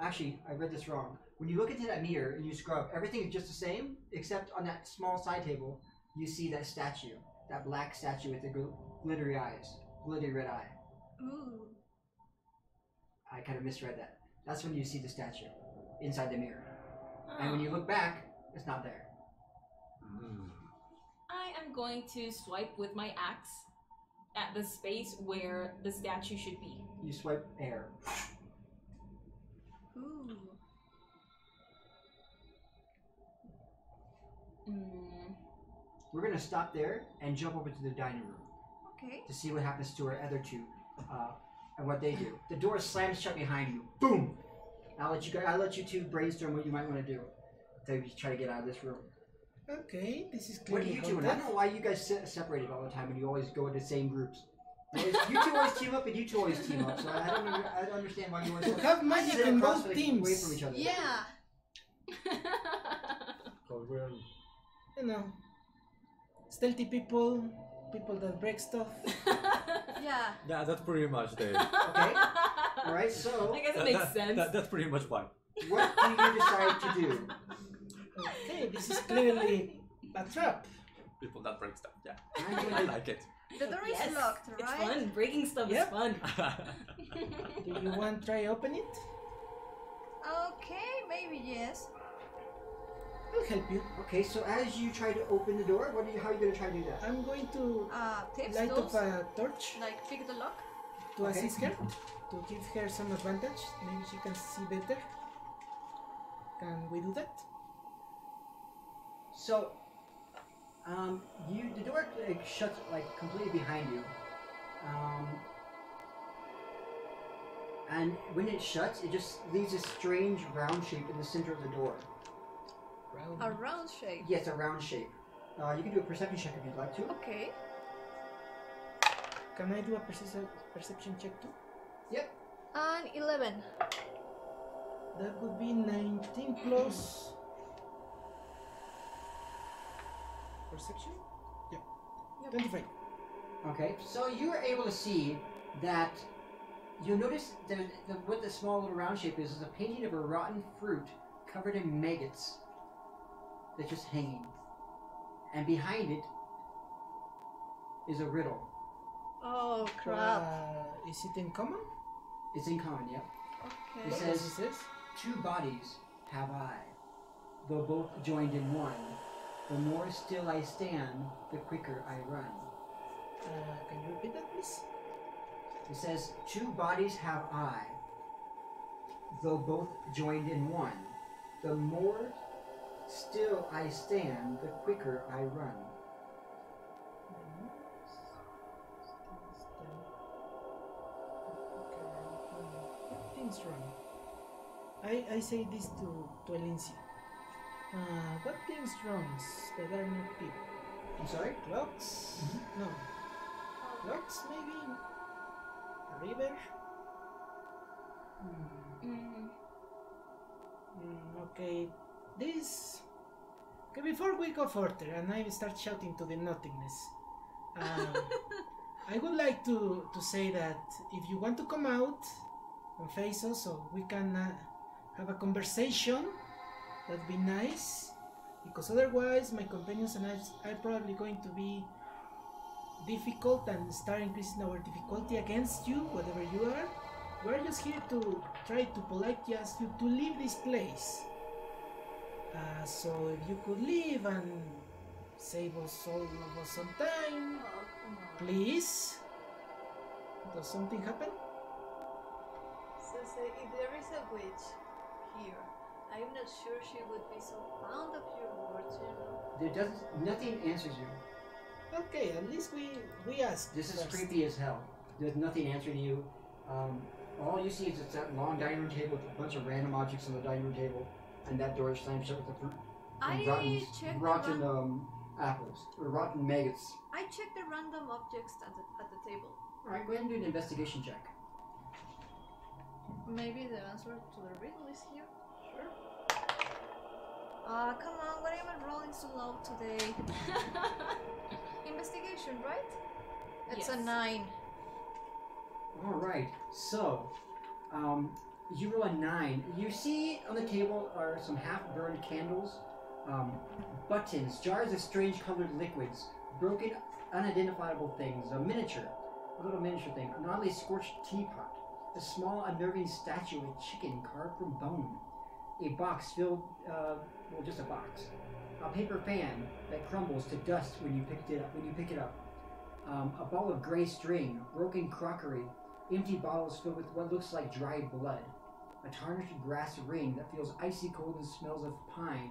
Actually, I read this wrong. When you look into that mirror and you scrub, everything is just the same, except on that small side table, you see that statue, that black statue with the glittery eyes, glittery red eye. Ooh. I kind of misread that. That's when you see the statue inside the mirror. And when you look back, it's not there. I am going to swipe with my axe at the space where the statue should be. You swipe air. Ooh. We're gonna stop there and jump over to the dining room Okay. to see what happens to our other two, and what they do. The door slams shut behind you. Boom! I'll let you two brainstorm what you might want to do to try to get out of this room. Okay, this is What clearly do you do? And I don't know why you guys separated all the time and you always go into the same groups. You two always team up and you two always team up. So I don't understand why you always You have magic sit in across both away teams. from each other. Yeah. So we're You know, stealthy people, people that break stuff. Yeah. yeah, that's pretty much the. Okay. All right. So I guess it makes sense. That's pretty much why. what do you decide to do? Okay, this is clearly a trap. People that break stuff. Yeah, I'm I gonna, like it. The door Yes, is locked, right? It's fun. Breaking stuff Yep. is fun. Do you want to try open it? Okay, maybe yes. I'll help you. okay. So as you try to open the door, how are you gonna try to do that? I'm going to Tips, light tools, up a torch like pick the lock. to Okay. assist her, to give her some advantage. Maybe she can see better. Can we do that? So, the door shuts completely behind you, and when it shuts, it just leaves a strange round shape in the center of the door. Round. A round shape. Yes, a round shape. You can do a perception check if you'd like to. Okay. Can I do a perception check too? Yep. And 11. That would be 19 plus perception? Yeah. Yep. 25. Okay, so you are able to see that. You'll notice that what the small little round shape is a painting of a rotten fruit covered in maggots that's just hanging. And behind it is a riddle. Oh crap. Is it in common? It's in common, yep. Okay. It What says, does it says? two bodies have I, though both joined in one. The more still I stand, the quicker I run. Can you repeat that, please? It says, two bodies have I, though both joined in one. The more still I stand, the quicker I run. Things wrong. I say this to Elincia. What things wrong that are not people? I'm sorry? Clocks? No. Clocks maybe? A river? Okay. This... Okay, before we go further and I start shouting to the nothingness, I would like to say that if you want to come out and face us so we can have a conversation, that'd be nice, because otherwise my companions and I are probably going to be difficult and start increasing our difficulty against you, whatever you are. We're just here to try to politely ask you to leave this place. So if you could leave and save us all of us some time, Oh, come on. please. Does something happen? So if there is a witch here, I'm not sure she would be so fond of your words, you know. Nothing answers you. Okay, at least we asked. This is first. creepy as hell. There's nothing answering you. All you see is it's that long dining room table with a bunch of random objects on the dining room table, and that door is slammed shut with the fruit. And rotten apples, or rotten maggots. I checked the random objects at the table. Alright, go ahead and do an investigation check. Maybe the answer to the riddle is here. Sure. Come on, why am I rolling so low today? Investigation, right? It's a Yes. 9. Alright, so, you roll a 9. You see on the table are some half-burned candles, buttons, jars of strange colored liquids, broken, unidentifiable things, a little miniature thing, an oddly scorched teapot, a small, unnerving statue of a chicken carved from bone, a box filled, just a box, a paper fan that crumbles to dust when you pick it up, a ball of gray string, broken crockery, empty bottles filled with what looks like dried blood, a tarnished brass ring that feels icy cold and smells of pine,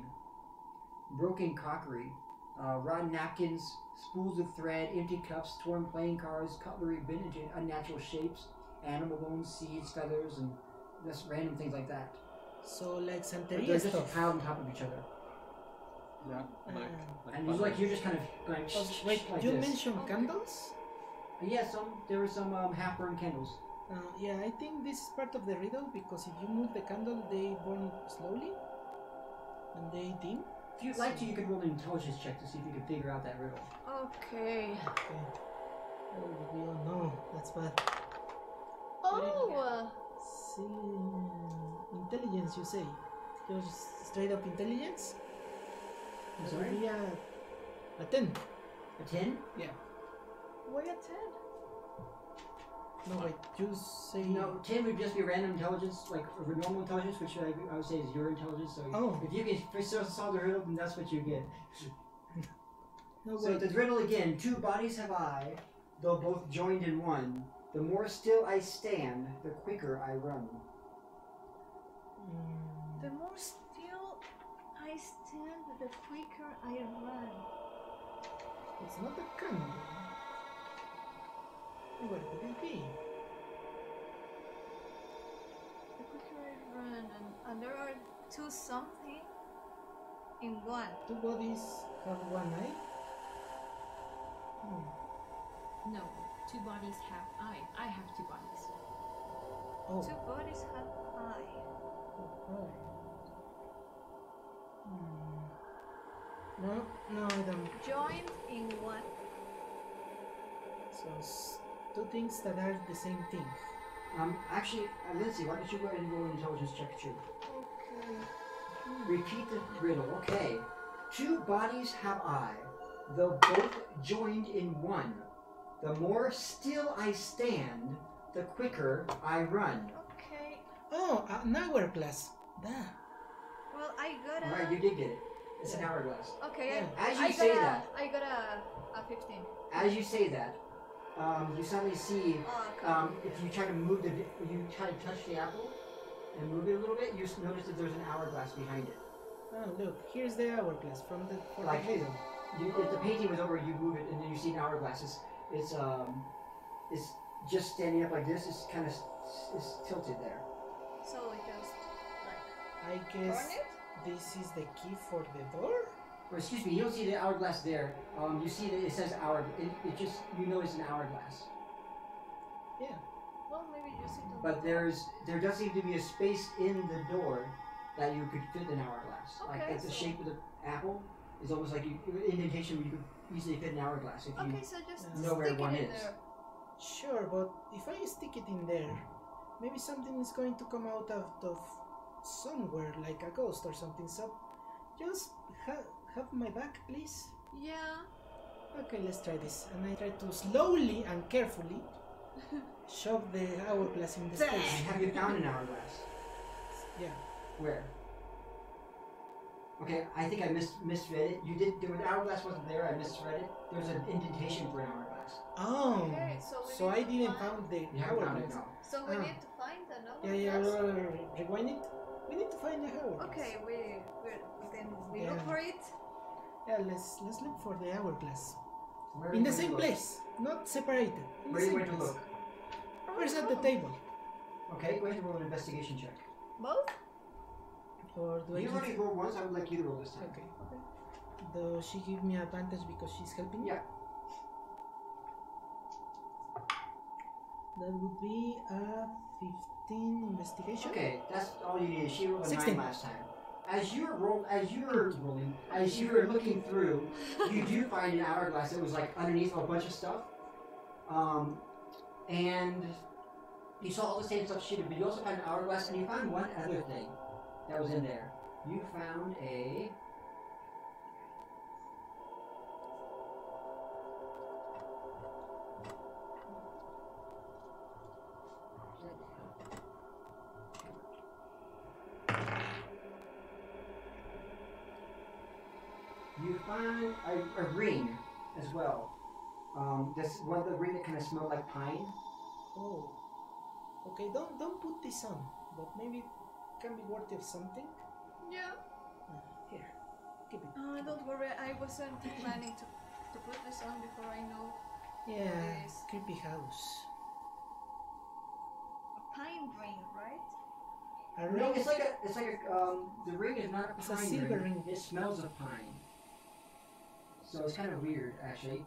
broken crockery, rotten napkins, spools of thread, empty cups, torn playing cards, cutlery bent into unnatural shapes, animal bones, seeds, feathers, and just random things like that. So like But Santeria they're just stuff. piled on top of each other. Yeah, And you're just kind of going Wait, like you this. mentioned candles? Yeah, there were some half-burned candles. Yeah, I think this is part of the riddle because if you move the candle, they burn slowly and they dim. If you'd like to, you could roll an intelligence check to see if you can figure out that riddle. Okay. Okay. Oh, we all know that's bad. Oh! See, intelligence, you say? Just straight up intelligence? I'm That sorry? would be a 10. A 10? Yeah. Why a 10? No, wait, you say. No, 10 would just be random intelligence, like normal intelligence, which I would say is your intelligence. So Oh. if you can solve the riddle, then that's what you get. No, So wait. the riddle again: 2 bodies have I, though both joined in one. The more still I stand, the quicker I run. The more still I stand, the quicker I run. It's not a candle. What could it be? The quicker I run, and there are 2 something in one. 2 bodies have 1 eye? No, 2 bodies have I have 2 bodies. Oh. 2 bodies have eye. Oh. No, I don't. Joined in one. So, 2 things that are the same thing. Actually, Lindsay, why don't you go ahead and roll an intelligence check too? Okay. Repeat the riddle. Okay. 2 bodies have I, though both joined in one. The more still I stand, the quicker I run. Okay. Oh, an hourglass. Da. Well, I got a. Alright, you did get it. It's an hourglass. Okay. Yeah. As you I say got that, I got a 15. as you say that, you suddenly see, Oh, if you try to move you try to touch the apple and move it a little bit, you notice that there's an hourglass behind it. Oh, look, here's the hourglass from the Like, riddle. if the painting was over, you move it, and then you see an hourglass. It's just standing up like this. It's kind of tilted there. So it just like I guess burn it? this is the key for the door? Or excuse me, you don't see the hourglass there. You see that it says hour. It just you know it's an hourglass. Yeah. Well, maybe use it on But there does seem to be a space in the door that you could fit an hourglass. Okay, Like the so- shape of the apple is almost like indentation where you could easily fit an hourglass if you. Okay, so just know where stick one it in is. there. Sure, but if I stick it in there, maybe something is going to come out of somewhere, like a ghost or something. So, just have my back, please. Yeah. Okay, let's try this. And I try to slowly and carefully shove the hourglass in the space. Have you found an hourglass? Yeah. Where? Okay, I think I misread it. You did. The hourglass wasn't there. I misread it. There's an indentation for an hourglass. Oh. Okay, so we So need I to didn't find- found the You haven't found it, hourglass. no. So we Ah. need to find another Yeah, glass. rewind it. We need to find the hourglass. Okay, then we Yeah. look for it. Yeah, let's look for the hourglass. Where In are the you same going to look? place, not separated. In Where the are you same going to place. look? Where's at the table? Okay, go ahead and roll an investigation check. Both? Or do I You give... already rolled once. I would like you to roll this time. Okay. Does she give me advantage because she's helping me? Yeah. That would be a 15 investigation. Okay, that's all you needed. She rolled a 16. 9 last time. as you were looking through, you do find an hourglass that was like underneath a bunch of stuff. And you saw all the same stuff she did, but you also found an hourglass, and you found one other thing that was in there. You found a... You find a ring as well. This one, the ring that kind of smelled like pine. Oh. Okay, don't put this on, but maybe it can be worthy of something. Yeah. Here, keep it. Don't worry, I wasn't planning to put this on before I know. Yeah, Yes. creepy house. A pine ring, right? A No, ring. the ring is not a It's a pine silver ring. It smells of pine. So it's kind of weird, actually,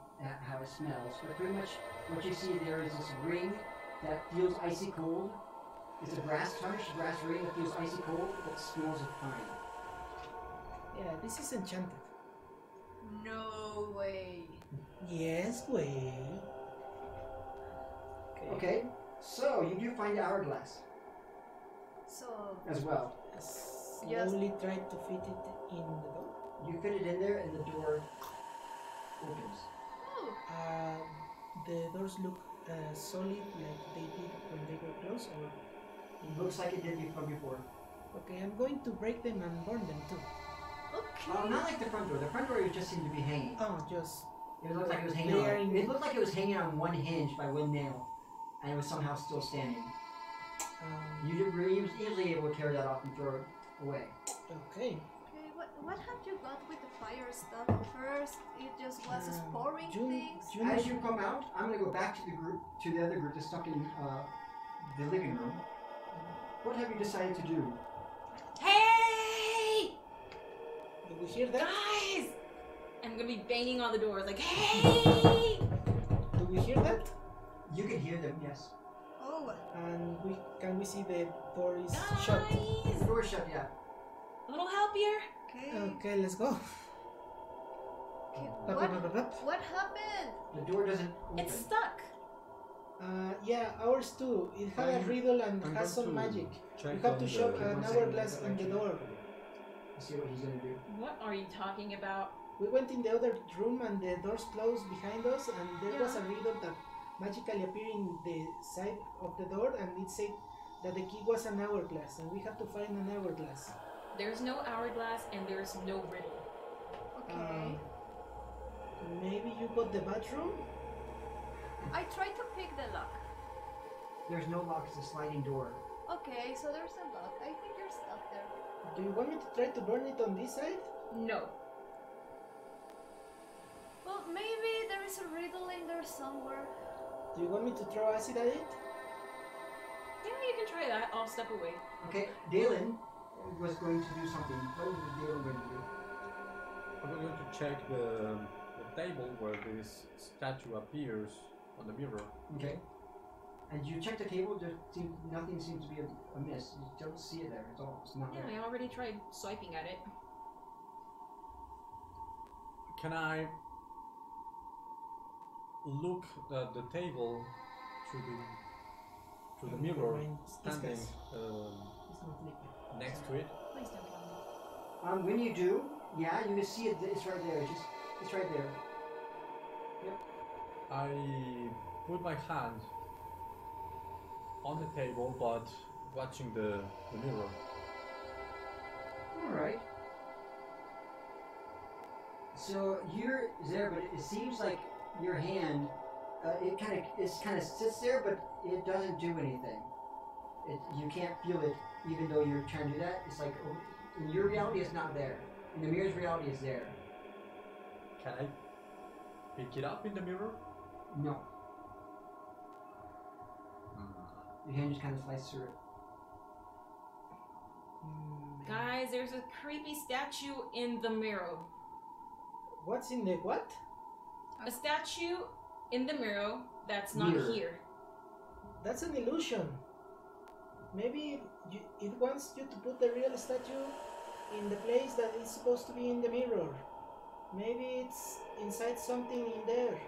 how it smells. But pretty much what you see there is this ring that feels icy cold. It's a tarnished brass ring that feels icy cold that smells of pine. Yeah, this is enchanted. No way. Yes, way. Okay, so you do find the hourglass So, as well. Slowly try to fit it in the door. You fit it in there and the door opens. oh, The doors look solid like they did when they were closed, or It looks like it did from before. okay, I'm going to break them and burn them too. okay. Not like the front door. The front door just seemed to be hanging. Oh, just It looked like it was hanging on. It looked like it was hanging on one hinge by one nail, and it was somehow still standing. You were easily able to carry that off and throw it away. okay. Okay, what have you got with the fire stuff? First, it just was pouring things. As you come out, I'm going to go back to the other group that's stuck in the living room. What have you decided to do? Hey! Did we hear that? Guys! I'm gonna be banging on the doors like, hey! Do we hear that? You can hear them, yes. Oh, And can we see the door is shut? Guys! The door is shut, yeah. A little help here? okay. Okay, let's go. Okay, Up, up, up, up, up. what happened? The door doesn't open. It's stuck. Yeah, ours too. It had a riddle and I'm has going some to magic. check You have to on shove the- an hourglass in the door. Let's see what he's going to do. What are you talking about? We went in the other room and the doors closed behind us, and there was a riddle that magically appeared in the side of the door, and it said that the key was an hourglass, and we have to find an hourglass. There's no hourglass and there's no riddle. Okay. Maybe you got the bathroom? I tried to pick the lock. There's no lock, it's a sliding door. Okay, so there's a lock. I think you're stuck there. Do you want me to try to burn it on this side? No. Well, maybe there is a riddle in there somewhere. Do you want me to throw acid at it? Yeah, you can try that. I'll step away. Okay, Dalen was going to do something. What was Dalen going to do? I'm going to check the table where this statue appears on the mirror. Okay. And you check the table, nothing seems to be amiss. You don't see it there. It's not Yeah, there. I already tried swiping at it. Can I look at the table through the mirror standing It's not liquid. next to it? Please don't kill me. When you do, yeah, you can see it. It's right there. It's right there. I put my hand on the table, but watching the mirror. All right. So you're there, but it seems like your hand, it kind of sits there, but it doesn't do anything. You can't feel it, even though you're trying to do that. It's like in your reality, it's not there. In the mirror's reality, it's there. Can I pick it up in the mirror? No. Your hand just kind of slices through it. Guys, there's a creepy statue in the mirror. What's in the what? A statue in the mirror that's not Mirror. here. That's an illusion. Maybe it wants you to put the real statue in the place that is supposed to be in the mirror. Maybe it's inside something in there.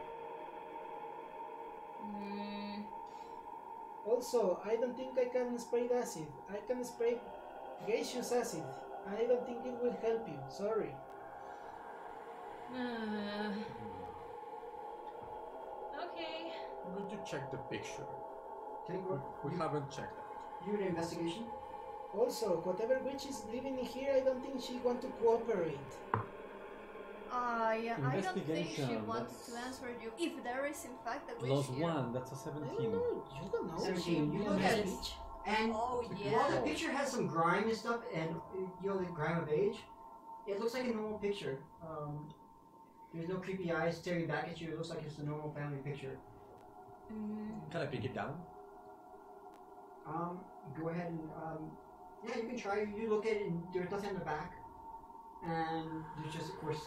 Also, I don't think I can spray acid. I can spray gaseous acid. I don't think it will help you. Sorry. Okay. I'm going to check the picture. Can you go? We haven't checked that. You an investigation? Also, whatever witch is living in here, I don't think she want to cooperate. Yeah, I don't think she Investigation, wanted that's- to answer you. If there is in fact a witch Plus here. 1, that's a I 17. don't know. You don't know. 17. You She look knows at it. speech. And Oh, while yeah. the picture has some grime and stuff, and you know the grime of age, it looks like a normal picture. There's no creepy eyes staring back at you. It looks like it's a normal family picture. Can I pick it down? Go ahead and yeah, you can try. You look at it, and there's nothing on the back, and there's just, of course,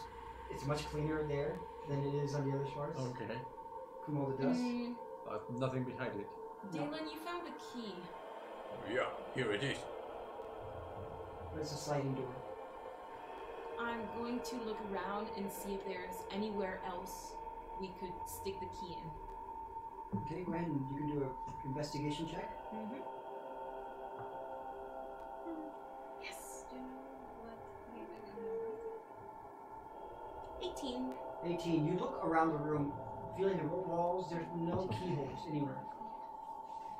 it's much cleaner there than it is on the other shards Okay. from all the dust. Nothing behind it. Dalen, you found a key. Yeah, here it is. But it's a sliding door. I'm going to look around and see if there's anywhere else we could stick the key in. Okay, go ahead and you can do an investigation check. Yes. Do you know what we 18. 18. You look around the room, feeling the walls. There's no keyholes anywhere.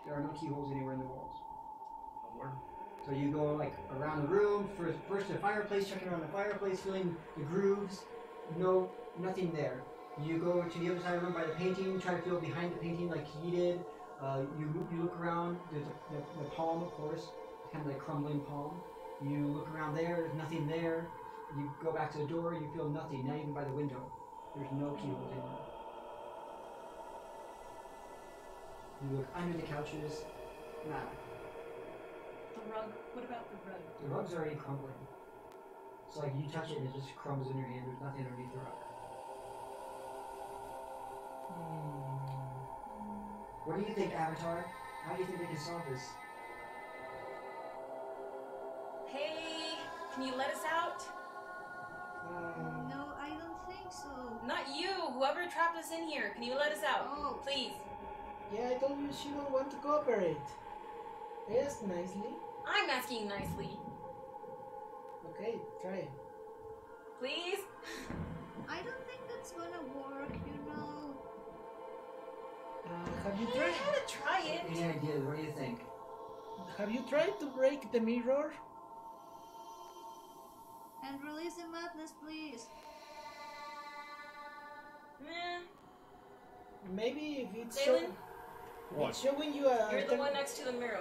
There are no keyholes anywhere in the walls. So you go like around the room, first the fireplace, checking around the fireplace, feeling the grooves. No, nothing there. You go to the other side of the room by the painting, try to feel behind the painting like he did. You look around. There's the palm, of course, kind of like crumbling palm. You look around there. There's nothing there. You go back to the door. You feel nothing. Not even by the window. There's no keyholes anywhere. You look under the couches. Nada. The rug. What about the rug? The rug's already crumbling. It's like you touch it and it just crumbles in your hand. There's nothing underneath the rug. What do you think, Avatar? How do you think they can solve this? Hey, can you let us out? No, I don't think so. Not you. Whoever trapped us in here. Can you let us out? Oh. Please. Yeah, I told you she don't want to cooperate. Ask nicely. I'm asking nicely. Okay, try. Please? I don't think that's gonna work, you know. Have you I tried? had to try it. Any ideas? What do you think? Have you tried to break the mirror? And release the madness, please. Maybe if it's Dalen, it's showing you a. you're the one next to the mirror.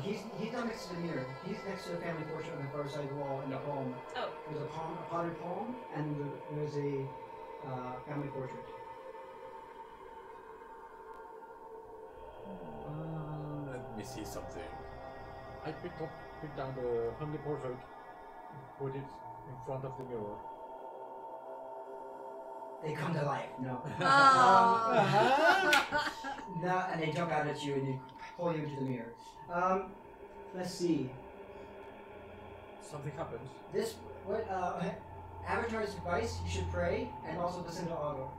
He's not next to the mirror. He's next to the family portrait on the far side wall in the palm. Oh. There's a potted palm, and there's a family portrait. Let me see something. I picked down the family portrait, put it in front of the mirror. They come to life. No. Oh. No, and they jump out at you and you pull you into the mirror. Let's see. Something happens. This what Avatar's advice? You should pray and also listen to Otto.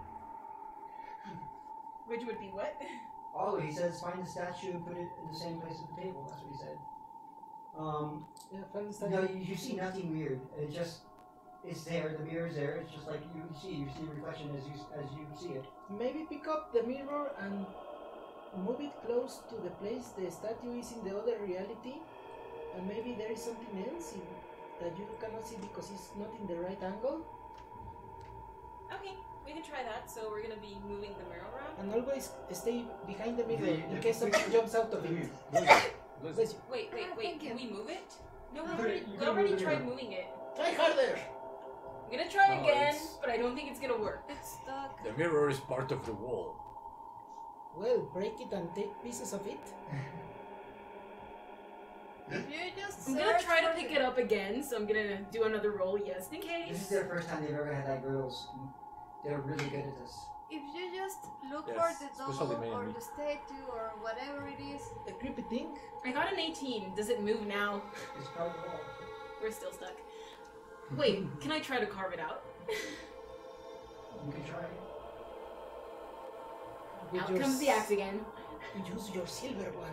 Which would be what? Otto, he says, find the statue and put it in the same place as the table. That's what he said. Yeah, find the statue. No, you see nothing weird. It just it's there. The mirror's there. It's just like you see a reflection as you see it. Maybe pick up the mirror and move it close to the place the statue is in the other reality, and maybe there is something else that you cannot see because it's not in the right angle. Okay, we can try that. So we're gonna be moving the mirror around. And always stay behind the mirror in case something jumps out of it. Bless you. Wait, thank can you. we move it? No, we You already, can we move already the tried mirror. moving it. Try harder! I'm gonna try No, again, it's- but I don't think it's gonna work. It's stuck. The mirror is part of the wall. Well, break it and take pieces of it. If you just I'm gonna search try to for pick the- it up again, so I'm gonna do another roll just in This case. is their first time they've ever had that girls. They're really good at this. If you just look Yes, for the especially doll or Manny. the statue or whatever it is, The creepy thing. I got an 18. Does it move now? It's part of the wall. We're still stuck. Wait, can I try to carve it out? You can try. Out comes the axe again. Use your silver one.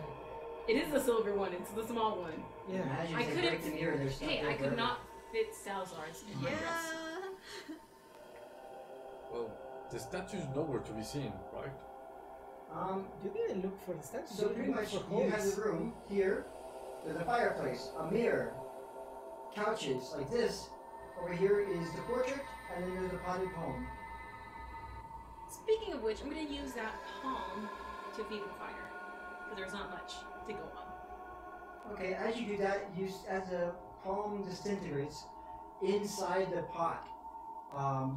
It is the silver one, it's the small one. Yeah. Imagine I if they couldn't- break the mirror, they're stuck Hey, there I could forever. not fit Salazar's in my dress. Yeah. Well, the statue's nowhere to be seen, right? You didn't look for the statue. So pretty much you have the room here. There's a fireplace, a mirror, couches like this. Over here is the portrait, and then there's a potted palm. Speaking of which, I'm gonna use that palm to feed the fire. Because there's not much to go on. Okay, as you do that, as the palm disintegrates, inside the pot,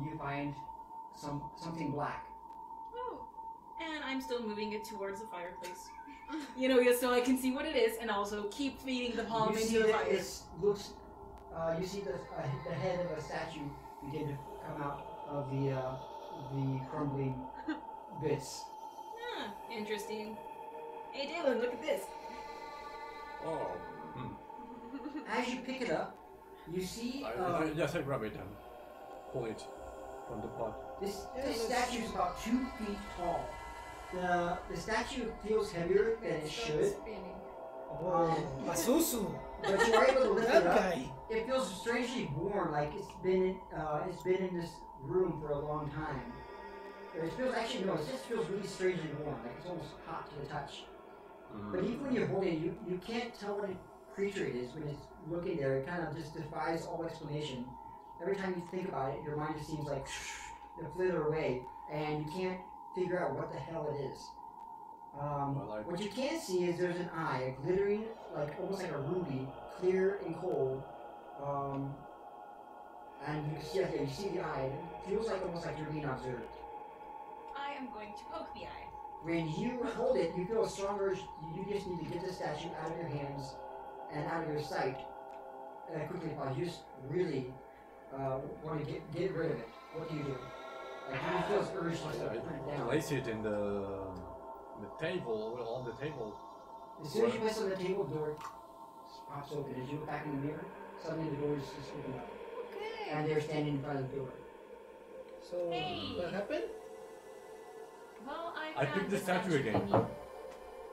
you find something black. Oh. And I'm still moving it towards the fireplace. You know, just so I can see what it is and also keep feeding the palm You into see the that fire. it looks. You see the head of a statue begin to come out of the crumbling bits. Ah, interesting. Hey Dylan, look at this. Oh, As you pick it up, you see Yes, I grab it and pull it from the pot. this statue is about 2 feet tall. The statue feels heavier than it should, Spinning. Oh, Masusu. but you are able to lift That it up. guy. It feels strangely warm, like it's been in this room for a long time. It feels actually no, it just feels really strangely warm, like it's almost hot to the touch. But even when you're holding it, you can't tell what creature it is when it's looking there. It kind of just defies all explanation. Every time you think about it, your mind just seems like to flitter away, and you can't figure out what the hell it is. What you can see is there's an eye, a glittering, like almost like a ruby, clear and cold. And you see the eye. It feels like almost like you're being observed. I am going to poke the eye. When you hold it, you feel a strong urge. You just need to get the statue out of your hands and out of your sight quickly. If you just really want to get rid of it, what do you do? Like, you feel this urge just to put it I down. place it in the table, on the table. As soon as you place it on the table, the door pops open. As you look back in the mirror, suddenly the door is just opened up. Okay. And they're standing in front of the door. So, Hey. what happened? Well, I picked the statue again. thingy.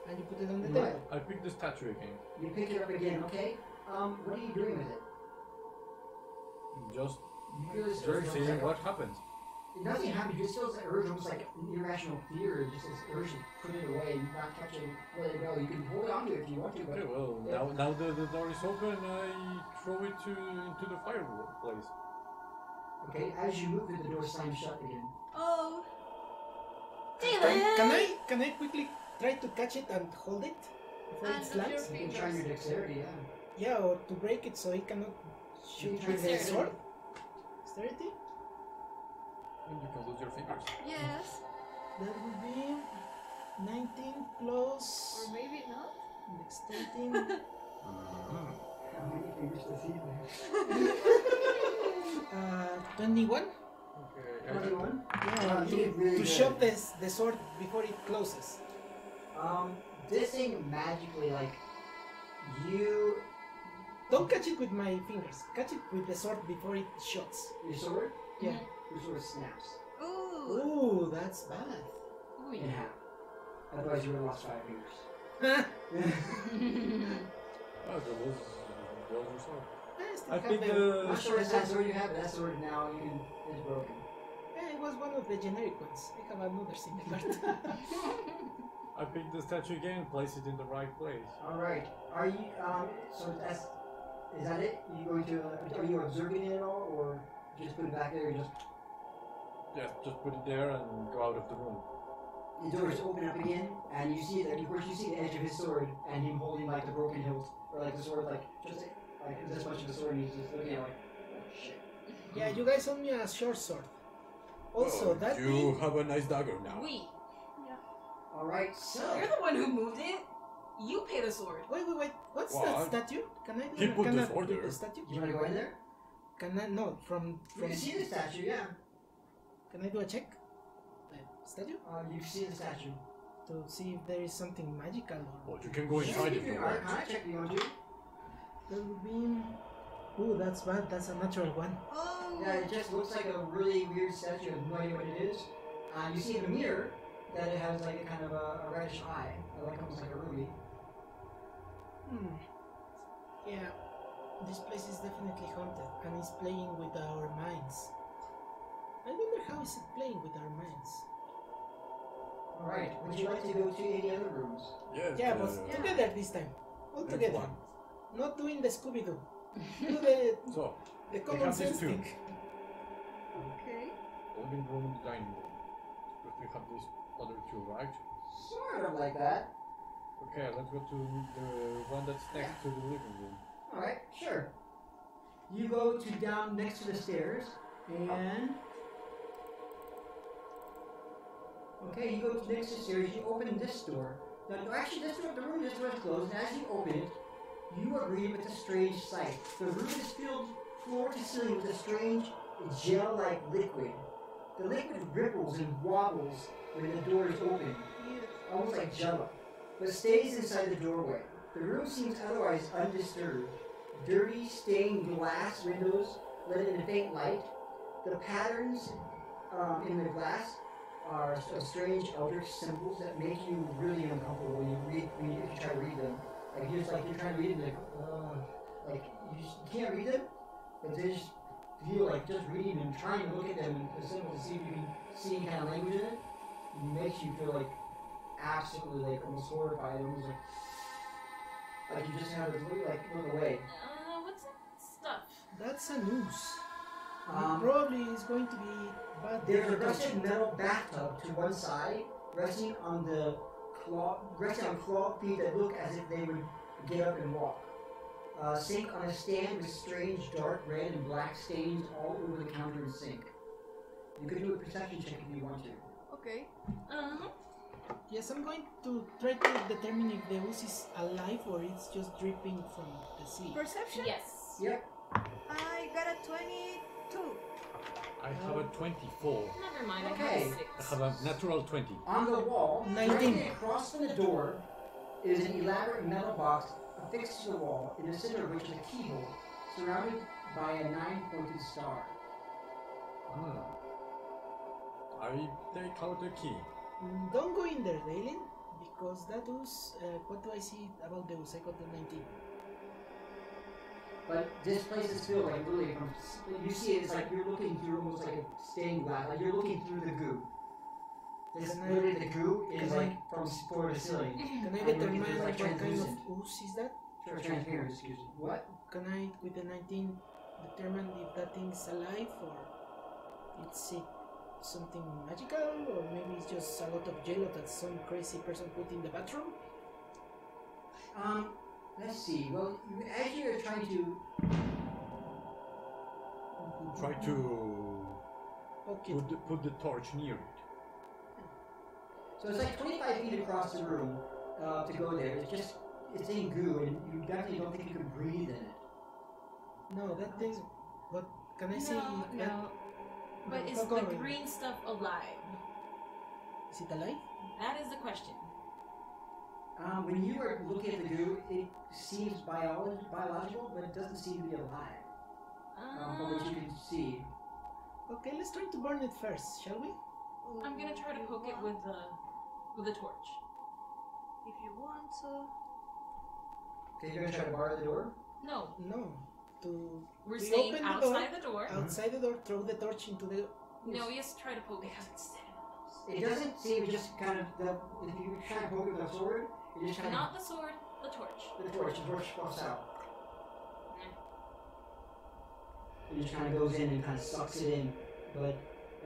And you put it on the Right. table. I picked the statue again. You pick it up again, okay? What are you doing with it? Just You feel this urge, almost seeing like what happens. nothing happened. You just feel this urge, almost like an irrational fear, just this urge to put it away, not touch it, let it go. You can hold on to it if you want to, but Okay, well, now the door is open, I throw it into the fireplace. okay. As you move it, the door slams shut again. Oh. Dylan! Can I quickly try to catch it and hold it before And it slams? You can try your dexterity, yeah. Yeah, or to break it so he cannot shoot try with the dexterity. sword. Dexterity? And you can lose your fingers. Yes. That would be 19 plus Or maybe not. dexterity. How many fingers does he have? 21. Okay. 21? Yeah, you did really to good. shove the sword before it closes. This thing magically, like, you. Don't catch it with my fingers. Catch it with the sword before it shuts. Your sword? Yeah. Your sword snaps Ooh. Ooh, that's bad. Ooh, in yeah. half. Otherwise, you would have lost 5 fingers. Oh, there was your sword. I still I have picked the. I'm not the. sure it's that sword you have, but that sword now is broken. Yeah, it was one of the generic ones. I have another similar. I picked the statue again, place it in the right place. Alright. Are you, so is that it? Are you observing it at all, or just put it back there and just. Yes, just put it there and go out of the room. The doors open up again, and you see that, of course, you see the edge of his sword, and him holding like the broken hilt, or like the sword, like just like this much of the sword, and he's just looking at it like, oh shit. Yeah, you guys owe me a short sword. Also, Oh, that you thing. have a nice dagger now. We. Alright, so. You're the one who moved it. You pay the sword. Wait. What's What? that statue? Can I do He put can the I sword put there. the statue? You want to go in there? Can I no You from can see the statue, yeah. Can I do a check? The statue You can see the statue. to see if there is something magical or. Well, you can go inside if you Alright, want. check if you want to. That would be Ooh, that's bad. That's a natural one. Oh. Yeah, it just looks like a really weird statue. I have no idea what it is. You see in the mirror that it has like a kind of a reddish eye, like almost like a ruby. Yeah, this place is definitely haunted and it's playing with our minds. I wonder how is it playing with our minds? Alright, would you like to go to any other rooms? Yes. Yeah, but together this time. All next together. one. Not doing the Scooby-Doo. Do So, the we common have these sense two. thing. Okay. Living room, dining room. Because we have these other two, right? Sort of like that. Okay, let's go to the one that's next to the living room. Alright, sure. You go to down next to the stairs, and... Okay, you go to next to the stairs, you open this door. Now, actually, this door, the room this door is closed, and as you open it, you are greeted with a strange sight. The room is filled floor to ceiling with a strange gel-like liquid. The liquid ripples and wobbles when the door is open, almost like jello, but stays inside the doorway. The room seems otherwise undisturbed. Dirty, stained glass windows let in a faint light. The patterns in the glass are of strange eldritch symbols that make you really uncomfortable when you if you try to read them. Like you're trying to read them, like you can't read them, but they just feel like just reading them, trying to look at them and the symbols to see if you can see any kind of language in it. It makes you feel like absolutely like almost horrified, almost like you just have to look away. What's that stuff? That's a noose. Um, Probably is going to be bad. There's a rusted metal bathtub to one side, resting on claw feet that look as if they would get up and walk. Sink on a stand with strange dark red and black stains all over the counter and sink. You could do a perception check if you want to. Okay. Yes, I'm going to try to determine if the ooze is alive or it's just dripping from the sea. Perception? Yes. Yep. I got a 22. I have a 24. Never mind, I Okay. have a 6. I have a natural 20. On the wall, 19. directly across from the door, is an elaborate metal box affixed to the wall, in the center of which is a keyhole, surrounded by a 9-pointed star. I take out the key. Don't go in there, Dalen, because that ooze, what do I see about the ooze? I got the 19. But this place is filled like literally from. You see it, it's like you're looking through almost like a stained glass, like you're looking through the goo. This Can I- literally the goo is can I- like from floor to ceiling. Can I And you're determine looking through, what kind of translucent. ooze is that? Sure, transparent. Excuse me. What? Can I, with the 19, determine if that thing's alive or it's something magical or maybe it's just a lot of jello that some crazy person put in the bathroom? Let's see. Well, as you're trying to. Try to Okay. put the torch near it. So it's like 25 feet across the room to go there. It's in goo, and you definitely don't think you can breathe in it. No, that thing. What can I say? No. But is Go the on. green stuff alive? Is it alive? That is the question. When you are looking at the goo, it seems biological, but it doesn't seem to be alive. From what you can see. Okay, let's try to burn it first, shall we? I'm gonna try to poke it with the torch. If you want to. Okay, you're gonna try to bar the door? No, No. To we're we staying open the outside the door. outside the door, throw the torch into the. No, we just try to poke it. It doesn't seem to just kind of if you try to poke it with a sword, it just kind Not the sword, the torch. of the torch puffs out. It just kind of goes in and kind of sucks it in,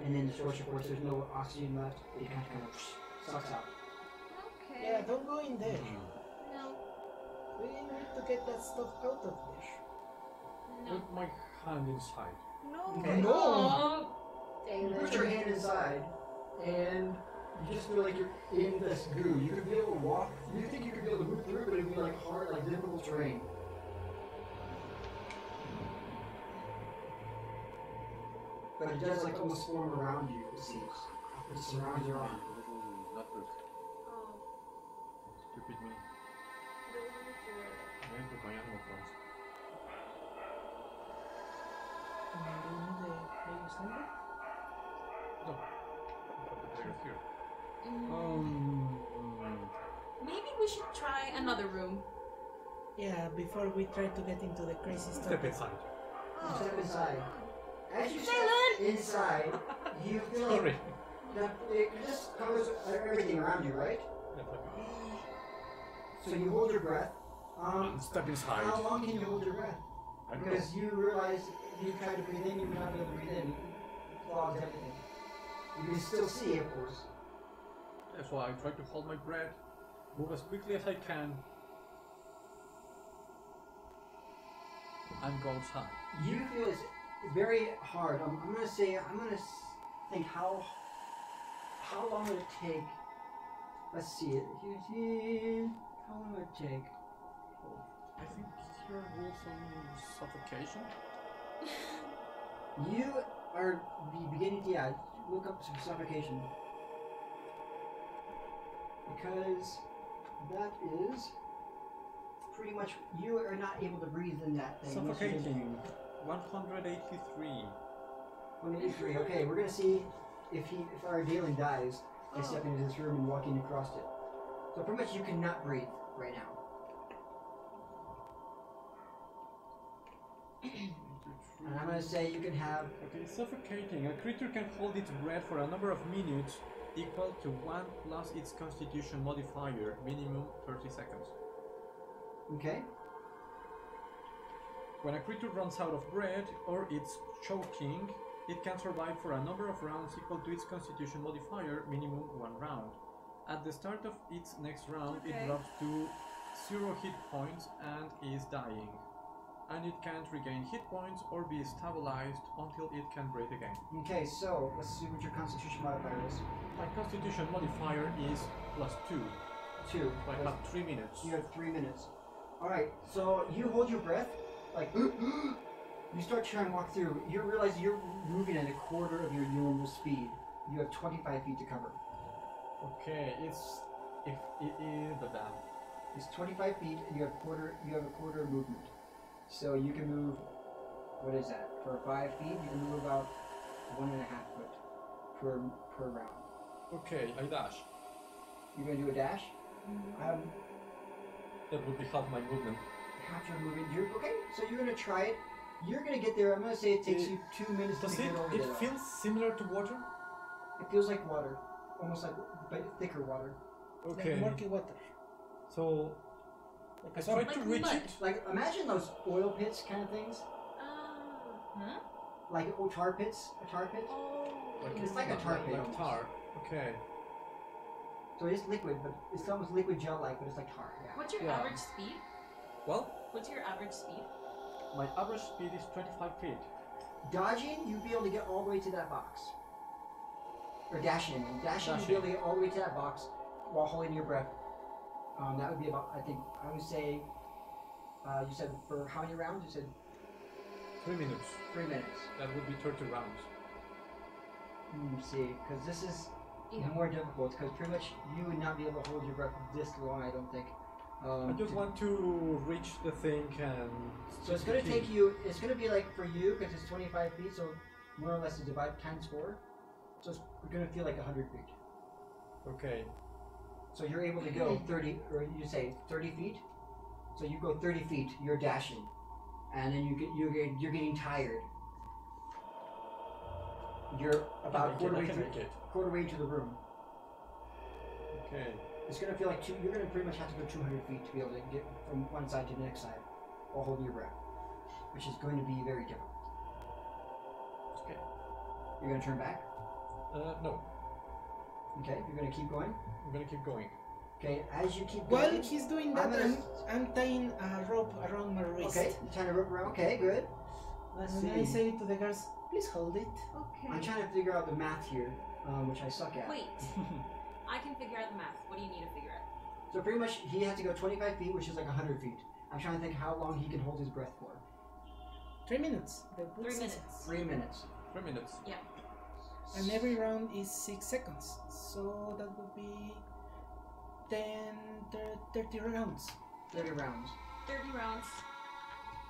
and then the torch, of course, there's no oxygen left. It kind of sucks out. Okay. Yeah, don't go in there. No. We need to get that stuff out of there. No. Put my hand inside. No. Okay. No. Oh, You put your hand inside, and you just feel like you're in this goo. You could be able to walk. You think you could be able to move through, but it'd be like hard, like difficult terrain. But it does like almost form around you. It seems. It surrounds your arm. Not good. Oh, Stupid me. the one with the. I put my animal first. here. Maybe we should try another room. Yeah, before we try to get into the crazy stuff. Step inside. You step inside. As you Dylan! step inside, you feel Sorry. that it just covers everything around you, right? So you hold your breath. Step inside. How long can you hold your breath? I don't know. Because you realize if you try to breathe in, you will not be able to breathe in. It clogs everything. You can still see, of course. That's why I try to hold my breath, move as quickly as I can, and go outside. You feel it's very hard. I'm gonna think how long would it take? Let's see it. How long would it take? I think here rules on suffocation. You are beginning to look up some suffocation because that is pretty much you are not able to breathe in that thing. Suffocating. 183. 183. Okay, we're gonna see if our Dalen dies by stepping into this room and walking across it. So pretty much you cannot breathe right now. And I'm gonna say you can have. Okay, suffocating. A creature can hold its breath for a number of minutes equal to 1 plus its constitution modifier, minimum 30 seconds. Okay. When a creature runs out of breath or it's choking, it can survive for a number of rounds equal to its constitution modifier, minimum 1 round. At the start of its next round, it drops to 0 hit points and is dying. And it can't regain hit points or be stabilized until it can breathe again. Okay, so let's see what your constitution modifier is. My constitution modifier is +2. 2. So I have 3 minutes. You have 3 minutes. Alright, so you hold your breath, like, you start trying to walk through. You realize you're moving at a quarter of your normal speed. You have 25 feet to cover. Okay, it's 25 feet and you have a quarter movement. So you can move, what is that? For 5 feet, you can move about 1.5 foot per round. Okay, I dash. You're gonna do a dash? That would be half my movement. Half your movement. Okay, so you're gonna try it. You're gonna get there. I'm gonna say it takes you 2 minutes to get over there. It feels similar to water? It feels like water. Almost like thicker water. Okay. Like murky water. So I try to reach mud. it. Like, imagine those oil pits kind of things. Like tar pits. A tar pit. It's like a tar pit. Like tar. Okay. So it's liquid, but it's almost liquid gel-like, but it's like tar. Yeah. What's your Yeah. average speed? Well, What's your average speed? my average speed is 25 feet. Dodging, you'd be able to get all the way to that box. Or dashing. Dashing, you'd be able to get all the way to that box while holding your breath. That would be about, I would say, you said for how many rounds? You said 3 minutes. 3 minutes. That would be 30 rounds. Let me see, because this is Yeah. more difficult, because pretty much you would not be able to hold your breath this long, I don't think. I just want to reach the thing and... So it's going to take you, it's going to be like for you, because it's 25 feet, so more or less it's about times 4. So it's going to feel like 100 feet. Okay. So you're able to go 30, or you say 30 feet. So you go 30 feet, you're dashing. And then you're getting tired. You're about quarter way into the room. Okay. It's going to feel like you're going to pretty much have to go 200 feet to be able to get from one side to the next side while holding your breath, which is going to be very difficult. Okay. You're going to turn back? No. Okay, you're going to keep going? I'm gonna keep going. Okay, as you keep While going... he's doing that, I'm tying a rope around my wrist. Okay, you're tying a rope around. Okay, good. Let's And see. I say to the guards, please hold it. Okay. I'm trying to figure out the math here, which I suck at. Wait. I can figure out the math. What do you need to figure out? So pretty much he has to go 25 feet, which is like 100 feet. I'm trying to think how long he can hold his breath for. 3 minutes. The book 3 says- minutes. 3 minutes. 3 minutes. Yeah. And every round is 6 seconds. So that would be 30 rounds. 30 rounds. 30 rounds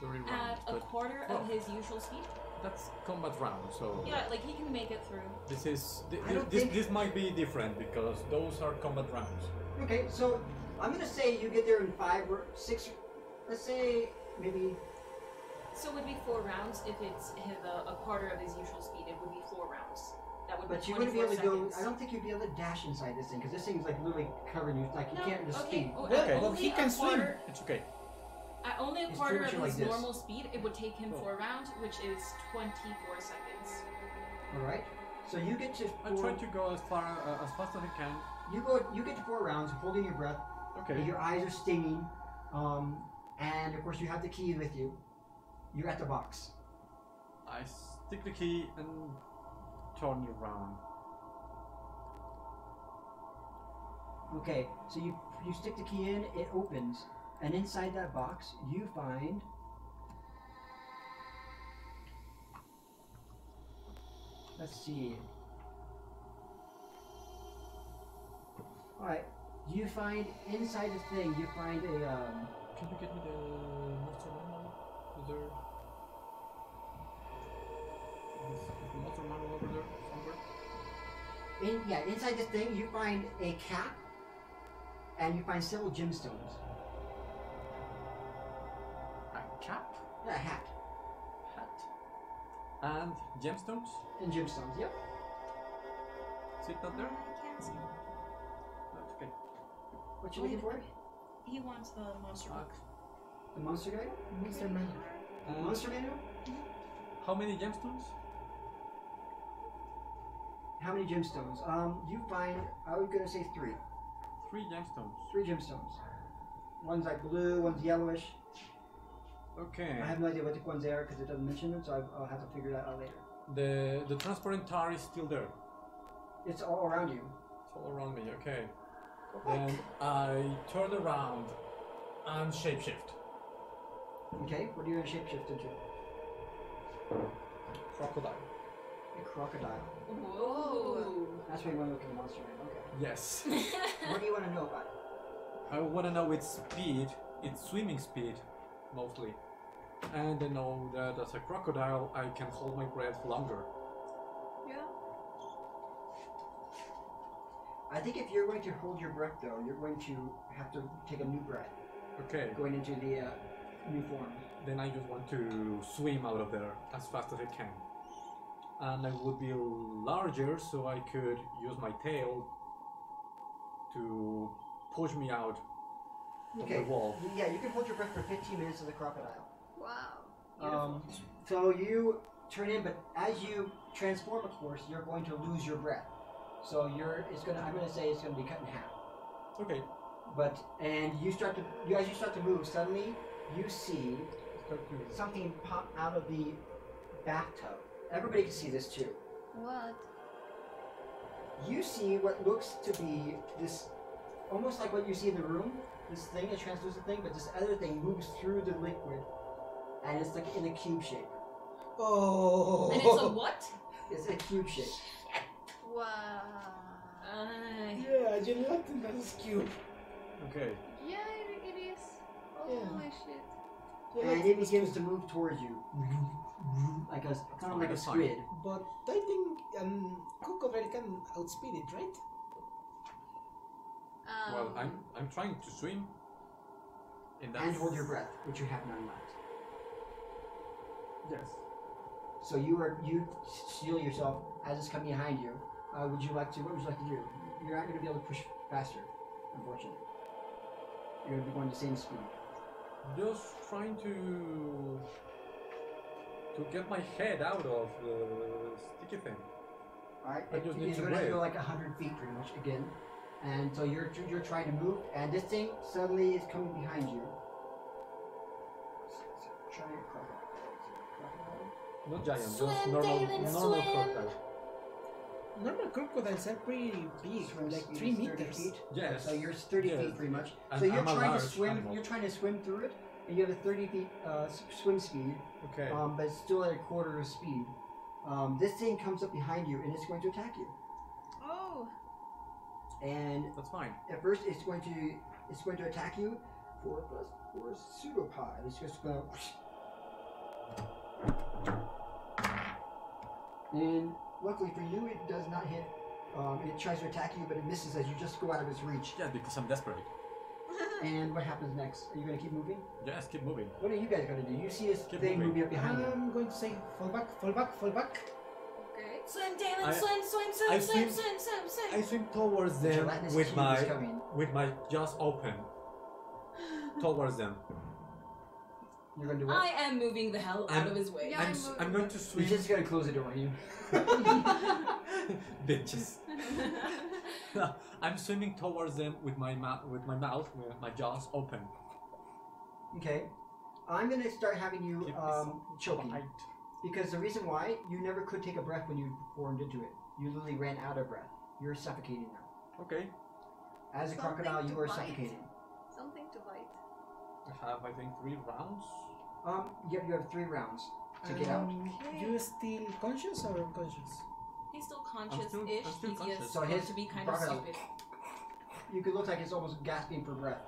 30 rounds. at a but quarter of his usual speed. That's combat round, so Yeah, like he can make it through. this is I don't this think- this might be different because those are combat rounds. Okay, so I'm gonna say you get there in 5 or 6. Let's say maybe. So it would be 4 rounds if it's a quarter of his usual speed. It would be 4 rounds. That would But be you wouldn't be able to 24 go. I don't think you'd be able to dash inside this thing because this thing's like literally covering you. Like you No, can't just okay. speed. Oh, Okay. Well, only he can a swim. quarter, It's okay. only a It's quarter pretty of much his like this. normal speed. It would take him Oh. 4 rounds, which is 24 seconds. All right. So you get to. I try to go as fast as I can. You get to 4 rounds, holding your breath. Okay. Your eyes are stinging, and of course you have the key with you. You're at the box. I stick the key and turn it around. Okay, so you stick the key in, it opens, and inside that box you find. Let's see. All right, you find inside the thing. You find a. Can you get me the monster manual? Is there? Is the monster manual over there somewhere? Inside this thing you find a cap, and you find several gemstones. A cap, Yeah, a hat hat, and gemstones. and gemstones. Yep. Is it not there? I can't see. That's okay. What you looking for? He wants the monster book. The monster guide? Monster Man. Monster manual? How many gemstones? How many gemstones? You find, I was gonna say 3. 3 gemstones. 3 gemstones. One's like blue, one's yellowish. Okay. I have no idea what the ones are because it doesn't mention them, so I'll have to figure that out later. The transparent tar is still there. It's all around you. It's all around me. Okay. Then I turn around and shapeshift. Okay, what are you gonna shapeshift into? Crocodile. A crocodile. Whoa. That's why you want to look at the monster man. Okay. Yes. What do you want to know about it? I want to know its speed, its swimming speed, mostly. And I know that as a crocodile, I can hold my breath longer. Yeah. I think if you're going to hold your breath, though, you're going to have to take a new breath, Okay. going into the new form. Then I just want to swim out of there as fast as I can. And I would be larger, so I could use my tail to push me out of Okay. the wall. Yeah, you can hold your breath for 15 minutes as a crocodile. Wow. So you turn in, but as you transform, of course, you're going to lose your breath. So I'm gonna say it's gonna be cut in half. Okay. And as you start to move, suddenly you see something pop out of the bathtub. Everybody can see this too. What? You see what looks to be this, almost like what you see in the room, this thing, a translucent thing, but this other thing moves through the liquid, and it's like in a cube shape. Oh. And it's a what? It's a cube shape. Wow. Yeah, gelatin that is cute. Okay. Yeah, it is. Yeah. Holy shit. And it begins to move towards you, like a kind of like a squid. But I think crocodile can outspeed it, right? Well, I'm trying to swim. In that. And hold your breath, which you have none left. Yes. So you seal yourself as it's coming behind you. What would you like to do? You're not going to be able to push faster, unfortunately. You're going to be going the same speed. Just trying to get my head out of the sticky thing. Alright, I just need it's to going to breathe. feel like 100 feet pretty much again. And so you're trying to move, and this thing suddenly is coming behind you. Giant crocodile. Not giant, just Swim, normal David, normal swim. crocodile. Normal crocodiles are pretty big, Swim like speed 3 is 30 meters. feet. Yes. So you're 30 Yes. feet pretty much. And So you're I'm a trying to large swim. animal. You're trying to swim through it, and you have a 30 feet swim speed. Okay. But it's still at a quarter of speed. This thing comes up behind you and it's going to attack you. Oh. And That's fine. at first, it's going to attack you. 4 plus 4 pseudopod. It's just going to. And luckily for you, it does not hit. It tries to attack you, but it misses as you just go out of its reach. Yeah, because I'm desperate. And what happens next? Are you going to keep moving? Yes, keep moving. What are you guys going to do? You see this Keep thing moving. moving up behind you. I'm going to say fall back, fall back, fall back. Okay. Swim, Dalen, I- swim, swim, I swim, swim, swim- swim, swim, swim. I swim towards The them gelatinous with cube my is coming. jaws open. Towards them. You're going to do I what? am moving the hell out of his way. Yeah. I'm going to You're swim. just going to close the door on you. Bitches. I'm swimming towards them with my mouth, with my jaws open. Okay. I'm going to start having you Keep this choking. tight. Because the reason why, you never could take a breath when you formed into it. You literally ran out of breath. You're suffocating now. Okay. As a Something crocodile, you to are bite. suffocating. Something to bite. I have, I think, 3 rounds. Yep, you have 3 rounds to get out. You still conscious or unconscious? He's still I'm conscious-ish. still He's conscious. just So going his to be kind of crocodile- stupid. You could look like it's almost gasping for breath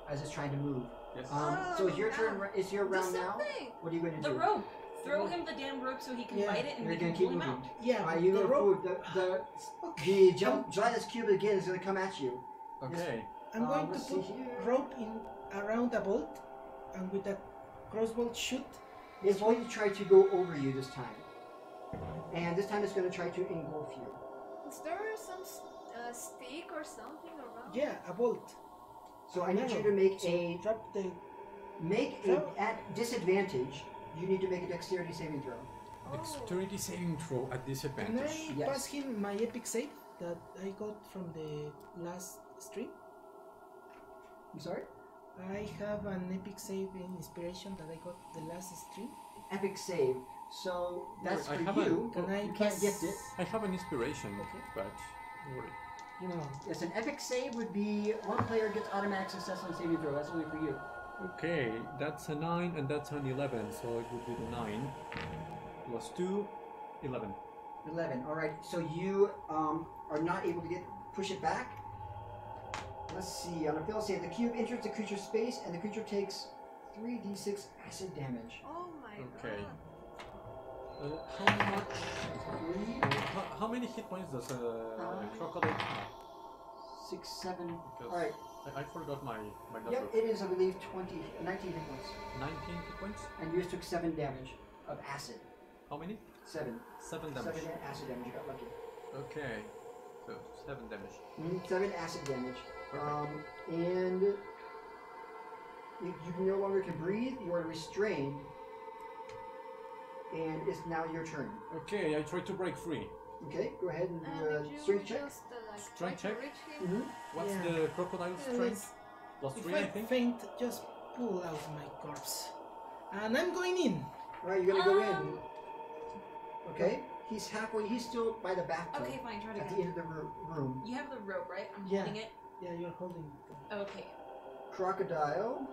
as it's trying to move. Yes. So it's your turn. It's your Do round now. something. What are you going to The do? rope. Throw him the damn rope so he can Yeah. bite it and You're we going can to keep pull him moving. out. Yeah, Alright, you the go rope. forward. Okay. The gelatinous cube again is going to come at you. Okay. I'm going to let's see put here. rope in around a bolt, and with a crossbow shoot. It's going to try to go over you this time. And this time it's going to try to engulf you. Is there some stick or something around? Yeah, a bolt. So I need you to make a Drop the. at disadvantage. You need to make a dexterity saving throw. Dexterity saving throw at Can disadvantage. I Yes. pass him my epic save that I got from the last stream? I'm sorry. I have an epic save in inspiration that I got the last stream. Epic save. So that's I for have you. Can I You can't pass- gift it. I have an inspiration, Okay. but don't worry. You know, Yes, an epic save would be one player gets automatic success on saving throw. That's only for you. Okay, that's a 9 and that's an 11, so it would be the 9 plus 2, 11. 11. All right. So you are not able to push it back. Let's see. On a fail save, the cube enters the creature's space, and the creature takes 3d6 acid damage. Oh my Okay. god. How much? How many hit points does a crocodile have? 6, 7. Because All right. I forgot my number. Yep. It is, I believe, 19 hit points, 19 hit points. and you just took 7 damage of acid. How many? 7. 7 damage. 7 acid damage. You got lucky. Okay, so 7 damage. 7 acid damage. Perfect. And you no longer can breathe. You are restrained, and it's now your turn. Okay, I try to break free. Okay, go ahead and do And a did strength you check. just like Strength try to check? reach him? What's Yeah. the crocodile strength? Plus if 3, I I think. faint, just pull out my corpse. And I'm going in. All right, you're gonna go in. Um, Okay, he's halfway. He's still by the bathtub Okay, fine, try it at the again. end of the room. You have the rope, right? I'm Yeah. holding it. Yeah, you're holding it. Okay. Crocodile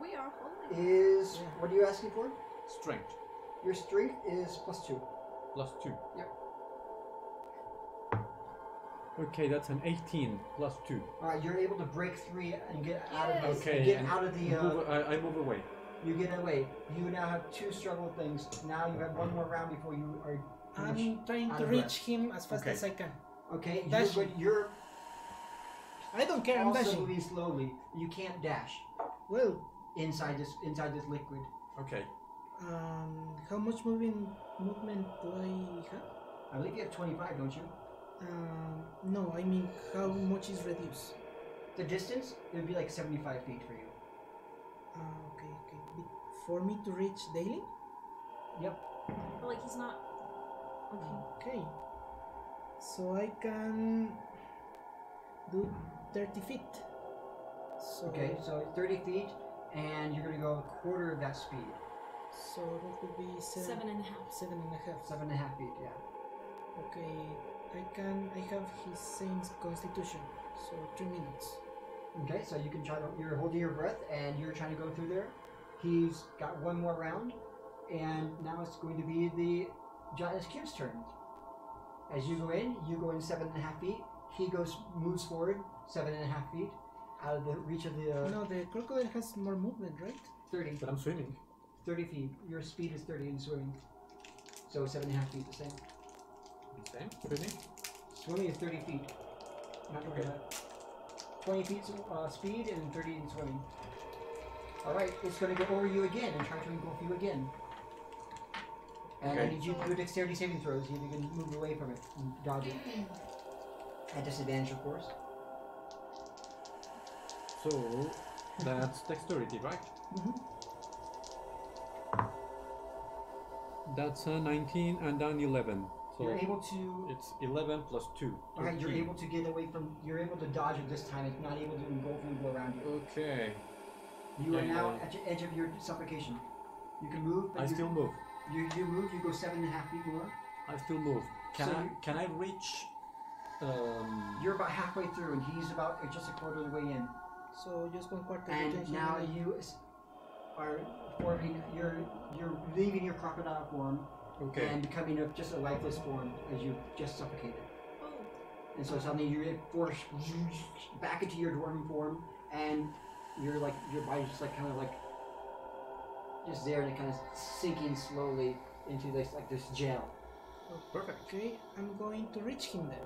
We are holding. is. Yeah. What are you asking for? Strength. Your strength is +2. Plus 2. Yep. Okay, that's an 18 plus 2. All right, you're able to break free and get out of Yes. the. Okay, Get and out of the. I move away. You get away. You now have 2 struggle things. Now you have 1 more round before you are. I'm trying out to of reach him as fast Okay. as I can. Okay, Dashing. you're I don't care, I'm also dashing. moving slowly. You can't dash Well, inside this liquid. Okay. how much movement do I have? I believe you have 25, don't you? No, I mean how much is reduced? The distance, it would be like 75 feet for you. Okay. For me to reach daily? Yep. But like he's not. Okay. Okay. So I can do 30 feet. So, Okay, so 30 feet, and you're going to go a quarter of that speed. So that would be 7.5. 7.5. 7.5 feet, yeah. Okay, I have his same constitution, so 3 minutes. Okay, so you can try to, you're holding your breath, and you're trying to go through there. He's got 1 more round, and now it's going to be the Giant's Cube's turn. As you go in 7.5 feet. He moves forward 7.5 feet out of the reach of the No, the crocodile has more movement, right? 30. But I'm swimming. 30 feet. Your speed is 30 in swimming. So 7.5 feet the same. Same. Swimming. Swimming is 30 feet. Not to worry about it. 20 feet speed and 30 in swimming. Alright, it's going to go over you again and try to engulf you again. And I need you to do dexterity saving throws. You can move away from it and dodge it. At disadvantage, of course. So that's dexterity, right? Mm-hmm. That's 19 and then 11. So You're able to... it's 11 plus 2. Alright, you're 13. able to get away from... You're able to dodge it this time. It's not able to engulf and go around you. Okay. You are Yeah, now yeah. at the edge of your suffocation. You can move, but I still move. You move, you go 7.5 feet more. I still move. So Can I reach? You're about halfway through, and he's about just a quarter of the way in. So just 1/4 And between now him you are forming. You're leaving your crocodile form Okay. and becoming just a lifeless form as you just suffocated. Oh. And so suddenly you're forced back into your dwarven form, and you're like your body's just like kind of like just there, and it kind of sinking slowly into this like this gel. Perfect. Okay, I'm going to reach him then.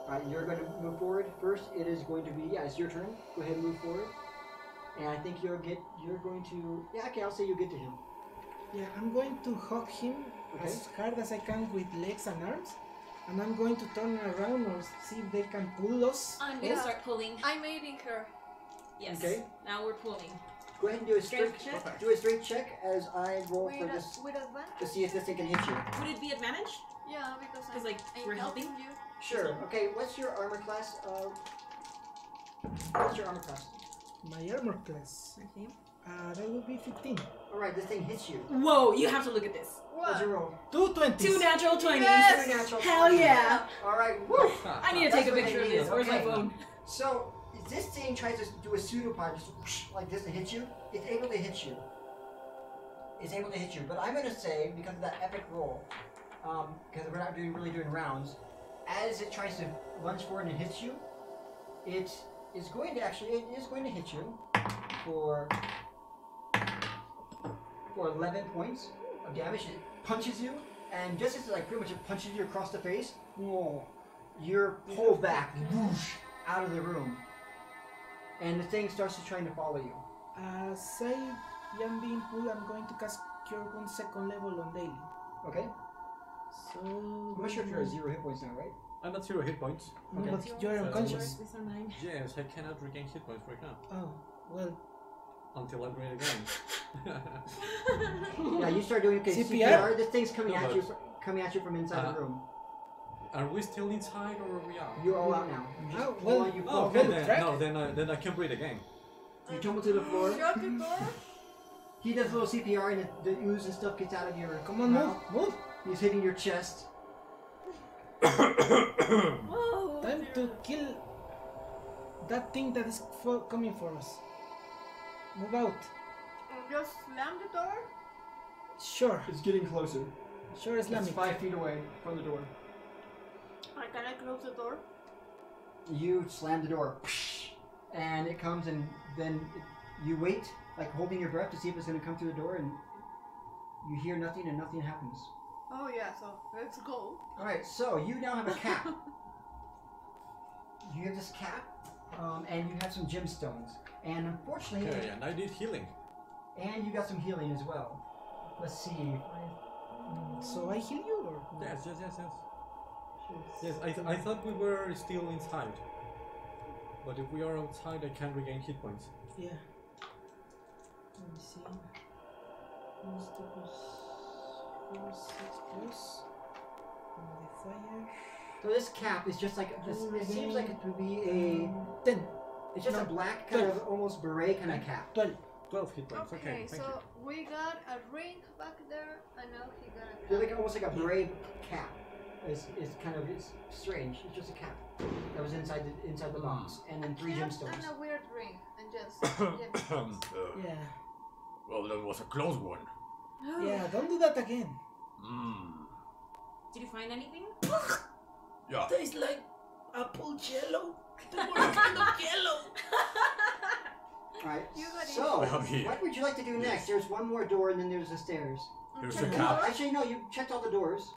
Alright, you're going to move forward. First, it is going to be, it's your turn. Go ahead and move forward. And I think you're going to, okay, I'll say you get to him. Yeah, I'm going to hug him as hard as I can with legs and arms. And I'm going to turn around or see if they can pull us. I'm gonna start pulling. I'm aiding her. Yes. Okay. Now we're pulling. Go ahead and do a strength Strength check? Do a strength check as I roll for this With advantage? to see if this thing can hit you. Would it be advantage? Yeah, because 'Cause, like, I'm we're helping? you. Sure. Okay, what's your armor class? What's your armor class? My armor class. That would be 15. Alright, this thing hits you. Whoa! You have to look at this. What's your roll? 2 20s. 2 natural 20s. Yes! 2 natural Hell 20s. yeah! Alright, woo! I need to That's take a what picture I of needed, this. Where's my okay. phone? So, this thing tries to do a pseudopod, just whoosh, like this to hit you. It's able to hit you. It's able to hit you. But I'm going to say, because of that epic roll, because we're not really doing rounds, as it tries to lunge forward and hits you, it is going to hit you for 11 points of damage. It punches you, and just as it pretty much it punches you across the face, whoa, you're pulled back, whoosh, out of the room. And the thing starts to try to follow you. As I am being pulled, I'm going to cast Cure Wounds 2nd level on daily. Okay? So... I'm not sure if you're at 0 hit points now, right? I'm at 0 hit points. No, Okay. but you're unconscious. These are mine. Yes, I cannot regain hit points right now Oh, well, until I breathe again. Yeah, you start doing CPR? This thing's coming No, at but- you, from inside the room. Are we still inside or we are? You're all out now. You just Oh, pull well, on, you Oh, pull. okay, Well, track. then I can breathe again. You tumble to the floor. Shut the door. He does a little CPR, and the ooze and stuff gets out of your come on, move, mouth. move. He's hitting your chest. Oh, Time dear. to kill that thing that is coming for us. Move out. Just slam the door. Sure, It's getting closer. sure, slam It's it. 5 feet away from the door. Can I close the door? You slam the door, and it comes, and then you wait, like holding your breath to see if it's going to come through the door, and you hear nothing, and nothing happens. Oh yeah, so let's go. Alright, so you now have a cap. You have this cap, and you have some gemstones. And unfortunately, Okay, and I did healing. and you got some healing as well. Let's see. So I heal you or? Yes. Yes, I thought we were still inside. But if we are outside, I can regain hit points. Yeah. Let me see. Plus 2 plus 4, 6 plus modifier. So this cap is just like this. It seems like it would be a. 10. It's just a No, black kind of almost beret kind of cap. 12. 12 hit points, okay, Okay, thank so you. we got a ring back there, and now he got a They're cap. like almost like a beret cap. It's strange. It's just a cap that was inside the box, and then 3 Cap gemstones. and a weird ring, and just Yeah. Well, that was a close one. Yeah, don't do that again. Did you find anything? Yeah. Tastes like apple jello. The word kind of yellow. Alright, You got it. so Well, here. what would you like to do next? There's one more door, and then there's the stairs. There's Check a the cat. doors? Actually, no. You checked all the doors.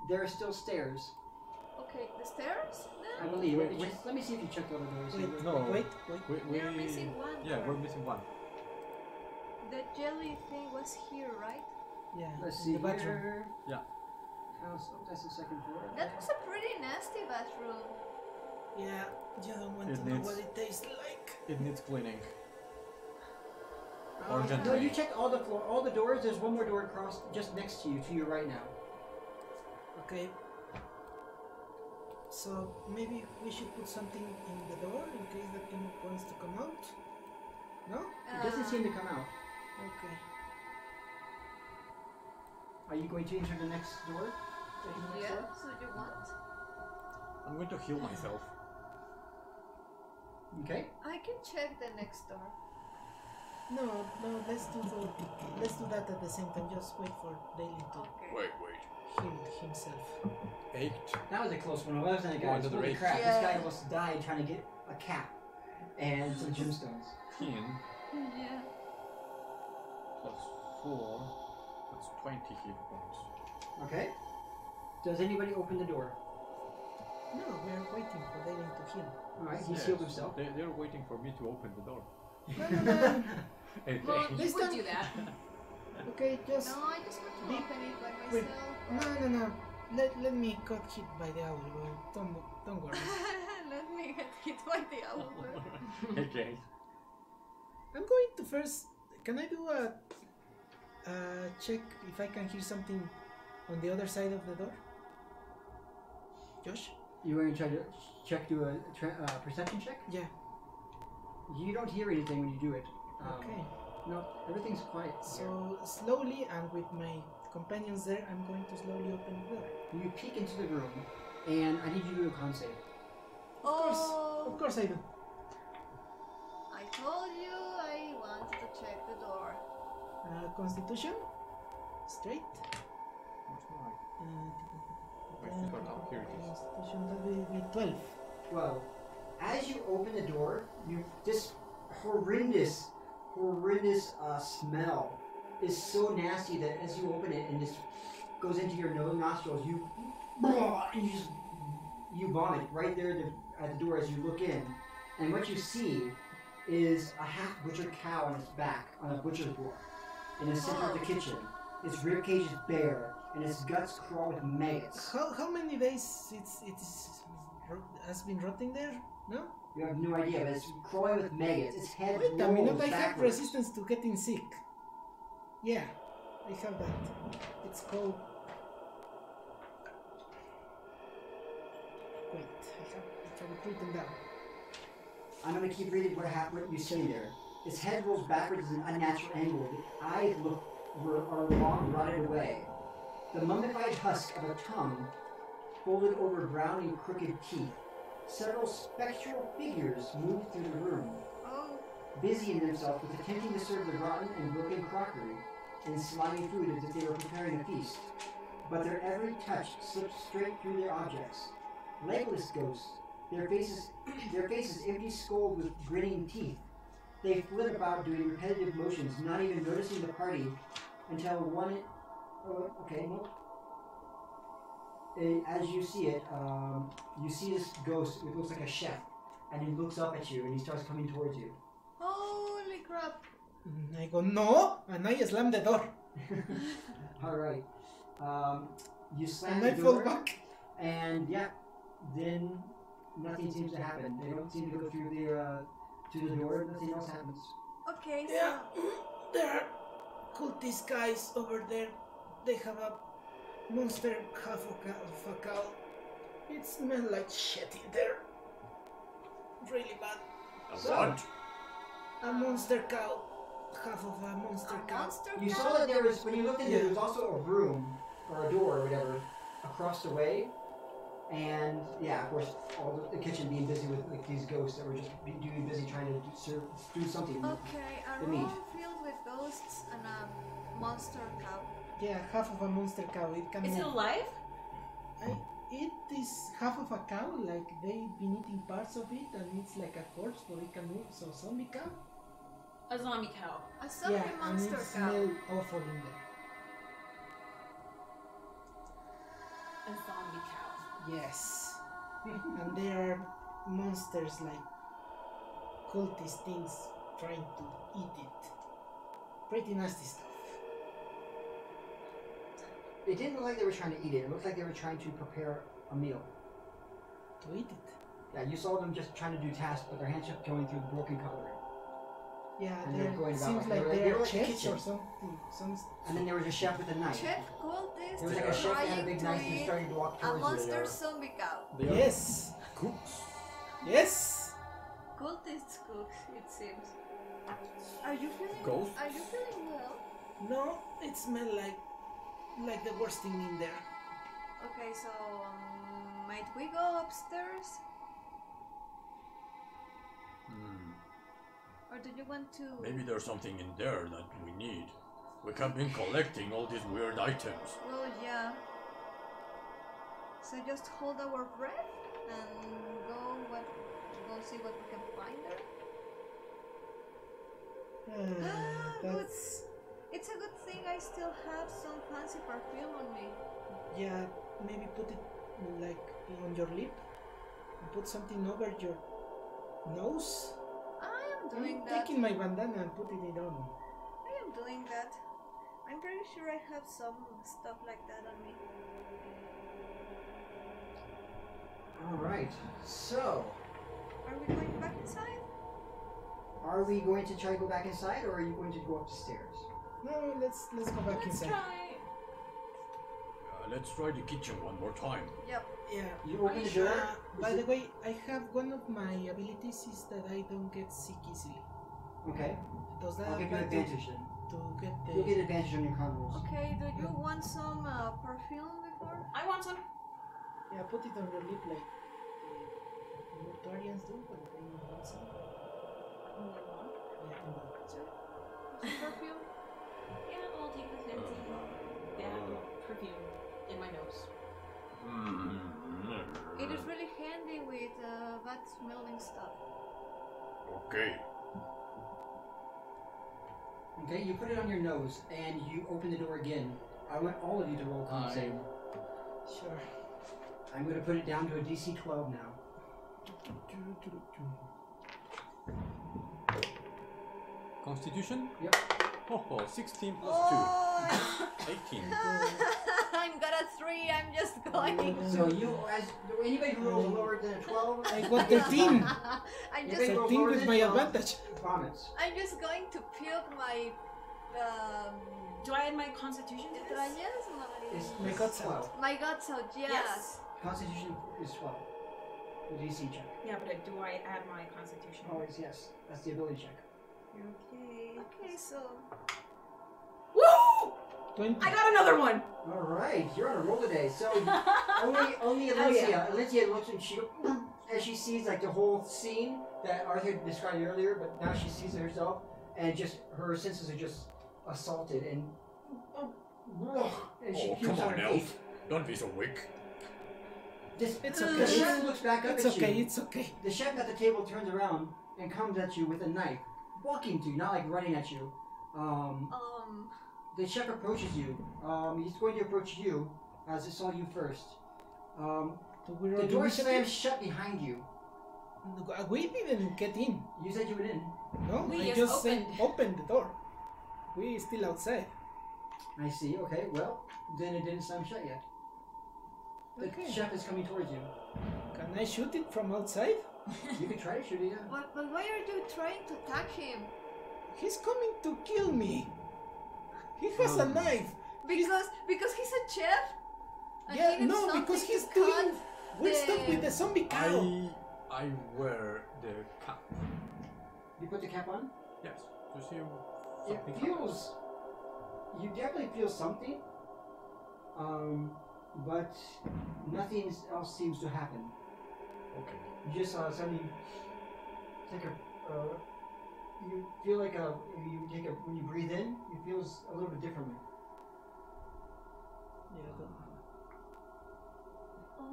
There are still stairs. Okay, the stairs I then? believe. Wait, Let me see if you checked all the doors. Wait, No. wait. We're missing one Yeah, door. we're missing one. The jelly thing was here, right? Yeah, Let's in see the bathroom. here. Yeah. House. Oh, that's the second floor. That was a pretty nasty bathroom. Yeah, you don't want It to know needs- what it tastes like. It needs cleaning. No, Urgently. you checked all the doors. There's one more door across, just next to you, to your right now. Okay. So maybe we should put something in the door in case that thing wants to come out. No? It doesn't seem to come out. Okay. Are you going to enter the next door? Check the next Yeah, door? so you want? I'm going to heal myself. Okay. I can check the next door. No, let's do that at the same time. Just wait for Daily to Okay. Wait. heal himself. 8. That was a close one. It wasn't a guy. One to the Holy right. crap! This Yeah. guy almost died trying to get a cap and some gemstones. 10 Yeah. plus 4. That's 20 hit points. Okay. Does anybody open the door? No, we're waiting for Daily to heal. All right. He Yes, sealed himself. They're waiting for me to open the door. No. Okay. Well, you This would time- do that. Okay, just No, I just want to Be- open it by wait. myself. no. Let me got hit by the owl. Don't worry. Let me get hit by the owl. Okay. I'm going to first. Can I do a check if I can hear something on the other side of the door? Josh? You want to try to do a perception check? Yeah. You don't hear anything when you do it. Okay. No, everything's quiet. So slowly, and with my companions there, I'm going to slowly open the door. You peek into the room, and I need you to do a con save. Of course I do. I told you I wanted to check the door. Constitution, straight. Where's my... Uh, My super now, here it is. Constitution, that will be 12. Well, as you open the door, this horrendous smell is so nasty that as you open it and this goes into your nose nostrils, you vomit right there at the door as you look in, and what you see is a half butchered cow on its back on a butcher's block in the center of the kitchen. Its ribcage is bare, and its guts crawl with maggots. How many days has been rotting there? No? You have no idea, but it's crawling with maggots. Its head Wait a rolls minute, I have backwards. resistance to getting sick. Yeah, I have that. It's called... Wait, I have it written down. I'm gonna keep reading what you see there. Its head rolls backwards at an unnatural angle. The eyes are long, rotted away. The mummified husk of a tongue folded over brown and crooked teeth. Several spectral figures move through the room, Oh, busying themselves with attempting to serve the rotten and broken crockery and slimy food as if they were preparing a feast. But their every touch slips straight through their objects. Legless ghosts, their faces empty skulls with grinning teeth. They flit about doing repetitive motions, not even noticing the party until one... Oh, okay, no. As you see it, you see this ghost, it looks like a chef, and he looks up at you and he starts coming towards you. holy crap. I go, no! And I slam the door. Alright. You slam And the I fall door, back. and yeah, then nothing seems to happen. They don't seem to go through to the door, nothing else happens. Okay, so Yeah, there are cultist guys over there. They have a monster half of a cow. It smells like shit in there. Really bad. What? A monster cow. Half of a monster a cow. monster You cow? saw that there was, when you looked in there, Yeah. there was also a room, or a door, or whatever, across the way. And yeah, of course, all the kitchen being busy with like these ghosts that were just busy trying to do something. Okay, a The meat. room filled with ghosts and a monster cow. Yeah, half of a monster cow. It can Is it move. alive? It is half of a cow, like they've been eating parts of it, and it's like a corpse, but it can move. So zombie cow. A zombie cow. A zombie Yeah, and monster it cow. smells awful in there. a zombie cow. Yes. And there are monsters like cultist things trying to eat it. Pretty nasty stuff. It didn't look like they were trying to eat it. It looked like they were trying to prepare a meal. To eat it. Yeah, you saw them just trying to do tasks, but their hands kept going through the broken cutlery. Yeah, And they're going it about seems like- like they were they're like a chefs kitchen. or something. And then there was a chef with a knife. Chef cultist There was like a chef that had a big trying knife to and eat started to walk a towards you. monster zombie cow. They are Yes. cooks. Yes. Cultists cook, it seems. Are you feeling? Ghosts? Are you feeling well? No, it smelled like the worst thing in there. Okay, so might we go upstairs, or do you want to? Maybe there's something in there that we need. We have been collecting all these weird items. Well, yeah. So just hold our breath and go see what we can find there. That's It's a good thing I still have some fancy perfume on me. yeah. Maybe put it like on your lip. And put something over your nose. I am doing I'm that. taking my bandana and putting it on. I am doing that. I'm pretty sure I have some stuff like that on me. Alright, so Are we going back inside? are we going to try to go back inside or are you going to go up the stairs? No, let's go back Let's inside. try. Let's try the kitchen one more time. Yep. Yeah. You open the door. By the way, I have one of my abilities is that I don't get sick easily. Okay. Does that I'll give you apply advantage then. to get the? You'll get advantage on your con rolls. Okay, do you want some perfume before? I want some. Yeah, put it on your lip like Mortarians do when they want some. Only one. Yeah, on the- Some perfume? Yeah, I'll take the fancy perfume in my nose. It is really handy with bad smelling stuff. Okay. Okay, you put it on your nose and you open the door again. I want all of you to roll con save. Sure. I'm going to put it down to a DC 12 now. Constitution? Yep. Oh, 16 plus Oh, 2. 18. I'm got a 3, I'm just going. So you, as anybody who rolls lower than a 12, I got 13. I'm If just it goes 13 lower with than my 12, advantage. Promise. I'm just going to puke my Do I add my constitution to this? entrañas, It's, My it's guts 12. my guts out, yes. Yes. Constitution is 12. The DC check. Yeah, but do I add my constitution? Always yes. That's the ability check. Okay, so Woo! 20. I got another one! Alright, you're on a roll today. So only Oh, Elincia. yeah. Elincia looks and she as she sees like the whole scene that Arthur described earlier, but now she sees it herself and just her senses are just assaulted and and she Oh, pukes come on on, her Elf. feet. Don't be so weak. It's The okay. chef looks back up It's at okay. you. It's okay. The chef at the table turns around and comes at you with a knife, walking to you, not like running at you. The chef approaches you. He's going to approach you as it saw you first. So we're The all door initiative? slams shut behind you. We didn't get in. You said you went in. No, We I just just said opened. open the door. We still outside. I see. Okay. Well, then it didn't slam shut yet. The Okay. chef is coming towards you. Can I shoot it from outside? You can try to shoot it. Yeah. but why are you trying to attack him? He's coming to kill me. He has a knife. Because he's a chef? And he Yeah, needs no, something because to he's cut doing weird the- stuff with the zombie cow. I wear the cap. You put the cap on. Yes, to see if It something feels. You definitely feel something. But nothing else seems to happen. happens. Okay. You just suddenly. It's like a. You feel like when you breathe in, it feels a little bit differently. Yeah, Oh.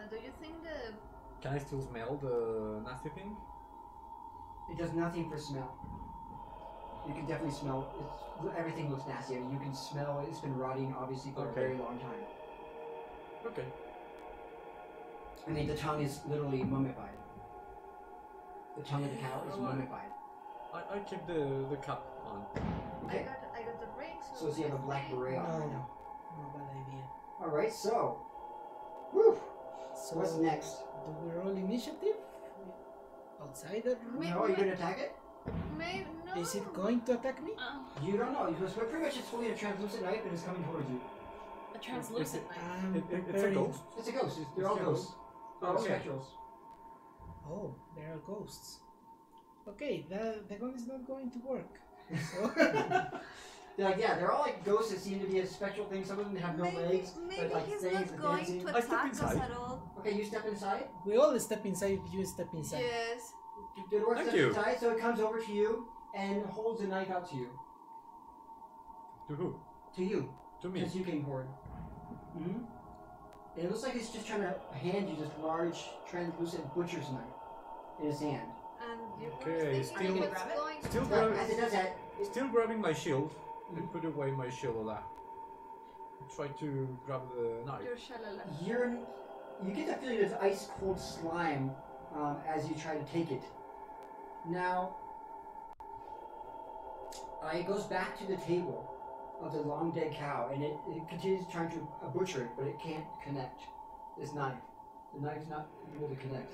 Do you think the Can I still smell the nasty thing? It does nothing for smell. You can definitely smell. Everything looks nasty. I mean, you can smell it. It's been rotting, obviously, for a very long time. Okay. I mean, the tongue is literally mummified. The tongue of the cow is mummified. I keep the cap on. Okay. I got the ring. So you have a black beret on right now. No bad idea. Alright, so. Whew. So What's next? Do we roll initiative? Outside that room? No, are you going to attack it? Maybe no. Is it going to attack me? You don't know. Because pretty much it's holding a translucent knife and it's coming towards you. A translucent knife. It's a preparing- ghost. It's a ghost. They're all ghosts. They're all Okay. spectrals. Oh, there are ghosts. Okay, the gun is not going to work. So They're like, yeah, they're all like ghosts that seem to be a spectral thing. Some of them have no legs, Maybe but like he's things not that going dancing. to I step attack us inside. at all. Okay, you step inside. we all step inside. You step inside. Yes. The door Thank steps you. inside, so it comes over to you and holds a knife out to you. To who? To you. To me. Because you came forward. Mm-hmm. And it looks like it's just trying to hand you this large, translucent butcher's knife in his hand. And you Okay, were still- thinking Are you what's gonna grab it? going Still to grab- As it does that, Still grabbing my shield. I put away my shield on that. Try to grab the knife. your shalala. you get the feeling there's ice cold slime as you try to take it. Now, it goes back to the table of the long dead cow, and it continues trying to butcher it, but it can't connect this knife. The knife's not able to connect.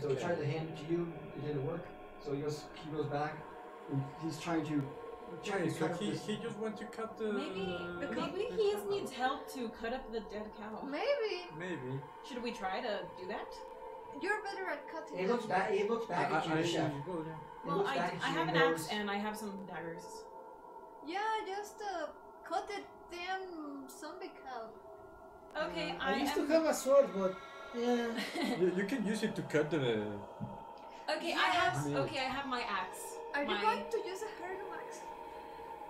So it tried to hand it to you, it didn't work. So he goes back, and he's trying to Okay, so cut up he this. just went to cut the. Maybe he just needs help to cut up the dead cow. Maybe Maybe. Should we try to do that? you're better at cutting. It looks back. It looks back at you, the chef. Well, yeah. It Well, looks I back at you have an and axe goes, and I have some daggers. Yeah, just cut it damn zombie cow. Okay, I used to am- have a sword, but yeah. You can use it to cut the. Okay, I have. Yes. Okay, I have my axe. Are you My- going to use a Herdum axe?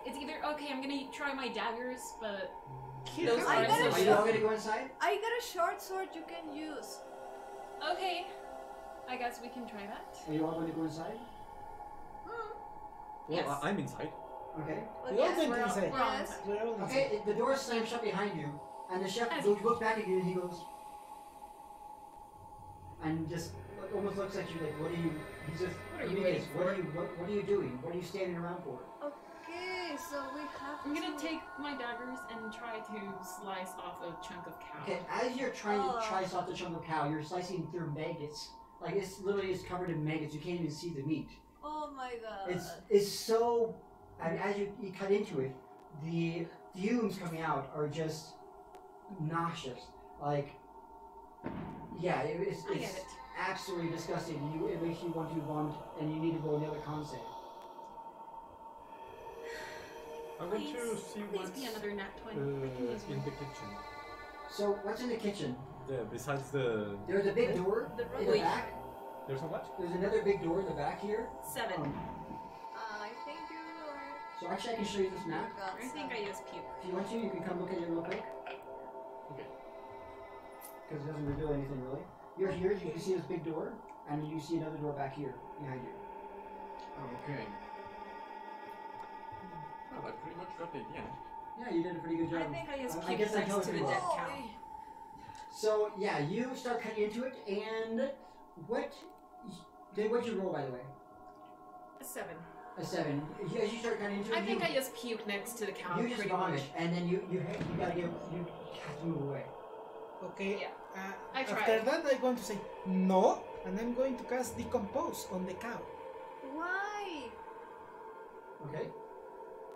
It's either okay. I'm gonna try my daggers, but Here, Those I are got a Are you all gonna go inside? I got a short sword you can use. okay. I guess we can try that. Are you all going to go inside? Hmm. Well, Yes. I'm inside. Okay. Well, We all yes, went we're all- inside. we're all Yes. inside. We're all inside. Okay. The door slams shut behind you, and the chef As- looks back at you and he goes, and just almost looks at you like, "What are you?" He's just, What are you "What waiting is- What are you doing? What are you standing around for?" Okay, so we have I'm gonna to... take my daggers and try to slice off a chunk of cow. Okay. As you're trying Oh. to slice off the chunk of cow, you're slicing through maggots. Like it's literally is covered in maggots. You can't even see the meat. Oh my god. It's so. I mean, as you cut into it, the fumes coming out are just nauseous. Like, yeah, it's I get it. absolutely disgusting. It makes you want to vomit, and you need to roll another con save. I want to Please, see please what's be another nat 20. in the kitchen. So, what's in the kitchen? There, besides the. There's a big door The in the wait. back. There's a what? There's another big door in the back here. 7. I think you are... So actually, I can show you this map. got I think I just puke. If you want to, you can come look at it real quick. Okay. Because it doesn't reveal anything really. You're here, you can see this big door, and you see another door back here, behind you. Okay. Well, I pretty much got it, yeah. Yeah, you did a pretty good job. I think I just I puked guess I next told to the you. dead Oh, cow. So, yeah, you start cutting into it, and what'd you roll, by the way? A 7. A 7. As you start cutting into it, I think I just puked next to the cow you just pretty vomit, much. and then you gotta get, you have to move away. Okay. Yeah. I After tried. that, I'm going to say no, and I'm going to cast Decompose on the cow. why? Okay?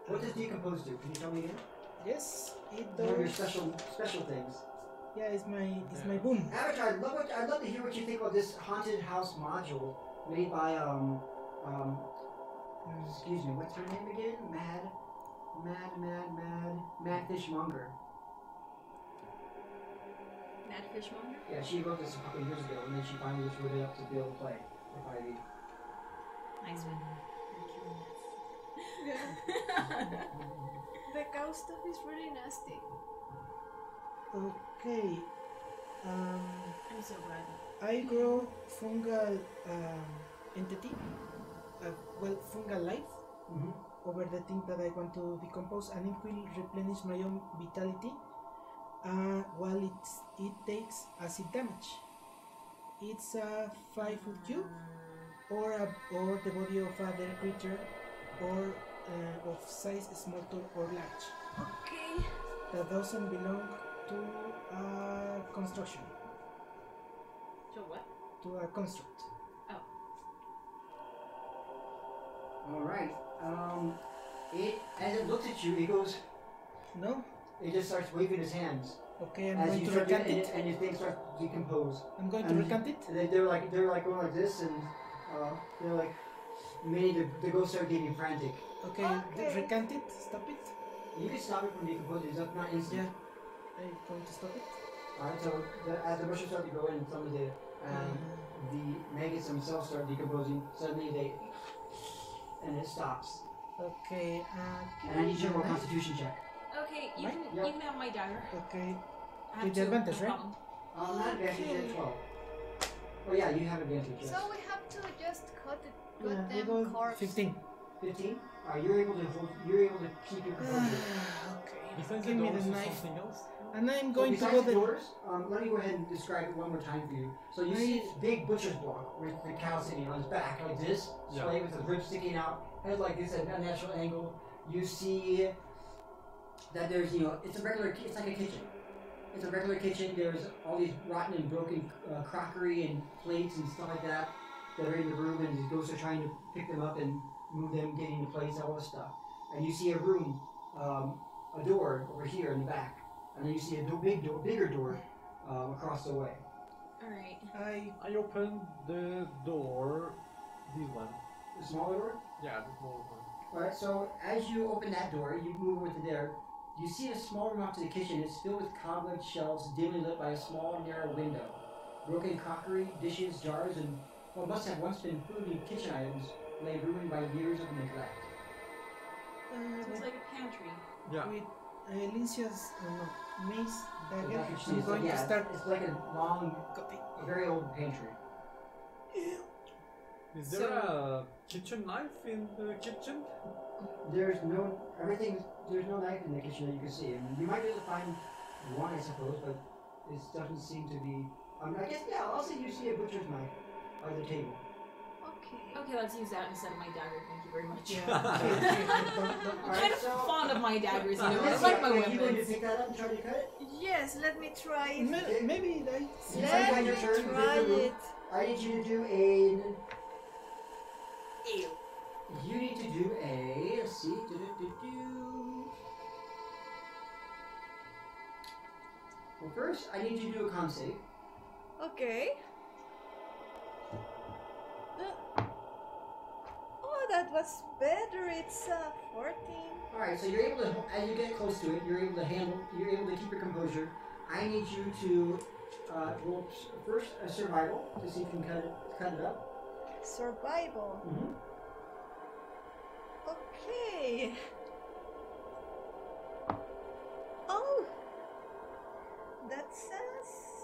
What does decompose do? Can you tell me again? Yes, it One of your does. special things. Yeah, it's my boom. Avatar, I'd love to hear what you think of this haunted house module made by excuse me, what's her name again? Mad Fishmonger. Mad fishmonger? Yeah, she wrote this a couple of years ago, and then she finally just wrote it up to be able to play for 5e. Nice one. The cow stuff is really nasty. Okay. I'm so glad. I grow fungal entity. Fungal life. Mm-hmm. over the thing that I want to decompose, and it will replenish my own vitality while it takes acid damage. It's a 5-foot cube, or the body of other creature, or of size small to or large. Okay. That doesn't belong to a construction. To what? To a construct. Alright. As it looks at you, it goes. No? It just starts waving his hands. Okay, I'm as going you to start recant doing- it. and your things start to decompose. I'm going to And recant it. They're like going like this, and they're like. Many the ghosts start getting frantic. Okay, Okay. recant it. Stop it. You can stop it from decomposing. It's not instant. Yeah. I'm going to stop it. Alright, so as the mushrooms start to go in, some of the maggots themselves start decomposing. Suddenly and it stops. Okay. And I need you to roll a Constitution check. Okay, you Right? can Yep. you can have my dagger. Okay. I have With the two, advantage, no right? problem. Not advantage at 12. Oh yeah, you have advantage. Yes. So we have to just cut it. Yeah, Cut I them go corpse. 15. 15. You're able to hold. You're able to keep your composure. Okay. Besides Give the me doors, the is knife. something else? And I'm So going to besides go the the doors, let me go ahead and describe it one more time for you. So you see this big butcher's block with the cow sitting on his back like this, Yeah. sway with the ribs sticking out, head like this at an unnatural angle. You see that there's, it's like a kitchen. It's a regular kitchen. There's all these rotten and broken crockery and plates and stuff like that are in the room, and these ghosts are trying to pick them up and move them, get into place, all this stuff. And you see a room, a door over here in the back, and then you see a bigger door across the way. Alright. I opened the door, this one. The smaller door? Yeah, the small one. Alright, so as you open that door, you move over to there, you see a small room off to the kitchen. It's filled with cobweb shelves dimly lit by a small, narrow window. Broken crockery, dishes, jars, and what must have once been food and kitchen items lay ruined by years of neglect. So it's like a pantry. Yeah. with Elincia's mace So dagger. that's what you see. I'm It's going like, to start it's like a long, cutting. a very old pantry. Is there a kitchen knife in the kitchen? There's no knife in the kitchen that you can see. And you might be able to find one, I suppose, but it doesn't seem to be. I guess, yeah, I'll say you see a butcher's knife by the table. Okay. Okay, let's use that instead of my dagger. Thank you very much. Yeah. I'm kind of fond of my daggers, you know. I Yes, like my are you going to weapons. pick that up and try to cut it? Yes, let me try it. Maybe I. Let Let your me turn, try do the it. I need you to do a. Ew. You need to do a. Let's see. Well, first, I need you to do a con save. Okay. Oh, that was better. It's 14. All right, so you're able to, as you get close to it, you're able to keep your composure. I need you to roll first a survival to see if you can cut it up. Survival. Mm-hmm. Okay. Oh, that's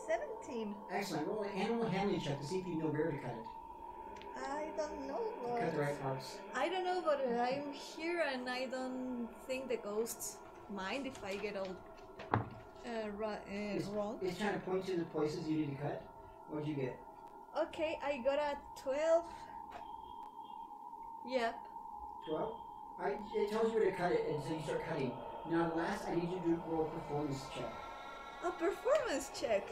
17. Excellent. Roll an animal handling check to see if you know where to cut it. I don't know Cut the what. right parts. I don't know, but I'm here and I don't think the ghosts mind if I get all wrong. It's trying to point to the places you need to cut. What'd you get? Okay, I got a 12. Yep. 12? It tells you where to cut it, and so you start cutting. Now, last, I need you to roll a performance check. A performance check.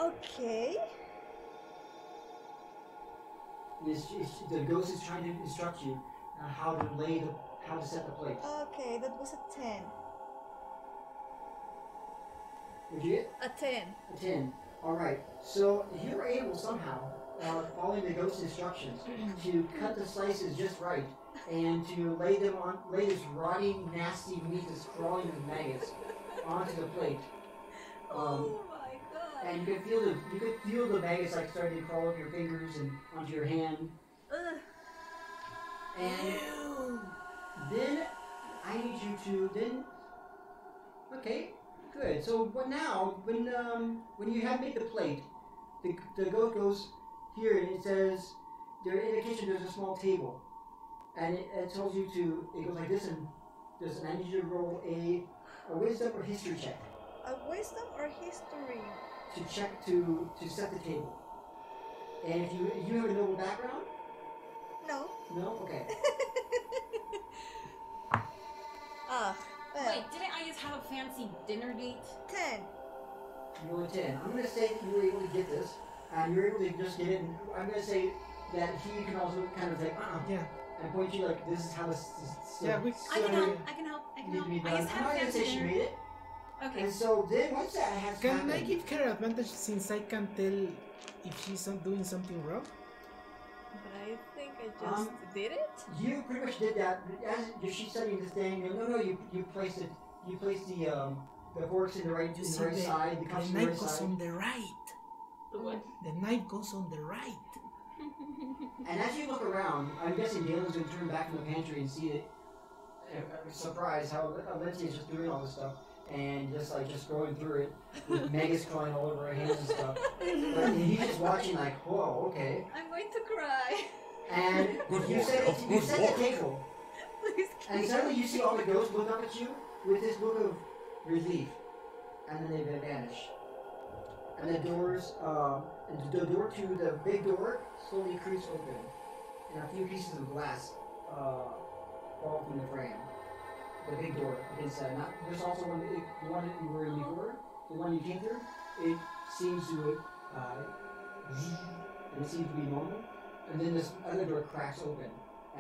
Okay. The ghost is trying to instruct you how to set the plate. Okay, that was a 10. What'd you get? A 10. A 10. Alright, so you were able somehow, following the ghost's instructions, to cut the slices just right, and to lay this rotting, nasty meat that's crawling with maggots onto the plate. Oh my god. And you could feel the maggots like starting to crawl up your fingers and onto your hand. Ugh. And then I need you to okay, good. So what now? When you have made the plate, the goat goes here and it says there in the kitchen. There's a small table, and it tells you to. It goes like this, and I need you to roll a wisdom or history check A wisdom or history? to check to set the table. And if you have a noble background, No. no, okay. Well, Wait, didn't I just have a fancy dinner date? 10. You roll a 10. I'm gonna say that you were able to get this, and you're able to just get it. And I'm gonna say that he can also kind of like Yeah. and point you like this is how this. Yeah, we. I can help. I can help. I can Need help. to be I done. just I'm not had a gonna say fancy she dinner. made it. Okay. And so then once that has Can happened, I give her advantage since I can tell if she's not doing something wrong? But I think I just did it. you pretty much did that. As she's studying this thing, you placed it. You placed the forks in the right side, the cups the in the knife right goes side. on the right. The what? The knife goes on the right. And as you look around, I'm guessing Galen's going to turn back from the pantry and see it. Surprised how Elincia is just doing all this stuff and just going through it with megas crawling all over her hands and stuff. But he's just watching like, whoa, okay. I'm going to cry. And you set the table, Please and keep suddenly you see all the ghosts look up at you with this look of relief, and then they vanish. And the doors, the door to the big door slowly creaks open, and a few pieces of glass fall from the frame. The big door inside. There's also the one that you were in before, the one you came through. It seems to, and it seems to be normal. And then this other door cracks open,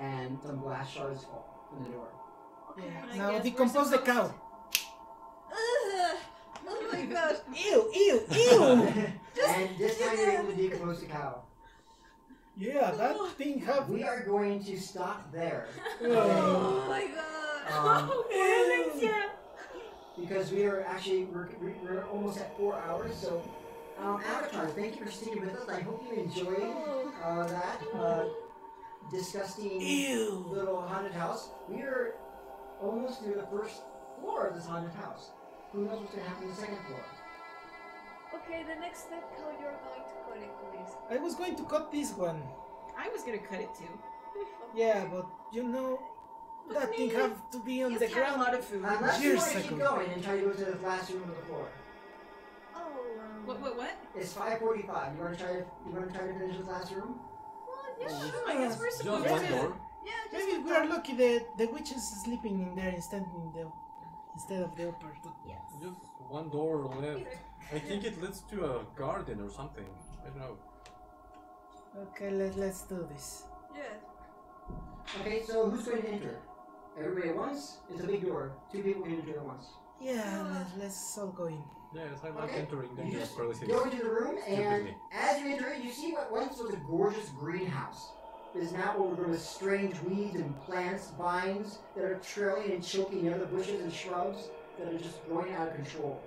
and some glass shards fall from the door. Okay, I Now guess decompose the we're cow. Ugh. Oh my god. Ew, ew, ew! And this time you're able to decompose the cow. Yeah, that thing have. We are going to stop there. Oh my god. Elincia. Because we're almost at 4 hours, so Avatar, thank you for sticking with us. I hope you enjoyed that disgusting little haunted house. We are almost through the first floor of this haunted house. Who knows what's going to happen in the second floor? Okay, the next step, how you're going to cut it, please. I was going to cut this one. I was gonna cut it too. Yeah, but you know, that thing have to be on You the just had a ground. lot of food. Unless you Years want to keep ago. going and try to go to the last room on the floor. Oh, What? It's 5:45. You want to try to finish this last room? Well, yeah, Sure, sure. I guess we're Just supposed one to. door. Yeah, just Maybe we are lucky the witch is sleeping in there instead of the upper. Yes. Just one door left. I think it leads to a garden or something. I don't know. Okay, let's do this. Yeah. Okay, so who's going to enter? Everybody at once? It's a big door. 2 people can enter at once. Yeah, let's all go in. Yes, I like Okay. entering You dangerous just places. go into the room, and Stupidly. as you enter it, you see what once was a gorgeous greenhouse. It is now overgrown with strange weeds and plants, vines that are trailing and choking other bushes and shrubs that are just growing out of control.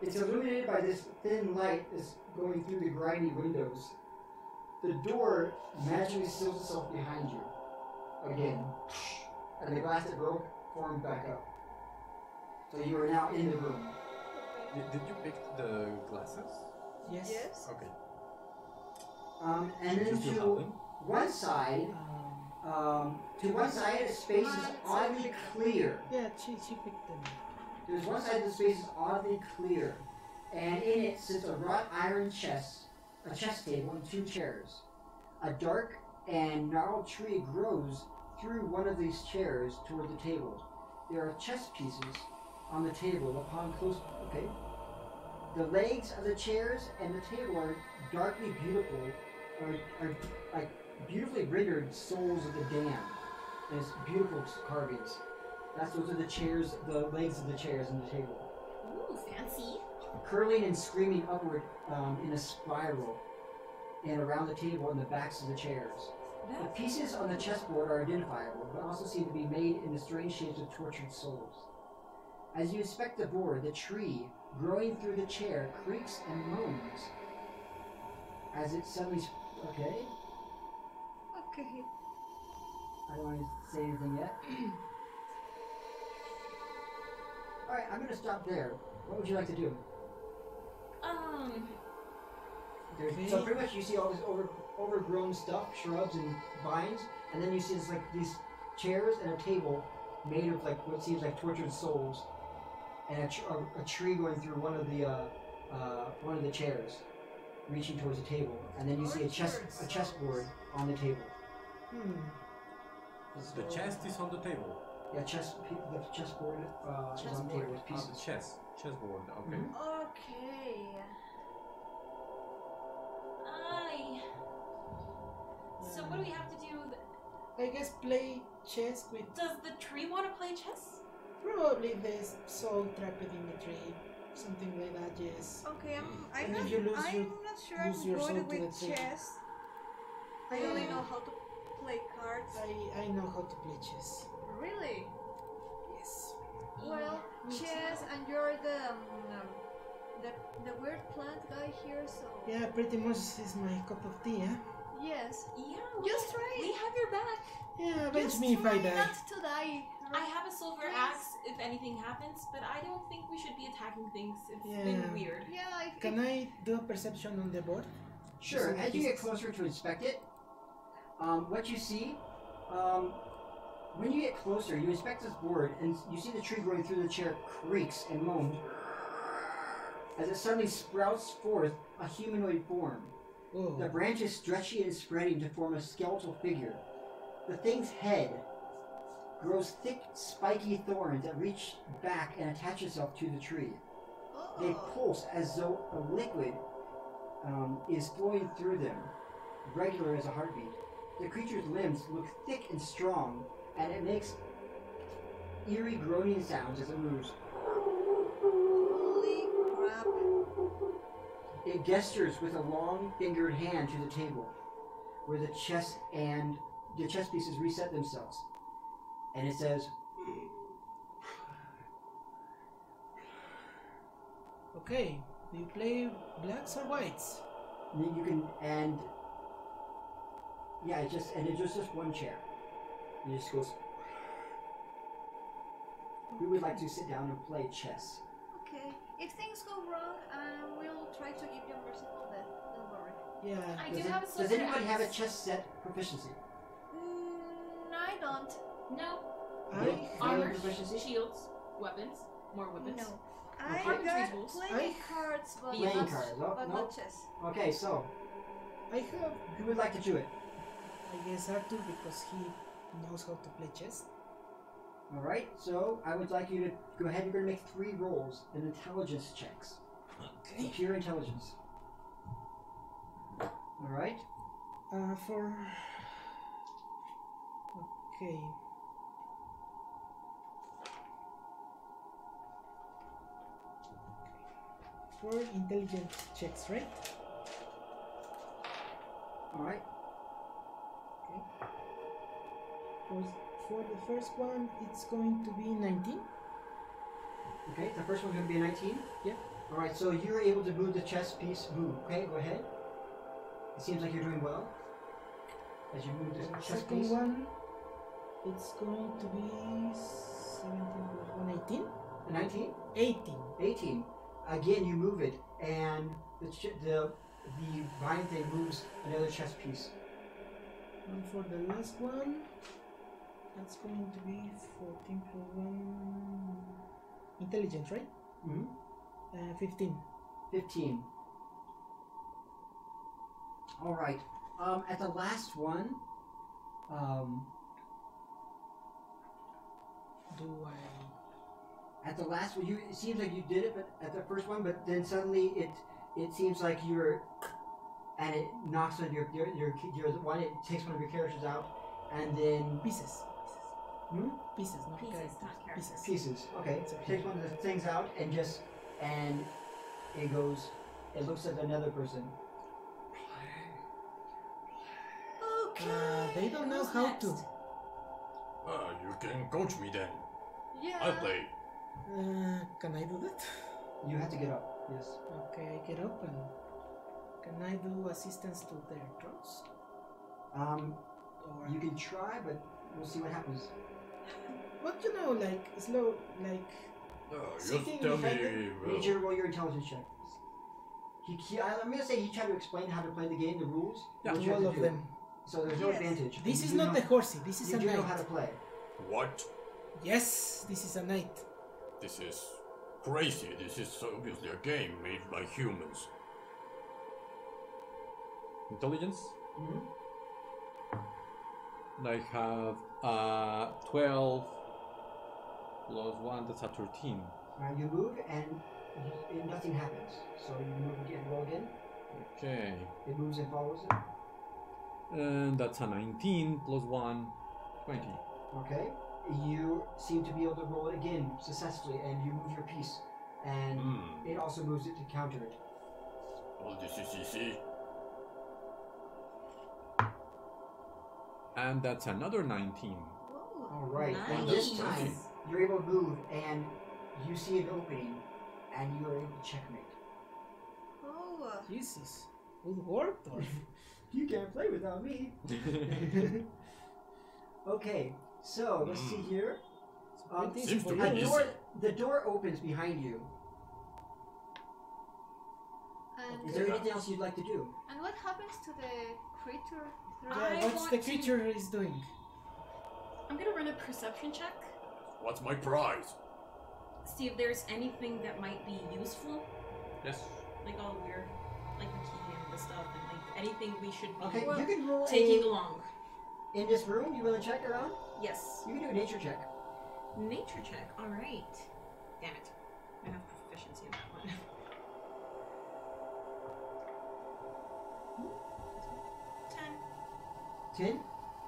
It's illuminated by this thin light that's going through the grimy windows. The door magically seals itself behind you. Again. And the glass that broke formed back up. So you are now in the room. Did you pick the glasses? Yes. Yes. Okay. And then Just do to something. one side, the space is oddly clear. Yeah, she picked them. There's one side of the space is oddly clear, and in it sits a wrought iron chess, a chess table, and 2 chairs. A dark and gnarled tree grows through one of these chairs toward the table. There are chess pieces on the table upon close. Okay. The legs of the chairs and the table are darkly beautiful, are like beautifully rendered souls of the damned. And it's beautiful carvings. Those are the chairs, the legs of the chairs and the table. Ooh, fancy. Curling and screaming upward in a spiral and around the table and the backs of the chairs. The pieces on the chessboard are identifiable, but also seem to be made in the strange shapes of tortured souls. As you inspect the board, the tree growing through the chair creaks and moans. As it suddenly... Okay, Okay. I don't want to say anything yet. Alright, I'm going to stop there. What would you like to do? So pretty much you see all this overgrown stuff, shrubs and vines, and then you see this, like these chairs and a table made of like what seems like tortured souls, and a tree going through one of the chairs, reaching towards the table, and then you see a chessboard on the table. The chest is on the table. Yeah, the chessboard is on the table with pieces. Chessboard. Okay. Okay. So what do we have to do? I guess play chess with. Does the tree want to play chess? Probably there's soul trapped in the tree. Something like that, yes. Okay, I'm And not, if you lose I'm your- not sure I'm lose your soul good to with the tree. chess. I only know how to play cards. I know how to play chess. Really? Yes. Well, me too. chess, and you're the weird plant guy here, so Yeah, pretty much is my cup of tea, huh? yes. Yeah. Just try We it. have your back. Yeah, avenge Just me if try I die. not to die. I have a silver Please. axe if anything happens, but I don't think we should be attacking things. It's Yeah. been weird. Yeah, Can I do a perception on the board? Sure. So As you get pieces. closer to inspect it, what you see, when you get closer, you inspect this board, and you see the tree growing through the chair creaks and moans as it suddenly sprouts forth a humanoid form. Oh. The branch is stretchy and spreading to form a skeletal figure. The thing's head grows thick, spiky thorns that reach back and attach itself to the tree. They pulse as though a liquid is flowing through them, regular as a heartbeat. The creature's limbs look thick and strong, and it makes eerie groaning sounds as it moves. Holy crap. It gestures with a long-fingered hand to the table, where the chess pieces reset themselves. And it says, Okay, do you play blacks or whites? you can, and yeah, it's just one chair. And it just goes, we would like to sit down and play chess. Okay. If things go wrong, we'll try to give you a merciful death. Don't worry. Yeah. I do have a silver Does anybody have a axe. chess set proficiency? I don't. No. No? Armor, Proficiency? shields, weapons, more weapons. No. Okay. I Carpentry got tools. playing cards, but Playing not, cards, oh, but no. not chess. Okay, so I have, who would like to do it? I guess, Arthur because he knows how to play chess. All right, so I would like you to go ahead. You're going to make 3 rolls in intelligence checks. Okay. Pure intelligence. All right. For. Okay. For intelligence checks, right? All right. For the first one, it's going to be 19. Okay, the first one's going to be a 19? Yeah. All right, so you're able to move the chess piece. Move. Okay, go ahead. It seems like you're doing well. As you move the The chess second piece. one, it's going to be 17 plus 1, 18. A 19? 18. 18. Again, you move it, and the vine thing moves another chess piece. And for the last one, that's going to be 14 plus 1. Intelligence, right? Mm-hmm. 15. 15. All right. At the last one, Do I. at the last one, it seems like you did it, but at the first one, but then suddenly it seems like you're, and it knocks on your one. It takes one of your characters out, and then Pieces. Pieces, not Pieces, characters. not characters. Pieces. pieces. Okay, It's okay. takes one of the things out and it goes. It looks at another person. Okay. They don't know Who's how next? to. You can coach me then. Yeah. I'll play. Can I do that? You have to get up. Yes. Okay, I get up and. Can I do assistance to their throats? Or. You can try, but we'll see what happens. But you know, like, slow, like. Just Sitting tell behind me. Need you to roll your intelligence check. I'm gonna say he tried to explain how to play the game, the rules. Yeah. what To you have all to of do. them. So there's no Yes. advantage. This You is do not know- the horsey, this is You a do know how to knight. play. What? Yes, this is a night. This is crazy. This is obviously a game made by humans. Intelligence? Mhm. And I have 12 plus 1, that's a 13. You move and nothing happens. So you move again, roll again. Okay. It moves and follows it. And that's a 19 plus 1, 20. Okay. You seem to be able to roll it again successfully, and you move your piece, and it also moves it to counter it. Well, this is easy. And that's another 19. All right. Nice. And this time you're able to move, and you see an opening, and you are able to checkmate. Oh. Jesus. Good work, Thor. You can't play without me. Okay. So let's see here. Seems to be A easy. the door opens behind you. And, Is there anything else you'd like to do? and what happens to the creature? Yeah, what's the creature is doing? I'm gonna run a perception check. What's my prize? See if there's anything that might be useful. Yes. Like all weird, like the key and the stuff, and like anything we should be Okay, you can roll taking along. in this room. You want to check around? Yes. You can do a nature check. Nature check. All right. Damn it. I have proficiency in that one. 10. 10?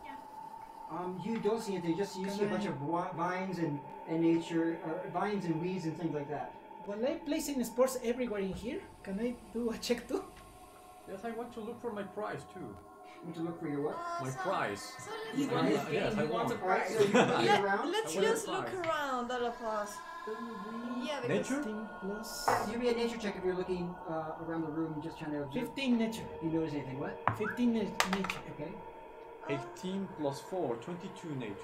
Yeah. You don't see anything. You see a bunch of vines and nature, vines and weeds and things like that. While I'm placing sports everywhere in here, can I do a check too? Yes, I want to look for my prize too. You want to look for your what? My prize. So He let's, won his Right. game. Yes, I He wants a won. Alright, prize. so you're looking around. let's I want just a look prize. around, all of us. Yeah, because Nature? 15 plus Give me a nature check if you're looking around the room, just trying to observe. 15 nature. You notice anything? What? 15 nature. Okay. 18 plus 4, 22 nature.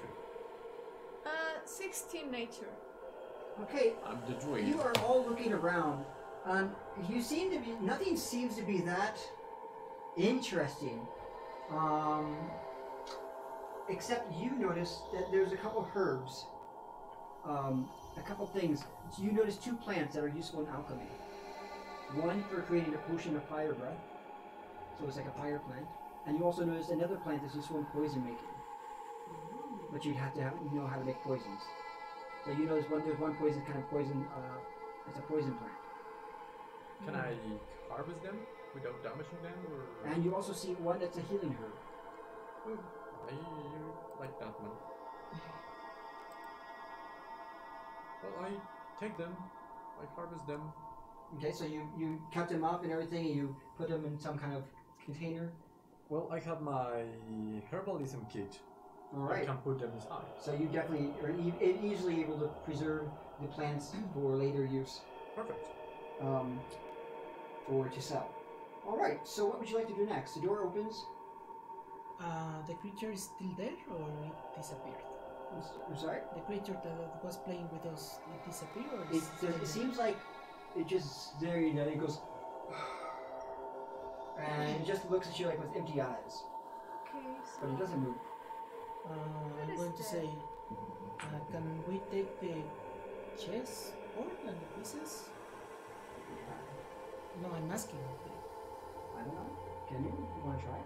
16 nature. Okay. I'm the druid. You are all looking around. You seem to be. Nothing seems to be that interesting. Except you notice that there's a couple herbs. A couple things. So you notice 2 plants that are useful in alchemy. One for creating a potion of fire breath. So it's like a fire plant. And you also notice another plant that's useful in poison making. But you'd have to know how to make poisons. So you notice there's one poison kind of poison. It's a poison plant. Can I harvest them without damaging them? Or... And you also see one that's a healing herb. I like that one. Well, I take them, I harvest them. Okay, so you cut them up and everything, and you put them in some kind of container. Well, I have my herbalism kit. All I right. can put them inside. So you definitely are easily able to preserve the plants for later use, Perfect. or to sell. All right. So what would you like to do next? The door opens. The creature is still there or it disappeared? I'm sorry. The creature that was playing with us, it disappeared or It seems like it just there. You know, it goes, and it just looks at you like with empty eyes, Okay, so but it doesn't move. I'm is going to that? say, can we take the chest board and the pieces? No, I'm asking. I don't know. Can you? You want to try?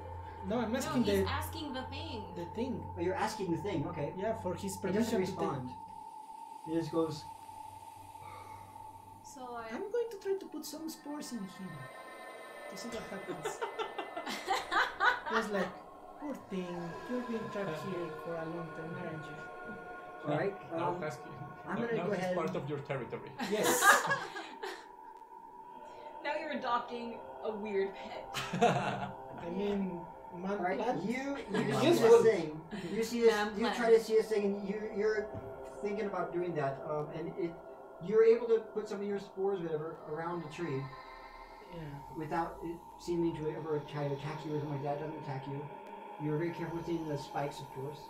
No, I'm No, asking he's asking the thing. the thing. Oh, you're asking the thing. Okay. Yeah, for his It doesn't permission to respond. It just goes. So take. I'm going to try to put some spores in him to see what happens. It's like, poor thing, you've been trapped here for a long time, aren't you? All right. Now ask you. I'm gonna now go it's ahead part and- of your territory. Yes. Now you're adopting a weird pet. I mean, man All right. plant. You Yes, see this well- thing. You see this. Man You plant. try to see this thing, and you're thinking about doing that. And you're able to put some of your spores, whatever, around the tree Yeah. without it seeming to ever try to attack you or something like that. It doesn't attack you. You're very careful with the spikes, of course.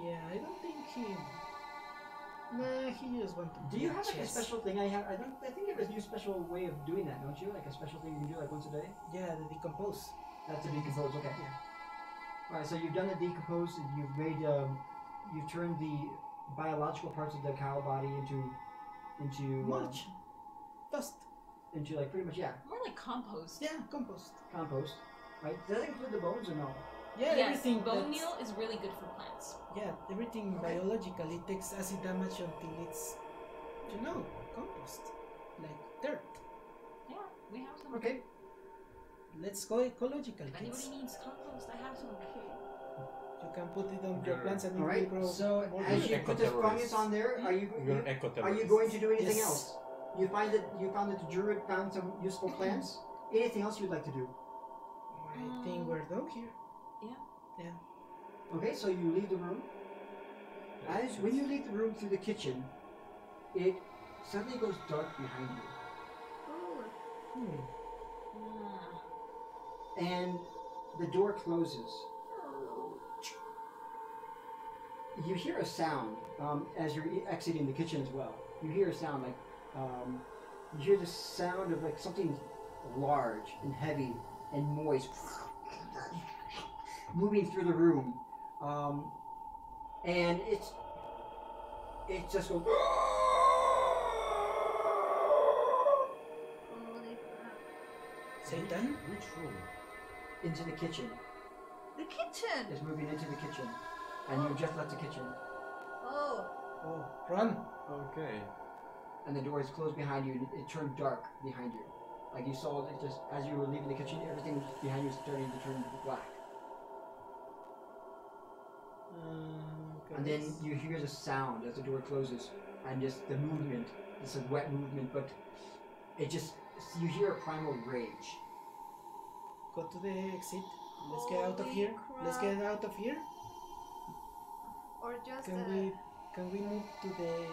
Yeah, I don't think he. Nah, he just want to. Do you have like a chess. special thing? I think you have a new special way of doing that, don't you? Like a special thing you can do like once a day. Yeah, the decompose. That's a decompose. Okay. Yeah. All right. So you've done the decompose. And you've made you've turned the biological parts of the cow body into Mulch. Dust. into like pretty much More like compost. Yeah, compost. compost. Right? Does that include the bones or no? Yeah, Yes, everything. bone that's- meal is really good for plants. Yeah, everything biologically takes acid damage until it's, compost. Like dirt. Yeah, we have some. Okay. Let's go ecological, If kids. anybody needs compost, I have some. You can put it on your plants and it All will right. grow So more. as you good. put this fungus on there, are you You're an are you going to do anything Yes. else? You found that the druid found some useful plants. Anything else you'd like to do? I think we're done here. Okay, so you leave the room. When you leave the room through the kitchen, it suddenly goes dark behind you, Ooh. and the door closes. You hear a sound as you're exiting the kitchen as well. You hear a sound like you hear the sound of like something large and heavy and moist moving through the room, and it just goes. Holy crap. Satan? Which room? Into the kitchen. The kitchen! Is moving into the kitchen, and you just left the kitchen, Oh. Oh, run! Okay. and the door is closed behind you, and it turned dark behind you. Like you saw it just as you were leaving the kitchen, everything behind you is starting to turn black. And then you hear the sound as the door closes, and just the movement. It's a wet movement, but it just, you hear a primal rage. Go to the exit. Let's get out of Holy here. Let's crap. get out of here. Or just Can we move to the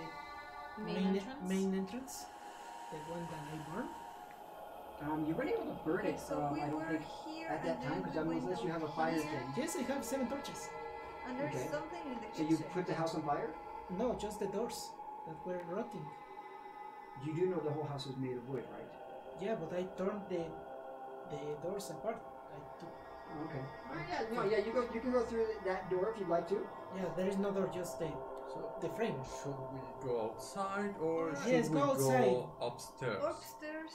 Main entrance? main entrance? The one that I burned? You weren't able to burn Okay, it, so we I don't were think, here at that and time, then because we went unless you have a over fire here, thing. Yes, I have 7 torches. And there's Okay. something in the So kitchen. you put the house on fire? No, just the doors that were rotting. You do know the whole house is made of wood, right? Yeah, but I turned the doors apart. I took. Okay. You can go through that door if you'd like to. Yeah, there is no door, just the frame. Should we go outside or Yes, should go we outside. go upstairs? Upstairs.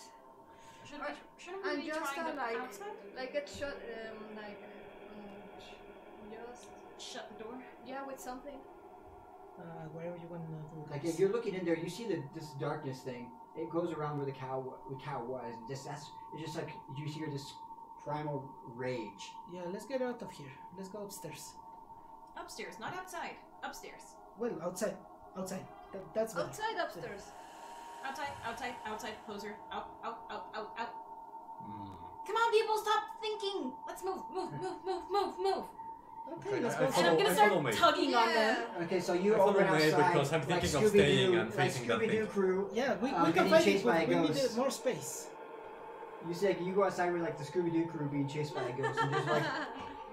Shouldn't And we be just trying to like outside? like get shut just Shut the door. yeah with something. Wherever you want to do. Like this. if you're looking in there, you see this darkness thing. It goes around where the cow was. And it's just like you hear this primal rage. Yeah, let's get out of here. Let's go upstairs. Upstairs, not outside. Upstairs. Well, outside. That's better. Outside upstairs. Outside, poser. Out. Hmm. Come on, people, stop thinking. Let's move. Okay, let's I go. follow- I'm gonna I follow start me. tugging on them. Okay, so you I all follow went May outside. because I'm like thinking of Scooby-Doo, staying and like facing that Scooby-Doo thing. crew. Yeah, we getting can fight chased it, by but a we need ghost. more space. You say you go outside with like the Scooby-Doo crew being chased by a ghost, and just like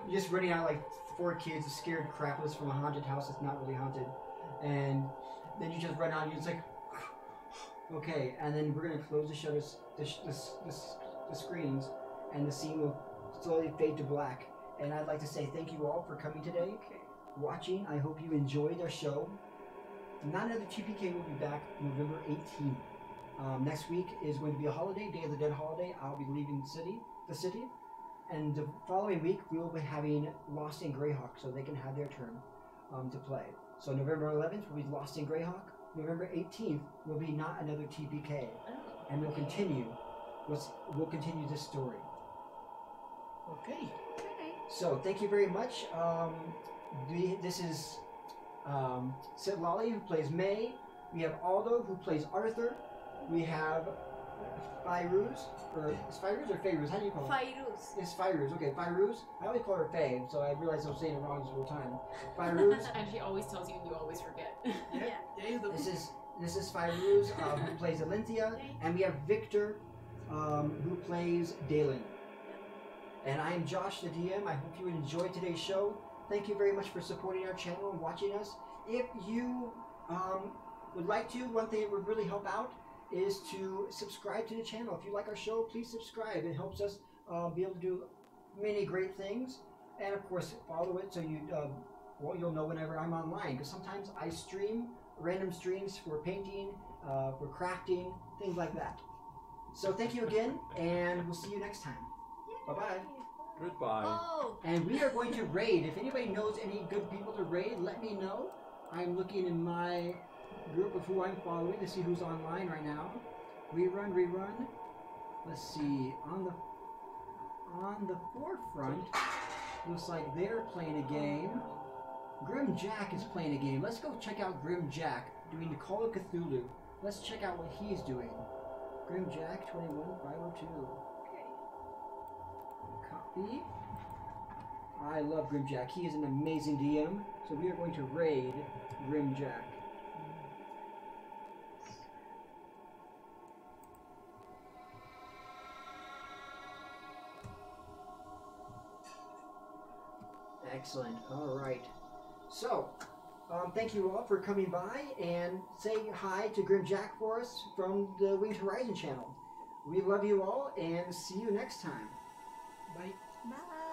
you're just running out like 4 kids scared crapless from a haunted house that's not really haunted, and then you just run out and you're just like, okay, and then we're gonna close the shutters, the screens, and the scene will slowly fade to black. And I'd like to say thank you all for coming today, watching. I hope you enjoyed our show. Not Another TPK will be back November 18th. Next week is going to be a holiday, Day of the Dead holiday. I'll be leaving the city, and the following week we will be having Lost in Greyhawk, so they can have their turn to play. So November 11th will be Lost in Greyhawk. November 18th will be Not Another TPK, and we'll continue this story. Okay. So thank you very much. This is Sid Lolly, who plays May. We have Aldo, who plays Arthur. We have Fairuz, or is Fairuz or Fairuz? How do you call it? Fairuz. It's Fairuz. Okay, Fairuz. I always call her Faye, so I realize I'm saying it wrong this whole time. Fairuz. And she always tells you and you always forget. Yeah, you do. This is Fairuz, who plays Elincia, and we have Victor, who plays Dalen. And I am Josh, the DM. I hope you enjoyed today's show. Thank you very much for supporting our channel and watching us. If you would like to, one thing that would really help out is to subscribe to the channel. If you like our show, please subscribe. It helps us be able to do many great things. And of course, follow it so you well, you'll know whenever I'm online, because sometimes I stream random streams for painting, for crafting, things like that. So thank you again, and we'll see you next time. Bye-bye. Goodbye. Oh, And we are going to raid. If anybody knows any good people to raid, let me know. I'm looking in my group of who I'm following to see who's online right now. Rerun. Let's see. On the forefront, looks like they're playing a game. Grim Jack is playing a game. Let's go check out Grim Jack doing the Call of Cthulhu. Let's check out what he's doing. Grim Jack 21502. Copy. I love Grim Jack. He is an amazing DM. So we are going to raid Grim Jack. Excellent. All right. So, thank you all for coming by, and say hi to Grim Jack for us from the Winged Horizon channel. We love you all, and see you next time. Bye. bye.